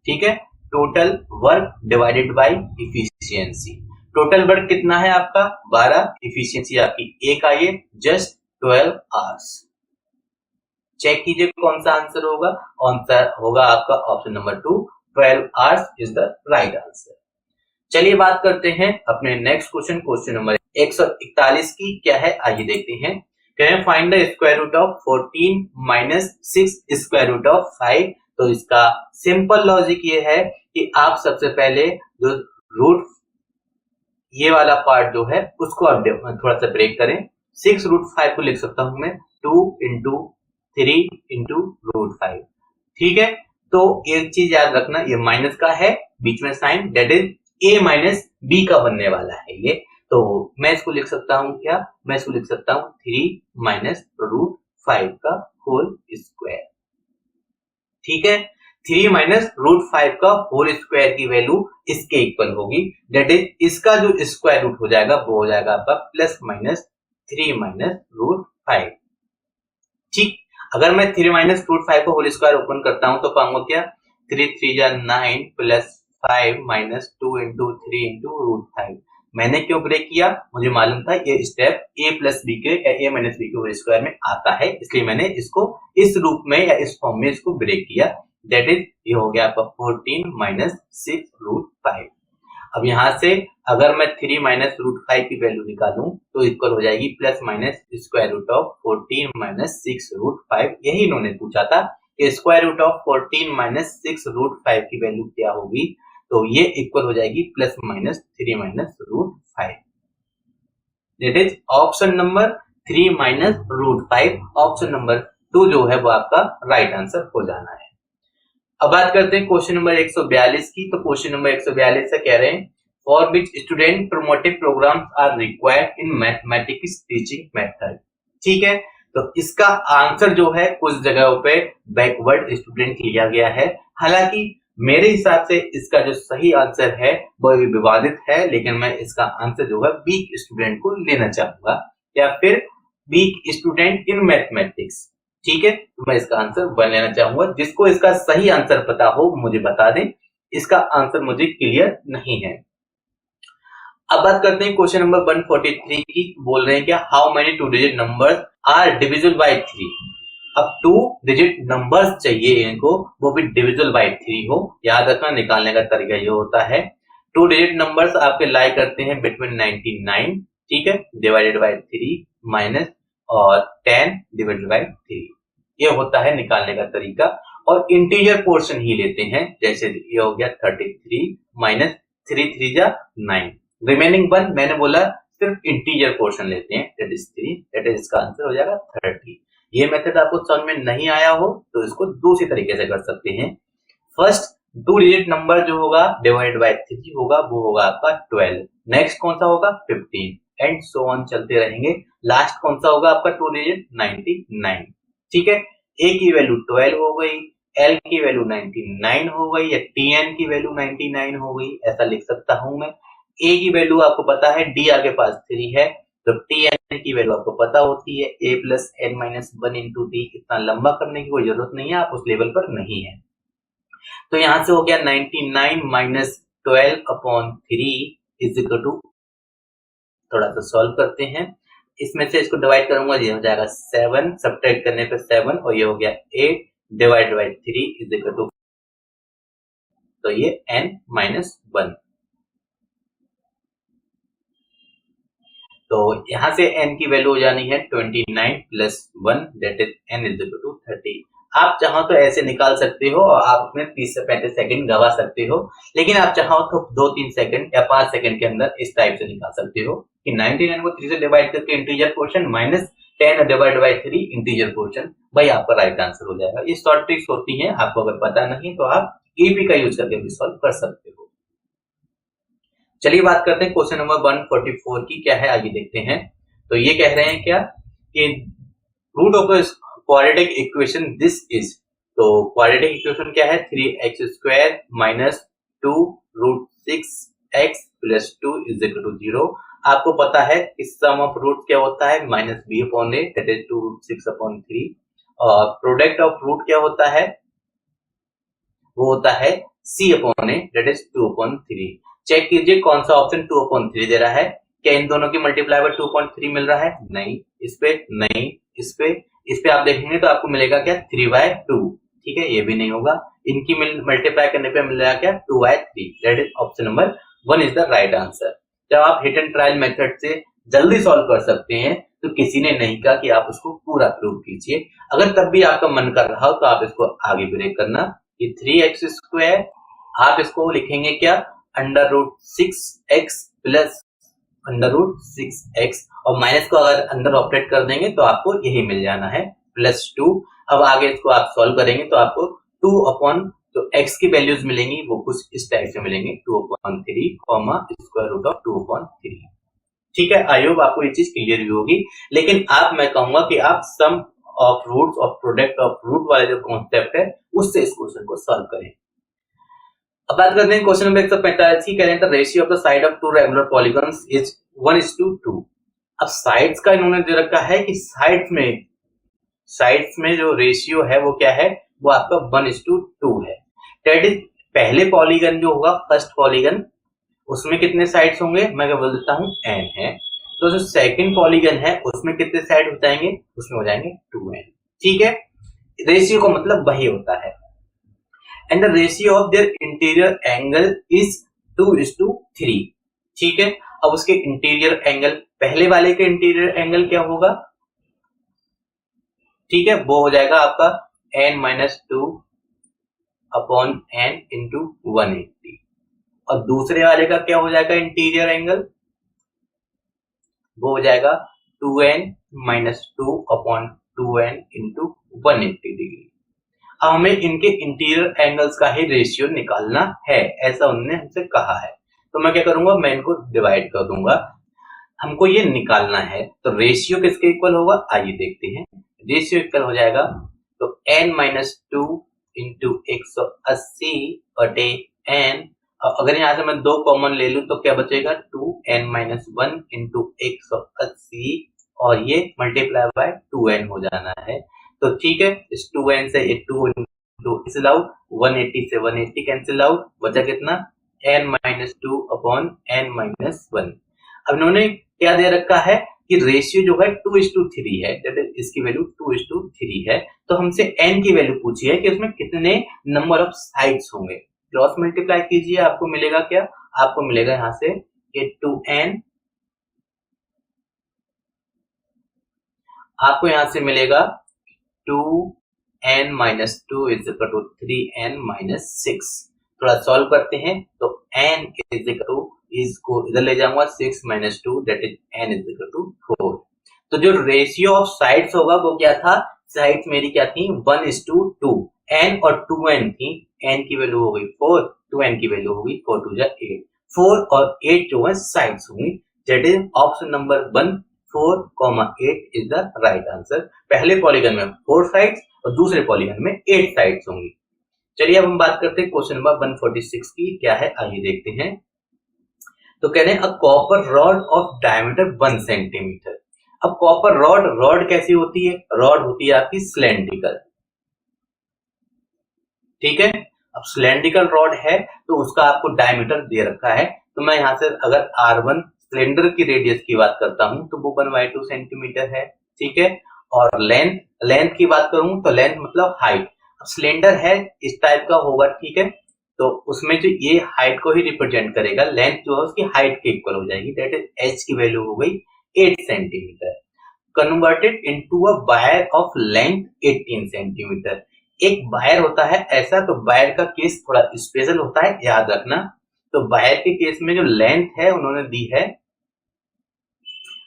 ठीक है, total work divided by efficiency. Total work कितना है आपका 12, इफिशियंसी आपकी 1 आई है, जस्ट 12 आवर्स। चेक कीजिए कौन सा आंसर होगा। आंसर होगा आपका option number 2, 12 hours is the right answer. चलिए बात करते हैं अपने नेक्स्ट क्वेश्चन नंबर 141 की। क्या है आइए देखते हैं। कह रहे find the square root of 14 minus 6 square root of 5। तो इसका सिंपल लॉजिक ये है कि आप सबसे पहले जो रूट ये वाला पार्ट जो है उसको आप थोड़ा सा ब्रेक करें। 6 रूट 5 को लिख सकता हूं मैं 2 इंटू 3 इंटू रूट 5। ठीक है, तो एक चीज याद रखना, ये माइनस का है बीच में sign, that is a minus B का बनने वाला है ये। तो मैं इसको लिख सकता हूं क्या, मैं इसको लिख सकता हूं 3 माइनस रूट 5 का होल स्क्वायर। ठीक है, 3 माइनस रूट 5 का होल स्क्वायर की वैल्यू इसके इक्वल होगी, दैट इज इसका जो स्क्वायर रूट हो जाएगा वो हो जाएगा आपका प्लस माइनस 3 माइनस रूट 5। ठीक, अगर मैं 3 माइनस रूट 5 को होल स्क्वायर ओपन करता हूं तो पाऊंगा क्या, 3 3 जा 9 plus 5 minus 2 into 3 into root 5। मैंने क्यों ब्रेक किया, मुझे मालूम था ये स्टेप a प्लस बी के या a माइनस बी के होल स्क्वायर में आता है, इसलिए मैंने इसको इस रूप में या इस फॉर्म में इसको ब्रेक किया। दैट इज ये हो गया आपका 14 माइनस 6 रूट 5। अब यहां से अगर मैं 3 माइनस रूट 5 की वैल्यू निकालूं तो इक्वल हो जाएगी plus minus square root of 14 minus 6 root 5। यही इन्होंने पूछा था कि square root of 14 minus 6 root 5 की वैल्यू क्या होगी, तो ये इक्वल हो जाएगी plus minus 3 minus root 5। That is option number 3 minus root 5। Option number 2 जो है वो आपका राइट आंसर हो जाना है। अब बात करते हैं क्वेश्चन नंबर 142 की। तो क्वेश्चन नंबर 142 से कह रहे हैं for which student promotive programs are required in mathematics teaching method. ठीक है, तो इसका आंसर जो है कुछ जगहों पे बैकवर्ड स्टूडेंट लिया गया है। हालांकि मेरे हिसाब से इसका जो सही आंसर है वो भी विवादित है, लेकिन मैं इसका आंसर जो है वीक स्टूडेंट को लेना चाहूंगा या फिर वीक स्टूडेंट इन मैथमेटिक्स। ठीक है, तो मैं इसका आंसर 1 लेना चाहूंगा। जिसको इसका सही आंसर पता हो मुझे बता दें, इसका आंसर मुझे क्लियर नहीं है। अब बात करते हैं क्वेश्चन नंबर 143 की। बोल रहे हैं क्या, how many 2 digit numbers are divisible by 3। अब 2 डिजिट नंबर्स चाहिए इनको, वो भी डिविजिबल बाय 3 हो। याद रखना, निकालने का तरीका ये होता है 2 डिजिट नंबर्स आपके लाई करते हैं बिटवीन 99, ठीक है, डिवाइडेड बाय 3 माइनस और 10 डिवाइडेड बाय 3। ये होता है निकालने का तरीका। और इंटीजर पोर्शन ही लेते हैं, जैसे ये हो गया 33 माइनस 3 3 जा 9, रिमेनिंग 1 मैंने बोला सिर्फ इंटीजर पोर्शन लेते हैं, दैट इज 3, दैट इज इसका आंसर हो जाएगा 30। ये मेथड आपको समझ में नहीं आया हो तो इसको दूसरी तरीके से कर सकते हैं। फर्स्ट 2 डिजिट नंबर जो होगा डिवाइड बाय 3 होगा, वो होगा आपका 12। नेक्स्ट कौन सा होगा 15 एंड सो ऑन चलते रहेंगे। लास्ट कौन सा होगा आपका 2 डिजिट 99। ठीक है, a की वैल्यू 12 हो गई, l की वैल्यू 99 हो गई, या tn की वैल्यू 99 हो गई, ऐसा लिख सकता हूं मैं। a की वैल्यू आपको पता है, d आपके पास 3 है, तो tn की वैल्यू आपको पता होती है a plus n minus 1 into d। इतना लंबा करने की कोई जरूरत नहीं है, आप उस लेवल पर नहीं है। तो यहां से हो गया 99 minus 12 upon 3 is equal to, थोड़ा सा सॉल्व करते हैं, इसमें से इसको डिवाइड करूंगा, ये हो जाएगा 7, सब्ट्रैक्ट करने पे 7, और ये हो गया 8 divide by 3 is equal to, तो ये n माइनस 1। तो यहां से n की वैल्यू हो जानी है 29 plus 1, that is n is equal to 30। आप चाहो तो ऐसे निकाल सकते हो और आप अपने 30 से 35 सेकंड गवा सकते हो, लेकिन आप चाहो तो 2-3 सेकंड या 5 सेकंड के अंदर इस टाइप से निकाल सकते हो कि 99 को 3 से डिवाइड करके integer portion minus 10 divide by 3 integer portion, भाई आपका राइट आंसर हो जाएगा। ये शॉर्ट ट्रिक्स होती हैं, आपको अगर पता नहीं तो आप ईपी का यूज करके भी सॉल्व कर सकते हो। चलिए बात करते हैं क्वेश्चन नंबर 144 की। क्या है आगे देखते हैं। तो ये कह रहे हैं क्या कि root of quadratic equation this is. तो क्वाड्रेटिक इक्वेशन क्या है, 3x square minus 2 root 6x plus 2 is equal to 0। आपको पता है कि सम ऑफ रूट क्या होता है, minus b upon a, that is 2 root 6 upon 3। और प्रोडक्ट ऑफ रूट क्या होता है, वो होता है c upon a, that is 2 upon 3। Check कीजिए कौन सा ऑप्शन 2 अपॉन 3 दे रहा है। क्या इन दोनों की मल्टीप्लाई पर 2.3 मिल रहा है, नहीं, इस पे नहीं, इस पे आप देखेंगे तो आपको मिलेगा क्या 3/2, ठीक है, ये भी नहीं होगा। इनकी मल्टीप्लाई करने पे मिलेगा क्या 2/3, that is option number 1 is the right answer. जब आप हिट एंड ट्रायल मेथड से जल्दी सॉल्व कर सकते हैं तो किसी ने नहीं कहा कि आप उसको पूरा प्रूव कीजिए। अगर तब भी आपका मन कर रहा हो तो आप इसको आगे ब्रेक करना कि 3x² आप इसको लिखेंगे क्या √6x प्लस √6x और माइनस को अगर अंदर ऑपरेट कर देंगे तो आपको यही मिल जाना है +2। अब आगे इसको आप सॉल्व करेंगे तो आपको 2 अपॉन जो x की वैल्यूज मिलेंगी वो कुछ इस टाइप से मिलेंगे 2/3 √2/3। ठीक है, आई होप आपको ये चीज क्लियर भी होगी। लेकिन मैं कहूंगा कि आप सम ऑफ रूट्स और प्रोडक्ट ऑफ रूट वाले जो कॉन्सेप्ट है उससे इस क्वेश्चन को सॉल्व करें। अब बात करते हैं क्वेश्चन नंबर 145 की। कह रहे हैं the ratio of the side of two regular polygons is 1:2। अब साइड्स का इन्होंने दे रखा है कि साइड्स में जो रेशियो है वो क्या है, वो आपका 1:2 है। दैट इज पहले पॉलीगन जो होगा फर्स्ट पॉलीगन उसमें कितने साइड्स होंगे, मैं क्या बोल देता हूं n है। तो जो सेकंड पॉलीगन है उसमें कितने साइड हो जाएंगे, उसमें हो जाएंगे 2n। ठीक है, रेशियो का मतलब वही होता है। And the ratio of there interior angle is 2:3। ठीक है, अब उसके इंटीरियर एंगल, पहले वाले के इंटीरियर एंगल क्या होगा, ठीक है, वो हो जाएगा आपका n-2 अपॉन n इंटू 180 और दूसरे वाले का क्या हो जाएगा इंटीरियर एंगल, वो हो जाएगा 2n-2 upon 2n into 180 degree. अब हमें इनके इंटीरियर एंगल्स का ही रेशियो निकालना है, ऐसा उन्होंने हमसे कहा है। तो मैं क्या करूंगा, मैं इनको डिवाइड कर दूंगा, हमको ये निकालना है। तो रेशियो किसके इक्वल होगा, आइए देखते हैं। रेशियो इक्वल हो जाएगा तो n-2 इंटू 180 बटे n। अगर यहां से मैं 2 कॉमन ले लूं तो क्या बचेगा 2n-1 इंटू 180 और ये मल्टीप्लाई बाय 2n हो जाना है। तो ठीक है, इस 2n से ये 2 कैंसिल आउट, 180 से 180 कैंसिल आउट, बचा कितना n-2 अपॉन n-1। अब इन्होंने क्या दे रखा है कि रेशियो जो है 2:3 है, इसकी वैल्यू 2:3 है। तो हमसे n की वैल्यू पूछी है कि उसमें कितने नंबर ऑफ साइड्स होंगे। क्रॉस मल्टीप्लाई कीजिए, आपको मिलेगा क्या, आपको मिलेगा यहां से कि 2n, आपको यहां से मिलेगा 2n-2 is equal to 3n-6। थोड़ा सॉल्व करते हैं तो n इज इक्वल टू, इसको इधर ले जाऊंगा 6-2 that is n is equal to 4। तो जो रेशियो ऑफ साइड्स होगा वो क्या था, साइड्स मेरी क्या थी 1:2, n और 2n थी, n की वैल्यू हो गई 4, 2n की वैल्यू हो गई 4 2 8, 4 और 8 जो है साइड्स होंगी। That is option number 1, 4,8 is the right answer. पहले पॉलीगन में 4 साइड्स और दूसरे पॉलीगन में 8 साइड्स होंगी। चलिए अब हम बात करते हैं क्वेश्चन नंबर 146 की, क्या है आइए देखते हैं। तो कह रहे हैं a copper rod of diameter 1 centimetre. अब कॉपर रॉड कैसी होती है, रॉड होती है आपकी सिलेंड्रिकल। ठीक है, अब सिलेंड्रिकल रॉड है तो उसका आपको डायमीटर दे रखा है। तो मैं यहां से अगर R1 सिलेंडर की रेडियस की बात करता हूं तो वो 1/2 सेंटीमीटर है। ठीक है, और लेंथ की बात करूं तो लेंथ मतलब हाइट। अब सिलेंडर है इस टाइप का होगा, ठीक है, तो उसमें जो ये हाइट को ही रिप्रेजेंट करेगा, लेंथ जो है उसकी हाइट के इक्वल हो जाएगी। दैट इज h की वैल्यू हो गई 8 centimetre converted into a wire of length 18 centimetre. एक वायर होता है ऐसा, तो वायर का केस थोड़ा स्पेशल होता है, याद रखना। तो वायर के केस में जो लेंथ है उन्होंने दी है,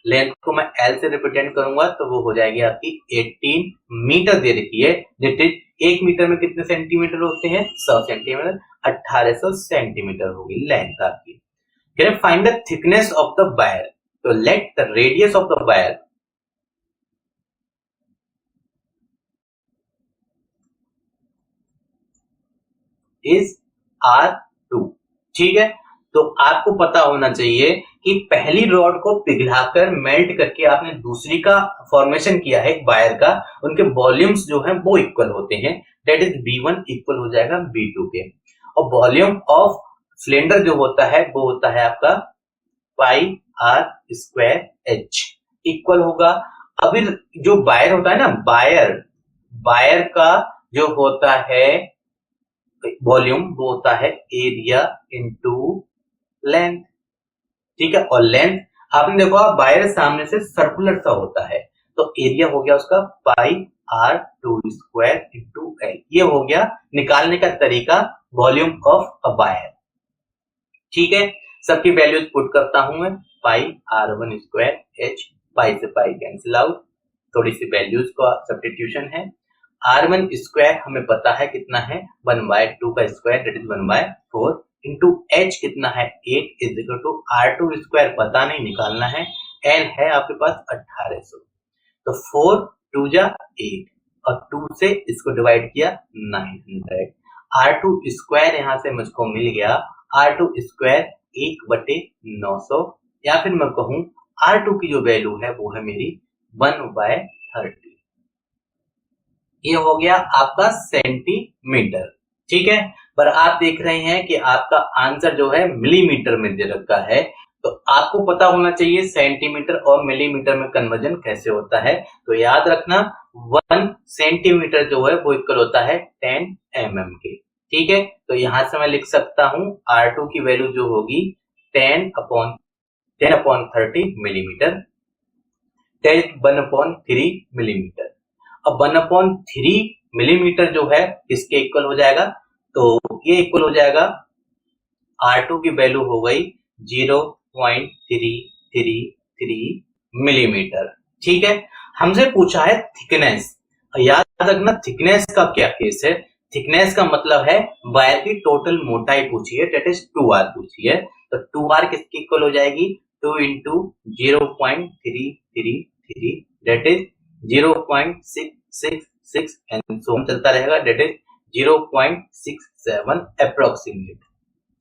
लेंथ को मैं L से रिप्रेजेंट करूंगा तो वो हो जाएगी आपकी 18 मीटर दे रखी है। दैट इज 1 मीटर में कितने सेंटीमीटर होते हैं, 100 सेंटीमीटर, 1800 सेंटीमीटर होगी लेंथ आपकी। Can find the thickness of the wire, तो let the radius of the wire is R2। ठीक है, तो आपको पता होना चाहिए कि पहली रॉड को पिघलाकर मेल्ट करके आपने दूसरी का फॉर्मेशन किया है वायर का, उनके वॉल्यूम्स जो हैं वो इक्वल होते हैं। दैट इज V1 इक्वल हो जाएगा V2 के, और वॉल्यूम ऑफ सिलेंडर जो होता है वो होता है आपका पाई R² H इक्वल होगा अभी जो बायर होता है ना, बायर का जो होता है वॉल्यूम, वो होता है एरिया इनटू लेंथ। ठीक है, और लेंथ आपने देखो बायर सामने से सर्कुलर सा होता है, तो एरिया हो गया उसका pi r two square into l. ये हो गया निकालने का तरीका वॉल्यूम ऑफ अ बायर। ठीक है, सबकी वैल्यूज पुट करता हूं मैं, pi R one square H, pi से पाई कैंसिल आउट, थोड़ी सी वैल्यूज का सब्स्टिट्यूशन है। आर वन स्क्वायर हमें पता है कितना है, 1/2 का square that is 1/4 into H कितना है 8 is equal to R two square पता नहीं, निकालना है। एल है आपके पास 1800, तो 4 2 जा 8 और 2 से इसको डिवाइड किया 900। आर टू स्क्वायर यहां से मुझको मिल गया आर टू स्क्वायर 1/900, या फिर मैं कहूं आर टू की जो वैल्यू है वो है मेरी 1/30। ये हो गया आपका सेंटीमीटर। ठीक है, पर आप देख रहे हैं कि आपका आंसर जो है मिलीमीटर में दे रखा है, तो आपको पता होना चाहिए सेंटीमीटर और मिलीमीटर में कन्वर्जन कैसे होता है। तो याद रखना 1 सेंटीमीटर जो है वो इक्वल होता है 10 mm के। ठीक है, तो यहां से मैं लिख सकता हूं R2 की वैल्यू जो होगी 10/30 मिलीमीटर, 1/3 मिलीमीटर। अब 1/3 मिलीमीटर जो है इसके इक्वल हो जाएगा, तो ये इक्वल हो जाएगा R2 की वैल्यू हो गई 0.333 मिलीमीटर। ठीक है, हमसे पूछा है थिकनेस। याद रखना थिकनेस का क्या केस है, थिकनेस का मतलब है वायर की टोटल मोटाई पूछी है, दैट इज 2r पूछी है, तो 2r किसकी इक्वल हो जाएगी 2 into 0.333 that is 0.666 and so on चलता रहेगा, दैट इज 0.67 अप्रोक्सीमेट।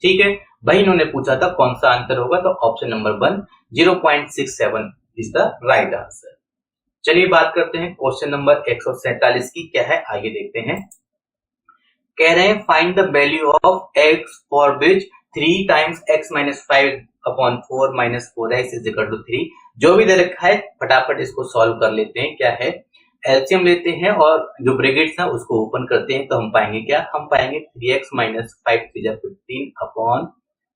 ठीक है, भाई इन्होंने पूछा था कौन सा आंसर होगा, तो option number 1 0.67 is the right answer. चलिए बात करते हैं क्वेश्चन नंबर 147 की, क्या है आइए देखते हैं। कह रहे हैं find the value of x for which 3 times x minus 5/4 minus 4x is equal to 3। जो भी दे रखा है फटाफट इसको सॉल्व कर लेते हैं। क्या है, एलसीएम लेते हैं और जो ब्रैकेट्स है उसको ओपन करते हैं, तो हम पाएंगे क्या, हम पाएंगे 3x माइनस 5 3 15 अपॉन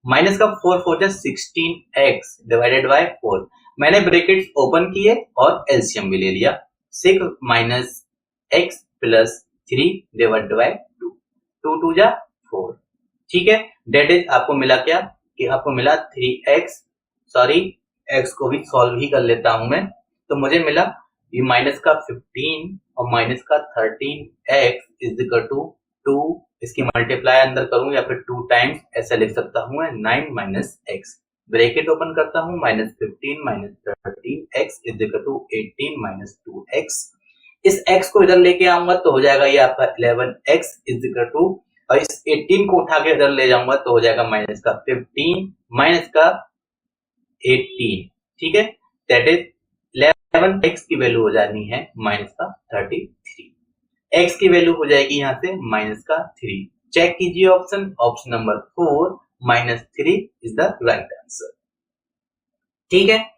माइनस का 4 4 16x डिवाइडेड बाय 4। मैंने ब्रैकेट्स ओपन किए और एलसीएम भी ले लिया, 6 minus x plus 3 divided by 2, 2 2 जा 4। ठीक है, डेट इज आपको मिला क्या कि आपको मिला 3x, सॉरी x को भी सॉल्व ही कर लेता हूं मैं, तो मुझे मिला ये माइनस का 15 और माइनस का 13x इज इक्वल टू 2, इसकी मल्टीप्लाई अंदर करूं या फिर 2 टाइम्स ऐसा लिख सकता हूं मैं 9 माइनस x, ब्रैकेट ओपन करता हूं minus 15 minus 13x is equal to 18 minus 2x। इस x को इधर लेके आऊंगा तो हो जाएगा ये आपका 11x इज इक्वल टू, और इस 18 को उठा के इधर ले जाऊंगा तो हो जाएगा माइनस का 15 माइनस का 18। ठीक है, दैट इज 11 x की वैल्यू हो जानी है माइनस का 33, x की वैल्यू हो जाएगी यहां से माइनस का 3। चेक कीजिए option, option number 4 minus 3 is the right answer. ठीक है,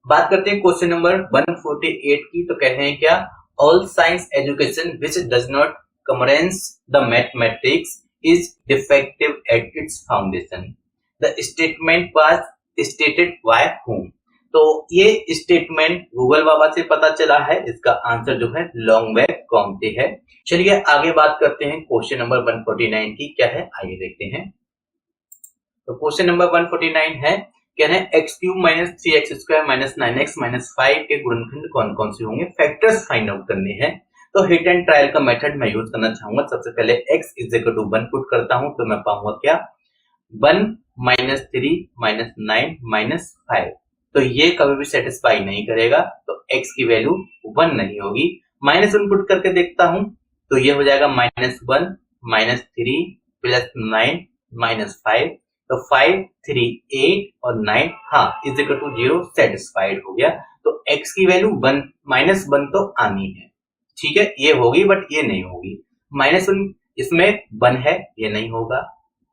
बात करते हैं क्वेश्चन नंबर 148 की, तो कह रहे हैं क्या, all science education which does not commence the mathematics is defective at its foundation, the statement was stated by whom। तो ये स्टेटमेंट गूगल बाबा से पता चला है, इसका आंसर जो है लॉन्गबैक कॉम्टे है। चलिए आगे बात करते हैं क्वेश्चन नंबर 149 की, क्या है आइए देखते हैं। तो क्वेश्चन नंबर 149 है, कह रहे हैं x cube minus 3x square minus 9x minus 5 के गुणनखंड कौन कौन से होंगे, फैक्टर्स फाइंड आउट करने हैं। तो हिट एंड ट्रायल का मेथड मैं यूज करना चाहूंगा। सबसे पहले x is equal to 1 put करता हूं, तो मैं पाऊंगा क्या 1 माइनस 3 माइनस 9 माइनस 5, तो ये कभी भी सेटिस्फाई नहीं करेगा, तो x की वैल्यू 1 नहीं होगी। माइनस 1 पुट करके देखता हूं, तो ये हो जाएगा माइनस 1 माइनस 3 प्लस 9 माइनस 5, तो 5 3 8 और 9 हाँ इज इक्वल टू 0, सेटिस्फाइड हो गया। तो x की वैल्यू 1 माइनस 1 तो आनी है, ठीक है ये होगी, बट ये नहीं होगी। माइनस 1 इसमें 1 है, ये नहीं होगा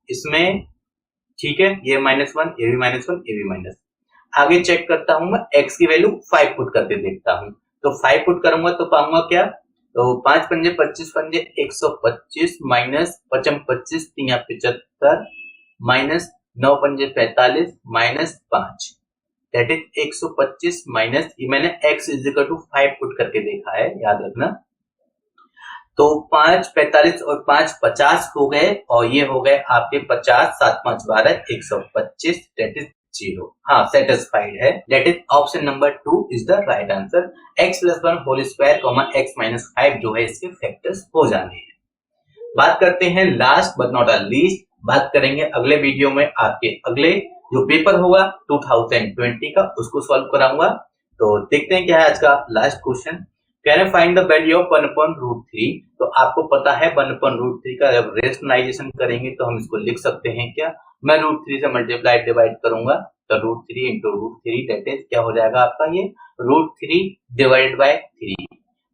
इसमें, ठीक है ये -1, ये भी -1, ये भी माइनस। आगे चेक करता हूं मैं, x की वैल्यू 5 पुट करके देखता हूं, तो 5 पुट करूंगा तो पाऊंगा क्या, तो 5 पंजे 25 पंजे 125 माइनस 55 25 3 75 माइनस 9 पंजे 45 माइनस 5 दैट इज 125 माइनस, ये मैंने x is equal to 5 put करके देखा है, याद रखना। तो 5 45 और 5 50 हो गए, और ये हो गए आपके 50 7 5 12 125 दैट इज 0। हाँ, सेटिस्फाइड है, that is option number 2 is the right answer. x plus 1 whole square comma x minus 5 जो है इसके फैक्टर्स हो जाने हैं। बात करते हैं लास्ट बट नॉट लीस्ट, बात करेंगे अगले वीडियो में आपके अगले जो पेपर होगा 2020 का, उसको सॉल्व कराऊंगा। तो देखते हैं क्या है आज का last question. Can I find the value of 1/√3। तो आपको पता है 1/√3 का जब रेशनलाइजेशन करेंगे तो हम इसको लिख सकते हैं क्या, मैं √3 से मल्टीप्लाई डिवाइड करूंगा तो √3 इंटू √3 दैट इज क्या हो जाएगा आपका, ये √3 डिवाइडेड बाय 3।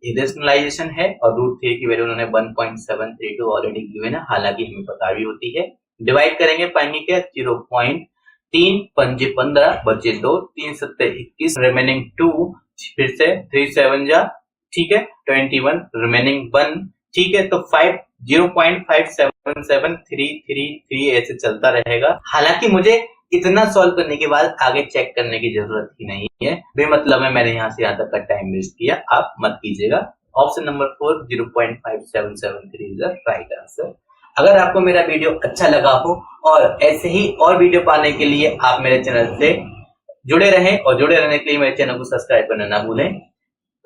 ये रेशनलाइजेशन है और √3 की वैल्यू उन्होंने 1.732 ऑलरेडी गिवन है, हालांकि हमें पता भी होती है। डिवाइड करेंगे पाएंगे क्या, 0.3 पंजे 15 बचे 2 3 7 21 रिमेनिंग 2, फिर से 3 7 जा, ठीक है 21 रिमेनिंग 1, ठीक है। तो 0.577333 ऐसे चलता रहेगा। हालांकि मुझे इतना सॉल्व करने के बाद आगे चेक करने की जरूरत ही नहीं है, बेमतलब है मैंने यहाँ से यहाँ तक का टाइम वेस्ट किया, आप मत कीजिएगा। Option number 4 0.5773 is the right answer. अगर आपको मेरा वीडियो अच्छा लगा हो और ऐसे ही और वीडियो पाने के लिए आप मेरे चैनल से जुड़े रहें, और जुड़े रहने के लिए मेरे चैनल को सब्सक्राइब करना ना भूलें।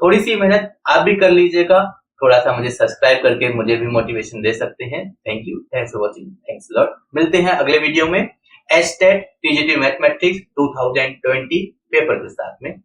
थोड़ी सी मेहनत आप भी कर लीजिएगा, थोड़ा सा मुझे सब्सक्राइब करके मुझे भी मोटिवेशन दे सकते हैं। Thank you, thanks for watching, thanks lot. मिलते हैं अगले वीडियो में एचटेट टीजीटी मैथमेटिक्स 2020 पेपर के साथ में।